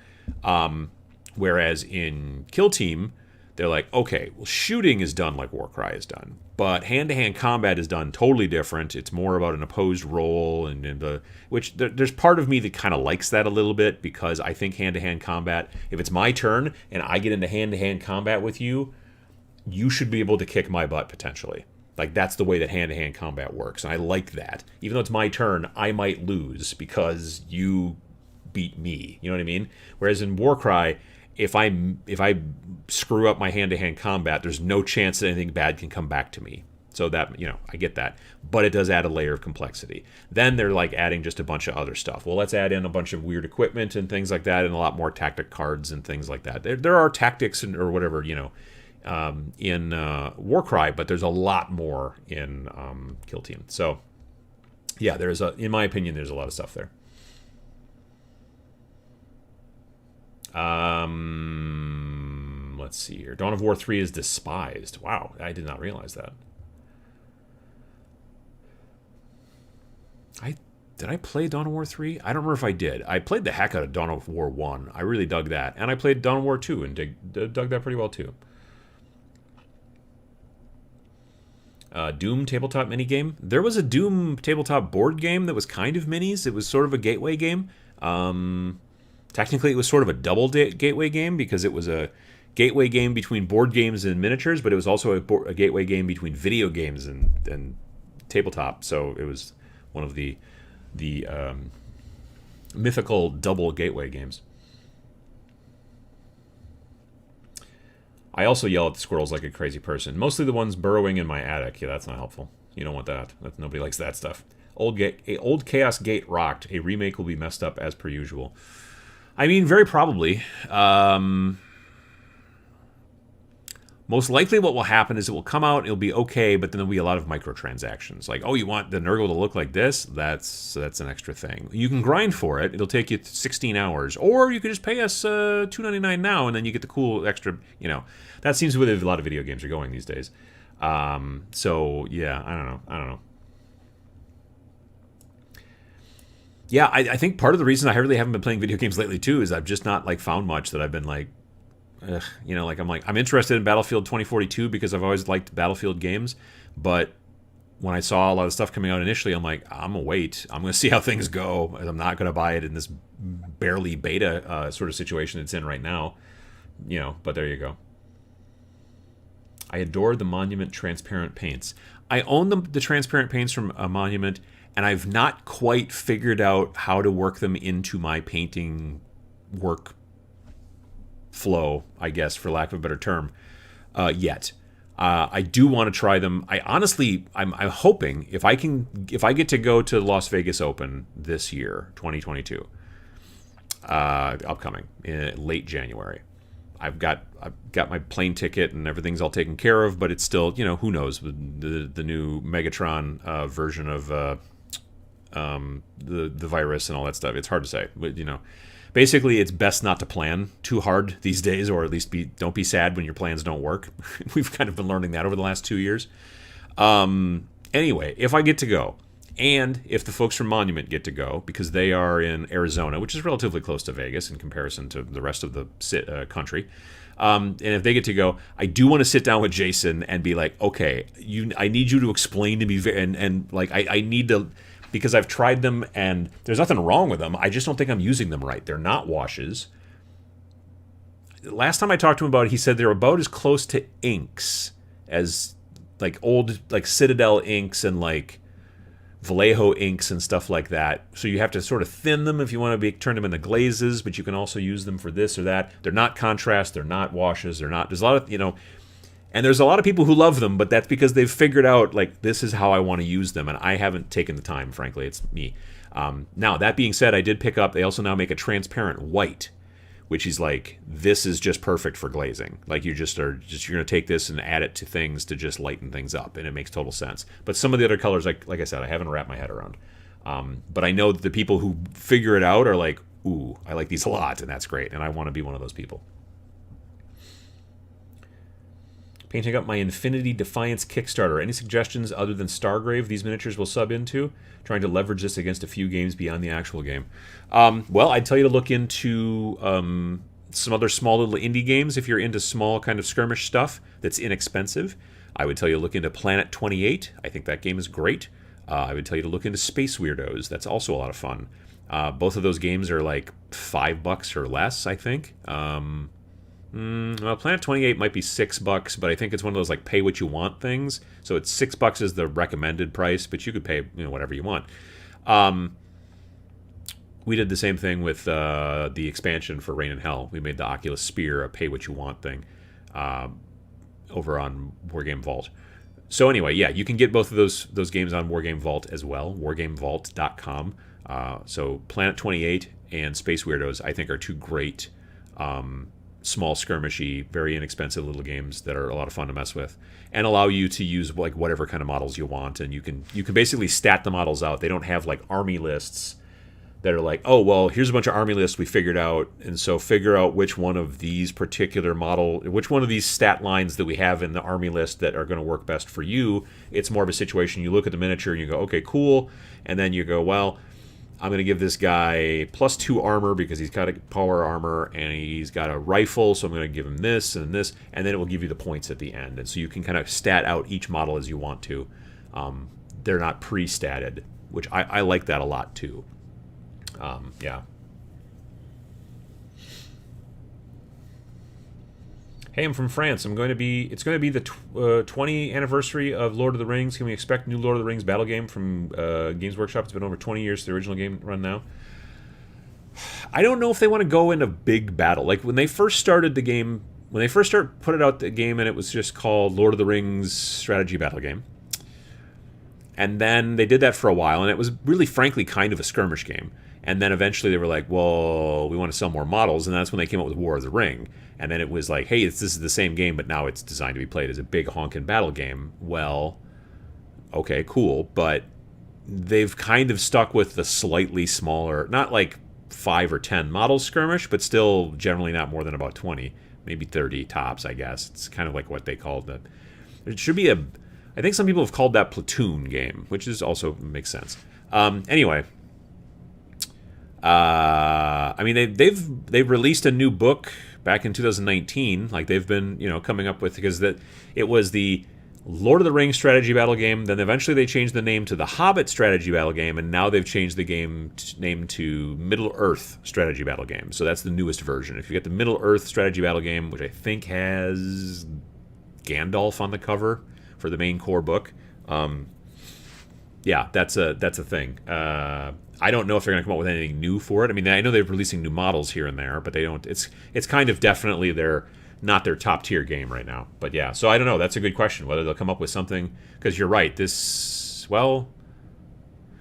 Whereas in Kill Team, they're like, okay, well, shooting is done like Warcry is done, but hand-to-hand combat is done totally different. It's more about an opposed roll, which there's part of me that kind of likes that a little bit, because I think hand-to-hand combat, if it's my turn and I get into hand-to-hand combat with you, you should be able to kick my butt potentially. Like, that's the way that hand-to-hand combat works, and I like that. Even though it's my turn, I might lose because you beat me. You know what I mean? Whereas in Warcry, if I screw up my hand-to-hand combat, there's no chance that anything bad can come back to me. So that, I get that. But it does add a layer of complexity. Then they're like adding just a bunch of other stuff. Well, let's add in a bunch of weird equipment and things like that, and a lot more tactic cards and things like that. There are tactics or whatever, in Warcry, but there's a lot more in Kill Team. So, yeah, in my opinion, there's a lot of stuff there. Let's see here. Dawn of War 3 is despised. Wow, I did not realize that. Did I play Dawn of War 3? I don't remember if I did. I played the heck out of Dawn of War 1. I really dug that. And I played Dawn of War 2 and dug that pretty well too. Doom tabletop minigame. There was a Doom tabletop board game that was kind of minis. It was sort of a gateway game. Technically, it was sort of a double gateway game, because it was a gateway game between board games and miniatures, but it was also a gateway game between video games and tabletop. So it was one of the mythical double gateway games. I also yell at the squirrels like a crazy person. Mostly the ones burrowing in my attic. Yeah, that's not helpful. You don't want that. Nobody likes that stuff. Old Chaos Gate rocked. A remake will be messed up as per usual. I mean, very probably. Most likely what will happen is it will come out, it'll be okay, but then there'll be a lot of microtransactions. Like, oh, you want the Nurgle to look like this? That's an extra thing. You can grind for it. It'll take you 16 hours. Or you could just pay us $2.99 now, and then you get the cool extra, That seems where a lot of video games are going these days. So, yeah, I don't know. Yeah, I think part of the reason I really haven't been playing video games lately, too, is I've just not, found much that I've been, I'm interested in Battlefield 2042 because I've always liked Battlefield games, but when I saw a lot of stuff coming out initially, I'm like, I'm going to wait. I'm going to see how things go. I'm not going to buy it in this barely beta sort of situation it's in right now. But there you go. I adore the Monument transparent paints. I own the transparent paints from a Monument, and I've not quite figured out how to work them into my painting work flow, I guess, for lack of a better term, yet. I do want to try them. I'm hoping if I get to go to Las Vegas Open this year, 2022, upcoming in late January. I've got my plane ticket and everything's all taken care of, but it's still, who knows, the new Megatron version of the virus and all that stuff. It's hard to say, but basically it's best not to plan too hard these days, or at least don't be sad when your plans don't work. We've kind of been learning that over the last 2 years. Anyway, if I get to go, and if the folks from Monument get to go, because they are in Arizona, which is relatively close to Vegas in comparison to the rest of the country, and if they get to go, I do want to sit down with Jason and be like, okay, I need you to explain to me, and like I need to, because I've tried them and there's nothing wrong with them. I just don't think I'm using them right. They're not washes. Last time I talked to him about it, he said they're about as close to inks as like old like Citadel inks and like Vallejo inks and stuff like that. So you have to sort of thin them if you want to turn them into glazes, but you can also use them for this or that. They're not contrast. They're not washes. There's a lot of, and there's a lot of people who love them, but that's because they've figured out, like, this is how I want to use them, and I haven't taken the time, frankly. It's me. Now, that being said, I did pick up, they also now make a transparent white, which is like, this is just perfect for glazing. Like, you're going to take this and add it to things to just lighten things up, and it makes total sense. But some of the other colors, like I said, I haven't wrapped my head around. But I know that the people who figure it out are like, ooh, I like these a lot, and that's great, and I want to be one of those people. Painting up my Infinity Defiance Kickstarter. Any suggestions other than Stargrave these miniatures will sub into? Trying to leverage this against a few games beyond the actual game. Well, I'd tell you to look into some other small little indie games if you're into small kind of skirmish stuff that's inexpensive. I would tell you to look into Planet 28. I think that game is great. I would tell you to look into Space Weirdos. That's also a lot of fun. Both of those games are like $5 or less, I think. Well, Planet 28 might be $6, but I think it's one of those like pay what you want things. So it's $6 is the recommended price, but you could pay whatever you want. We did the same thing with the expansion for Reign in Hell. We made the Oculus Spear a pay what you want thing over on Wargame Vault. So anyway, yeah, you can get both of those games on Wargame Vault as well, wargamevault.com. So Planet 28 and Space Weirdos, I think, are two great small skirmishy, very inexpensive little games that are a lot of fun to mess with and allow you to use like whatever kind of models you want, and you can basically stat the models out. They don't have like army lists that are like, oh well, here's a bunch of army lists we figured out, and so figure out which one of these particular which one of these stat lines that we have in the army list that are going to work best for you. It's more of a situation, you look at the miniature and you go, okay, cool, and then you go, well, I'm going to give this guy +2 armor because he's got a power armor and he's got a rifle, so I'm going to give him this and this, and then it will give you the points at the end. And so you can kind of stat out each model as you want to. They're not pre-statted, which I like that a lot too. Yeah. Hey, I'm from France. It's going to be the 20th anniversary of Lord of the Rings. Can we expect new Lord of the Rings battle game from Games Workshop? It's been over 20 years to the original game run now. I don't know if they want to go into big battle. Like when they first started the game, put it out the game, and it was just called Lord of the Rings Strategy Battle Game. And then they did that for a while, and it was really, frankly, kind of a skirmish game. And then eventually they were like, well, we want to sell more models, and that's when they came up with War of the Ring. And then it was like, hey, this is the same game, but now it's designed to be played as a big honkin' battle game. Well, okay, cool, but they've kind of stuck with the slightly smaller, not like 5 or 10 model skirmish, but still generally not more than about 20, maybe 30 tops, I guess. It's kind of like what they called it. It should be I think some people have called that platoon game, which is also makes sense. Anyway. I mean, they've released a new book back in 2019. Like they've been, coming up with, because it was the Lord of the Rings strategy battle game. Then eventually they changed the name to the Hobbit strategy battle game, and now they've changed the game name to Middle Earth strategy battle game. So that's the newest version. If you get the Middle Earth strategy battle game, which I think has Gandalf on the cover for the main core book. Yeah, that's a thing. I don't know if they're going to come up with anything new for it. I mean, I know they're releasing new models here and there, but they don't. It's kind of definitely not their top tier game right now. But yeah, so I don't know. That's a good question whether they'll come up with something. Because you're right. Because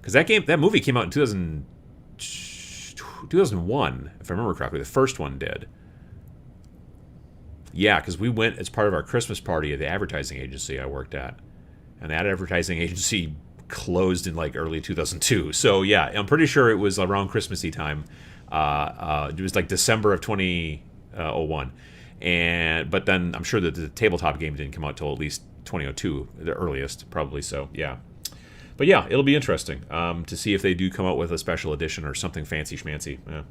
that movie came out in 2001, if I remember correctly. The first one did. Yeah, because we went as part of our Christmas party at the advertising agency I worked at, and that advertising agency closed in like early 2002. So yeah, I'm pretty sure it was around Christmassy time. It was like December of 2001, but then I'm sure that the tabletop game didn't come out till at least 2002, the earliest, probably. So yeah, but yeah, it'll be interesting to see if they do come out with a special edition or something fancy schmancy. Yeah.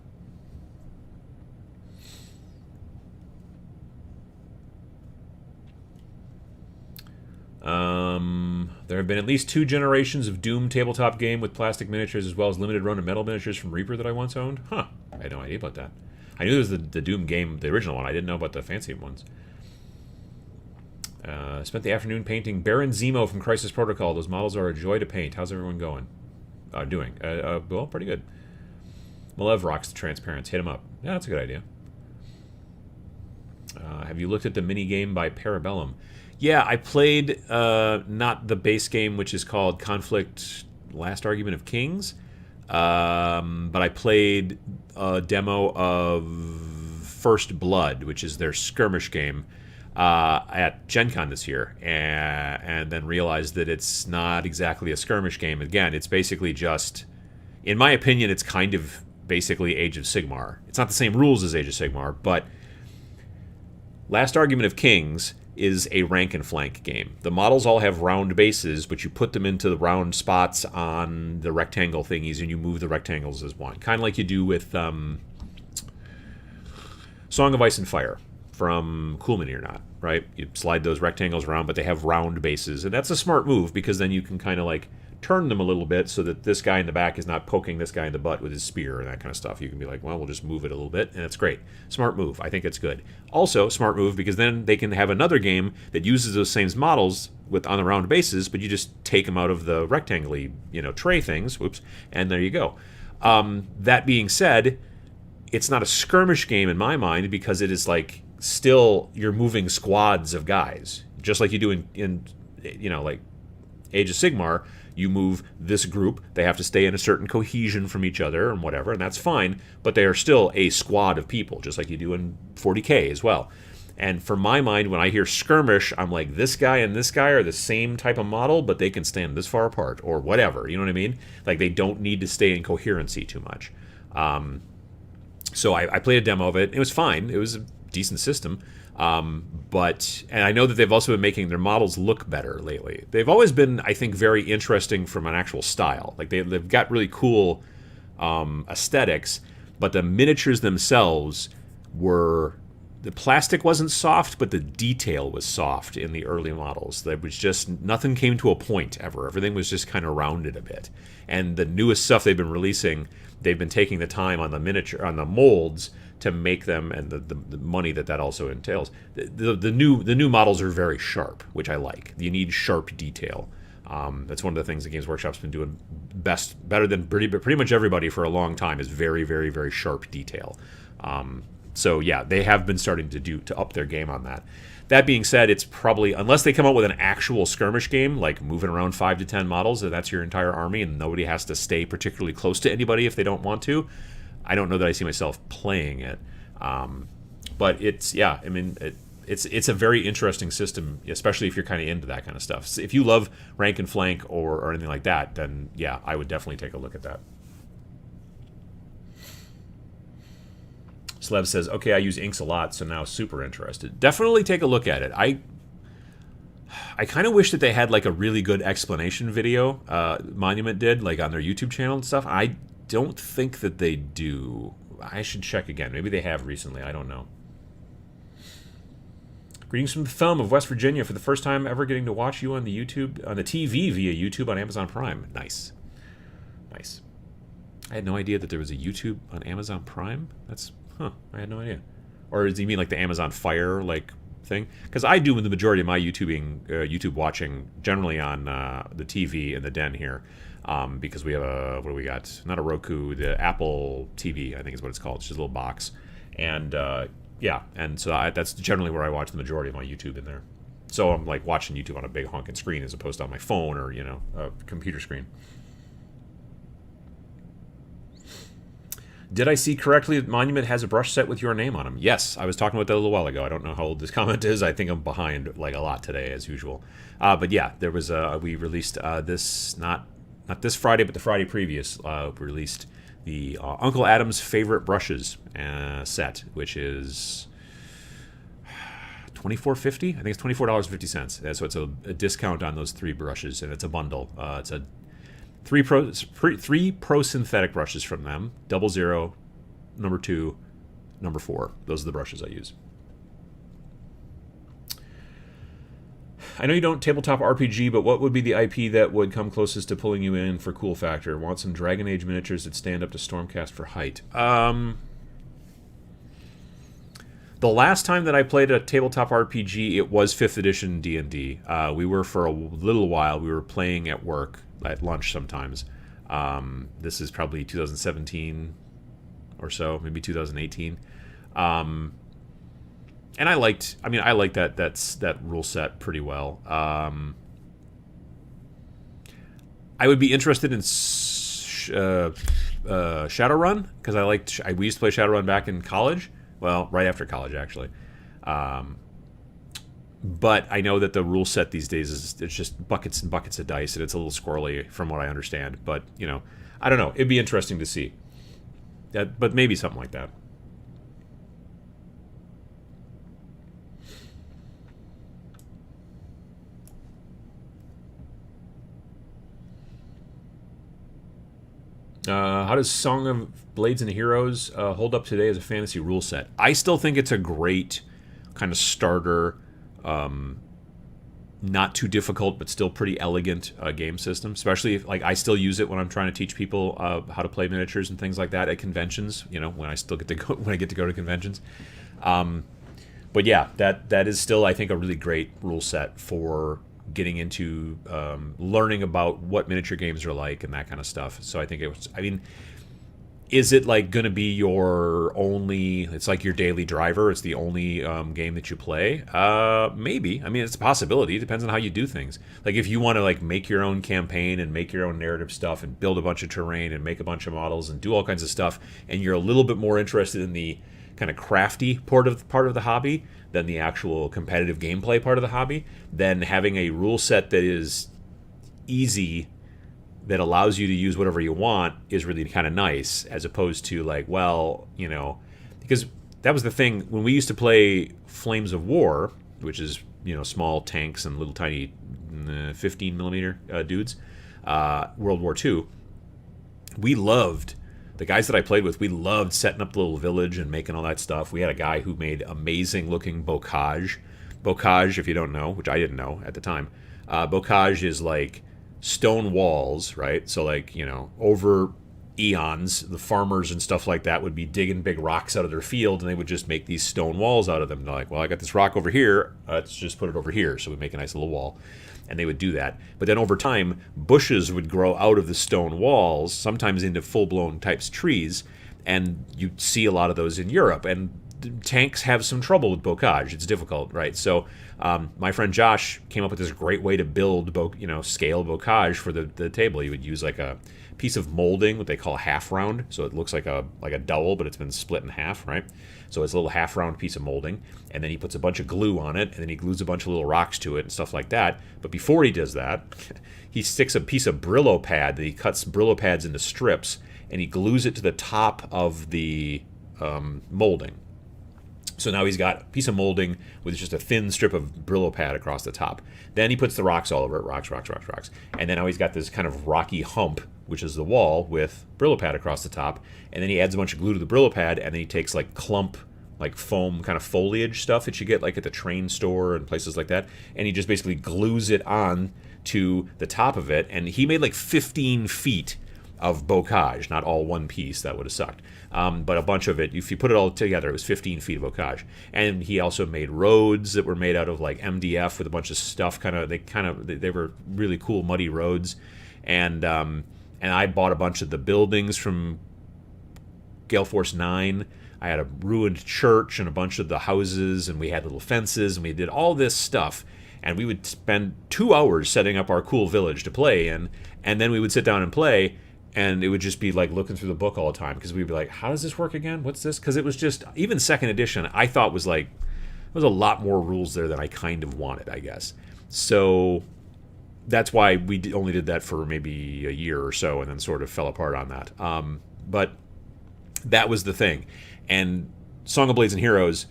There have been at least 2 generations of Doom tabletop game with plastic miniatures as well as limited run of metal miniatures from Reaper that I once owned. Huh. I had no idea about that. I knew there was the Doom game, the original one. I didn't know about the fancy ones. Spent the afternoon painting Baron Zemo from Crisis Protocol. Those models are a joy to paint. How's everyone going? Doing? Well, pretty good. Malev rocks the transparents. Hit him up. Yeah, that's a good idea. Have you looked at the mini game by Parabellum? Yeah, I played not the base game, which is called Conflict Last Argument of Kings, but I played a demo of First Blood, which is their skirmish game, at Gen Con this year, and then realized that it's not exactly a skirmish game. Again, it's basically just, in my opinion, it's kind of basically Age of Sigmar. It's not the same rules as Age of Sigmar, but Last Argument of Kings is a rank and flank game. The models all have round bases, but you put them into the round spots on the rectangle thingies, and you move the rectangles as one. Kind of like you do with Song of Ice and Fire from Cool Mini or Not, right? You slide those rectangles around, but they have round bases, and that's a smart move because then you can kind of like turn them a little bit so that this guy in the back is not poking this guy in the butt with his spear and that kind of stuff. You can be like, well, we'll just move it a little bit, and it's great. Smart move. I think it's good. Also, smart move because then they can have another game that uses those same models on the round bases, but you just take them out of the rectangle-y, tray things. Whoops. And there you go. That being said, it's not a skirmish game in my mind because it is like still you're moving squads of guys, just like you do in like Age of Sigmar. You move this group, they have to stay in a certain cohesion from each other and whatever, and that's fine, but they are still a squad of people, just like you do in 40K as well. And for my mind, when I hear skirmish, I'm like, this guy and this guy are the same type of model, but they can stand this far apart, or whatever, you know what I mean? Like, they don't need to stay in coherency too much. So I played a demo of it. It was fine. It was a decent system. And I know that they've also been making their models look better lately. They've always been, I think, very interesting from an actual style. Like they've got really cool aesthetics, but the miniatures themselves the plastic wasn't soft, but the detail was soft in the early models. There was just nothing came to a point ever. Everything was just kind of rounded a bit. And the newest stuff they've been releasing, they've been taking the time on the molds to make them, and the money that also entails. The new models are very sharp, which I like. You need sharp detail. That's one of the things that Games Workshop's been doing better than pretty much everybody for a long time, is very, very, very sharp detail. So yeah, they have been starting to up their game on that. That being said, it's probably, unless they come up with an actual skirmish game, like moving around 5 to 10 models, and that's your entire army, and nobody has to stay particularly close to anybody if they don't want to, I don't know that I see myself playing it. But it's a very interesting system, especially if you're kind of into that kind of stuff. So if you love rank and flank or anything like that, then yeah, I would definitely take a look at that. Slev says, okay, I use inks a lot, so now super interested. Definitely take a look at it. I kind of wish that they had like a really good explanation video, Monument did, like on their YouTube channel and stuff. I don't think that they do. I should check again. Maybe they have recently. I don't know. Greetings from the thumb of West Virginia. For the first time ever getting to watch you on the TV via YouTube on Amazon Prime. Nice. I had no idea that there was a YouTube on Amazon Prime. I had no idea. Or does he mean like the Amazon Fire, like thing, because I do the majority of my YouTube watching generally on the TV in the den here, because we have what do we got? Not a Roku, the Apple TV, I think is what it's called. It's just a little box, and yeah, and so that's generally where I watch the majority of my YouTube in there. So I'm like watching YouTube on a big honking screen as opposed to on my phone or a computer screen. Did I see correctly that Monument has a brush set with your name on them? Yes, I was talking about that a little while ago. I don't know how old this comment is. I think I'm behind like a lot today, as usual. But yeah, there was we released this, not this Friday, but the Friday previous. We released the Uncle Adam's Favorite Brushes set, which is $24.50. I think it's $24.50. So it's a discount on those 3 brushes, and it's a bundle. It's a three pro synthetic brushes from them. 00, number 2, number 4. Those are the brushes I use. I know you don't tabletop RPG, but what would be the IP that would come closest to pulling you in for cool factor? Want some Dragon Age miniatures that stand up to Stormcast for height? The last time that I played a tabletop RPG, it was 5th edition D&D. We were, for a little while, we were playing at work, at lunch sometimes. This is probably 2017 or so, maybe 2018. And I liked that rule set pretty well. I would be interested in Shadowrun, because we used to play Shadowrun back in college. Well, right after college, actually. But I know that the rule set these days it's just buckets and buckets of dice, and it's a little squirrely from what I understand. But, I don't know. It'd be interesting to see. But maybe something like that. How does Song of Blades and Heroes hold up today as a fantasy rule set? I still think it's a great kind of starter, not too difficult, but still pretty elegant game system. Especially if, I still use it when I'm trying to teach people how to play miniatures and things like that at conventions. When I still get to go to conventions. But yeah, that is still, I think, a really great rule set for getting into learning about what miniature games are like and that kind of stuff. So I think is it going to be your only, it's like your daily driver, it's the only game that you play? Maybe. It's a possibility. It depends on how you do things. If you want to make your own campaign and make your own narrative stuff and build a bunch of terrain and make a bunch of models and do all kinds of stuff, and you're a little bit more interested in the kind of crafty part of the hobby than the actual competitive gameplay part of the hobby, then having a rule set that is easy, that allows you to use whatever you want, is really kind of nice, as opposed to because that was the thing when we used to play Flames of War, which is small tanks and little tiny 15 millimeter dudes, World War II. The guys that I played with, we loved setting up the little village and making all that stuff. We had a guy who made amazing-looking bocage. Bocage, if you don't know, which I didn't know at the time, bocage is like stone walls, right? So over eons, the farmers and stuff like that would be digging big rocks out of their field, and they would just make these stone walls out of them. And they're like, well, I got this rock over here, let's just put it over here. So we make a nice little wall. And they would do that. But then over time, bushes would grow out of the stone walls, sometimes into full-blown types trees, and you see a lot of those in Europe. And tanks have some trouble with bocage. It's difficult, right? So my friend Josh came up with this great way to build, scale bocage for the table. He would use a piece of molding, what they call half round. So it looks like a dowel, but it's been split in half, right? So it's a little half round piece of molding, and then he puts a bunch of glue on it, and then he glues a bunch of little rocks to it and stuff like that. But before he does that, he sticks a piece of Brillo pad that he cuts Brillo pads into strips, and he glues it to the top of the molding. So now he's got a piece of molding with just a thin strip of Brillo pad across the top. Then he puts the rocks all over it, rocks. And then now he's got this kind of rocky hump, which is the wall, with Brillo pad across the top. And then he adds a bunch of glue to the Brillo pad, and then he takes clump, foam kind of foliage stuff that you get at the train store and places like that, and he just basically glues it on to the top of it. And he made 15 feet of bocage, not all one piece. That would have sucked. But a bunch of it, if you put it all together, it was 15 feet of bocage. And he also made roads that were made out of like MDF with a bunch of stuff. They were really cool muddy roads. And I bought a bunch of the buildings from Gale Force 9. I had a ruined church and a bunch of the houses, and we had little fences, and we did all this stuff. And we would spend 2 hours setting up our cool village to play in, and then we would sit down and play, and it would just be like looking through the book all the time, because we'd be like, how does this work again? What's this? Because it was just, even second edition, I thought was like, there was a lot more rules there than I kind of wanted, I guess. So that's why we only did that for maybe a year or so, and then sort of fell apart on that. But that was the thing. And Song of Blades and Heroes,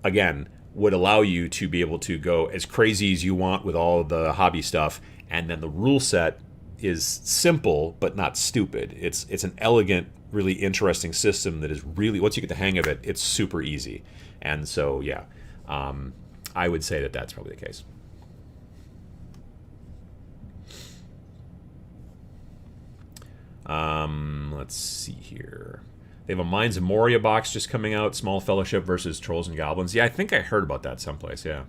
again, would allow you to be able to go as crazy as you want with all the hobby stuff, and then the rule set is simple but not stupid. It's an elegant, really interesting system that is really, once you get the hang of it, it's super easy. And so, yeah, I would say that that's probably the case. Let's see here. They have a Mines of Moria box just coming out. Small Fellowship versus Trolls and Goblins. Yeah, I think I heard about that someplace, yeah.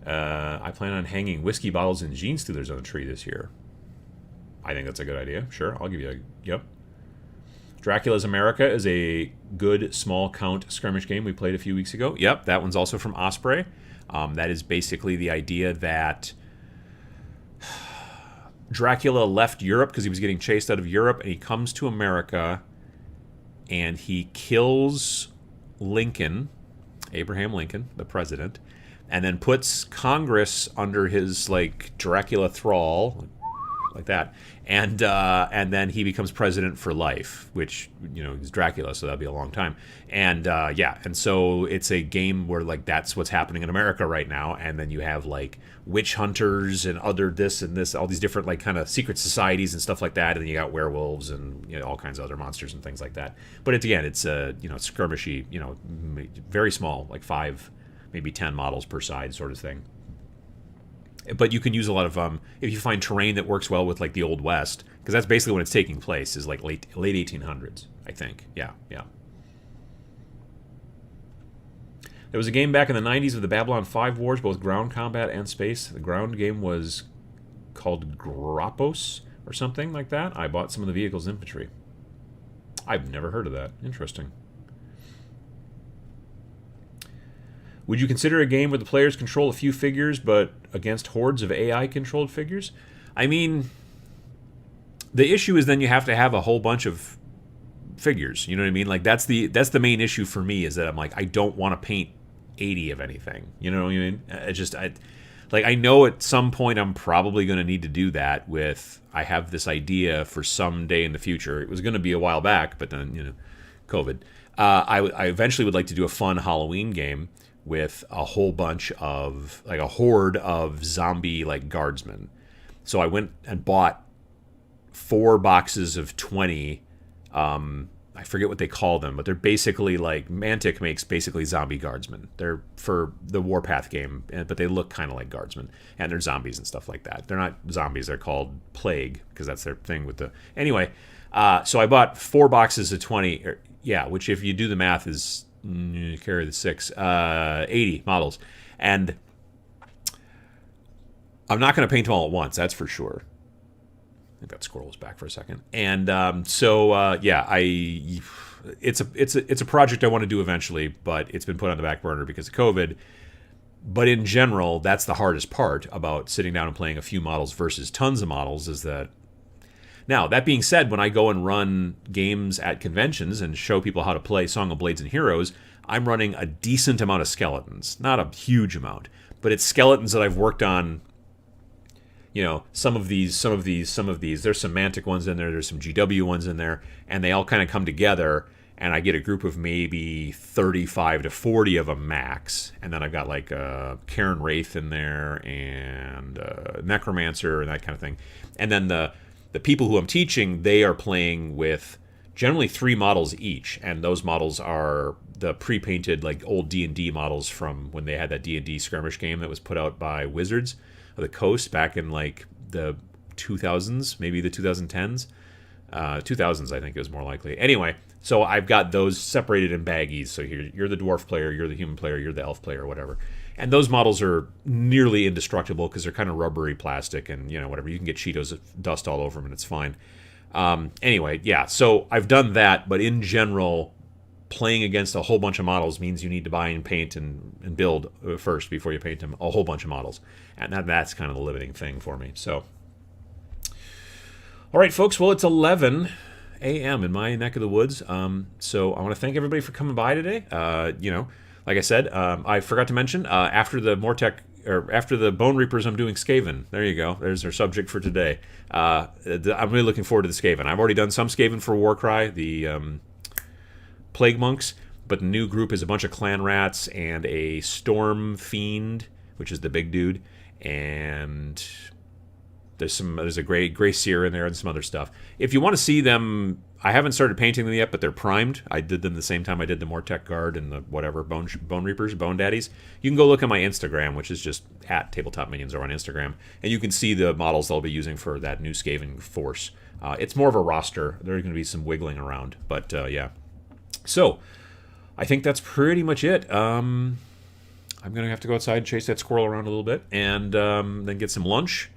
I plan on hanging whiskey bottles and gene stealers on the tree this year. I think that's a good idea. Sure, I'll give you a... Yep. Dracula's America is a good small count skirmish game we played a few weeks ago. Yep, that one's also from Osprey. That is basically the idea that Dracula left Europe because he was getting chased out of Europe, and he comes to America, and he kills Lincoln, Abraham Lincoln, the president, and then puts Congress under his, like, Dracula thrall, like that, and then he becomes president for life, which, you know, he's Dracula, so that'll be a long time. And yeah, and so it's a game where, like, that's what's happening in America right now, and then you have, like, witch hunters and other this and this, all these different, like, kind of secret societies and stuff like that, and then you got werewolves and, you know, all kinds of other monsters and things like that. But again, it's a, you know, skirmishy, you know, very small, like 5, maybe 10 models per side sort of thing. But you can use a lot of, if you find terrain that works well with, like, the Old West, because that's basically when it's taking place, is, like, late 1800s, I think. Yeah. There was a game back in the 90s of the Babylon 5 Wars, both ground combat and space. The ground game was called Grappos or something like that. I bought some of the vehicles infantry. I've never heard of that. Interesting. Would you consider a game where the players control a few figures, but against hordes of AI-controlled figures? I mean, the issue is then you have to have a whole bunch of figures. You know what I mean? Like, that's the main issue for me, is that I'm like, I don't want to paint 80 of anything. You know what I mean? I know at some point I'm probably going to need to do that with, I have this idea for some day in the future. It was going to be a while back, but then, you know, COVID. I eventually would like to do a fun Halloween game with a whole bunch of, like, a horde of zombie, like, guardsmen. So I went and bought 4 boxes of 20, I forget what they call them, but they're basically, like, Mantic makes basically zombie guardsmen. They're for the Warpath game, but they look kind of like guardsmen, and they're zombies and stuff like that. They're not zombies, they're called plague, because that's their thing with the... Anyway, so I bought 4 boxes of 20, which if you do the math is... carry the 6, 80 models. And I'm not going to paint them all at once, that's for sure. I think that squirrel is back for a second. And it's a project I want to do eventually, but it's been put on the back burner because of COVID. But in general, that's the hardest part about sitting down and playing a few models versus tons of models, is that... Now, that being said, when I go and run games at conventions and show people how to play Song of Blades and Heroes, I'm running a decent amount of skeletons. Not a huge amount, but it's skeletons that I've worked on. You know, some of these. There's semantic ones in there, there's some GW ones in there, and they all kind of come together, and I get a group of maybe 35 to 40 of them max. And then I've got, like, Karen Wraith in there, and Necromancer, and that kind of thing. And then the people who I'm teaching, they are playing with generally 3 models each, and those models are the pre-painted, like, old D&D models from when they had that D&D skirmish game that was put out by Wizards of the Coast back in, like, the 2000s, maybe the 2010s. 2000s, I think, is more likely. Anyway, so I've got those separated in baggies. So you're the dwarf player, you're the human player, you're the elf player, whatever. And those models are nearly indestructible because they're kind of rubbery plastic and, whatever. You can get Cheetos dust all over them and it's fine. Anyway, yeah, so I've done that, but in general, playing against a whole bunch of models means you need to buy and paint and build first before you paint them, a whole bunch of models. And that's kind of the limiting thing for me. So, all right, folks, well, it's 11 a.m. in my neck of the woods. So I want to thank everybody for coming by today. Like I said, I forgot to mention, after the after the Bone Reapers, I'm doing Skaven. There you go. There's our subject for today. I'm really looking forward to the Skaven. I've already done some Skaven for Warcry, the Plague Monks, but the new group is a bunch of clan rats and a Storm Fiend, which is the big dude, and there's a gray seer in there and some other stuff. If you want to see them, I haven't started painting them yet, but they're primed. I did them the same time I did the Mortek Guard and the whatever Bone Reapers, Bone Daddies. You can go look at my Instagram, which is just at Tabletop Minions or on Instagram, and you can see the models I'll be using for that new Skaven force. It's more of a roster. There's going to be some wiggling around, but yeah. So I think that's pretty much it. I'm going to have to go outside and chase that squirrel around a little bit, and then get some lunch.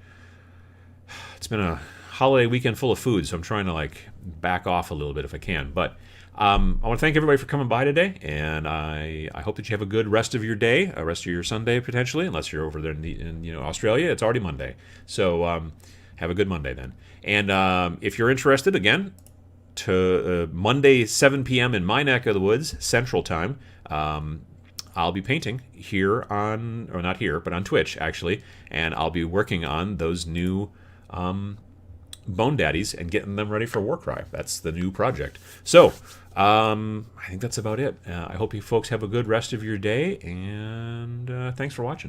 It's been a holiday weekend full of food, so I'm trying to back off a little bit if I can. But I want to thank everybody for coming by today, and I hope that you have a good rest of your day, a rest of your Sunday potentially, unless you're over there in Australia. It's already Monday, so have a good Monday then. And if you're interested, again, to Monday 7 p.m. in my neck of the woods, Central Time, I'll be painting here on, or not here, but on Twitch actually, and I'll be working on those new Bone Daddies and getting them ready for Warcry. That's the new project. So I think that's about it. I hope you folks have a good rest of your day, and thanks for watching.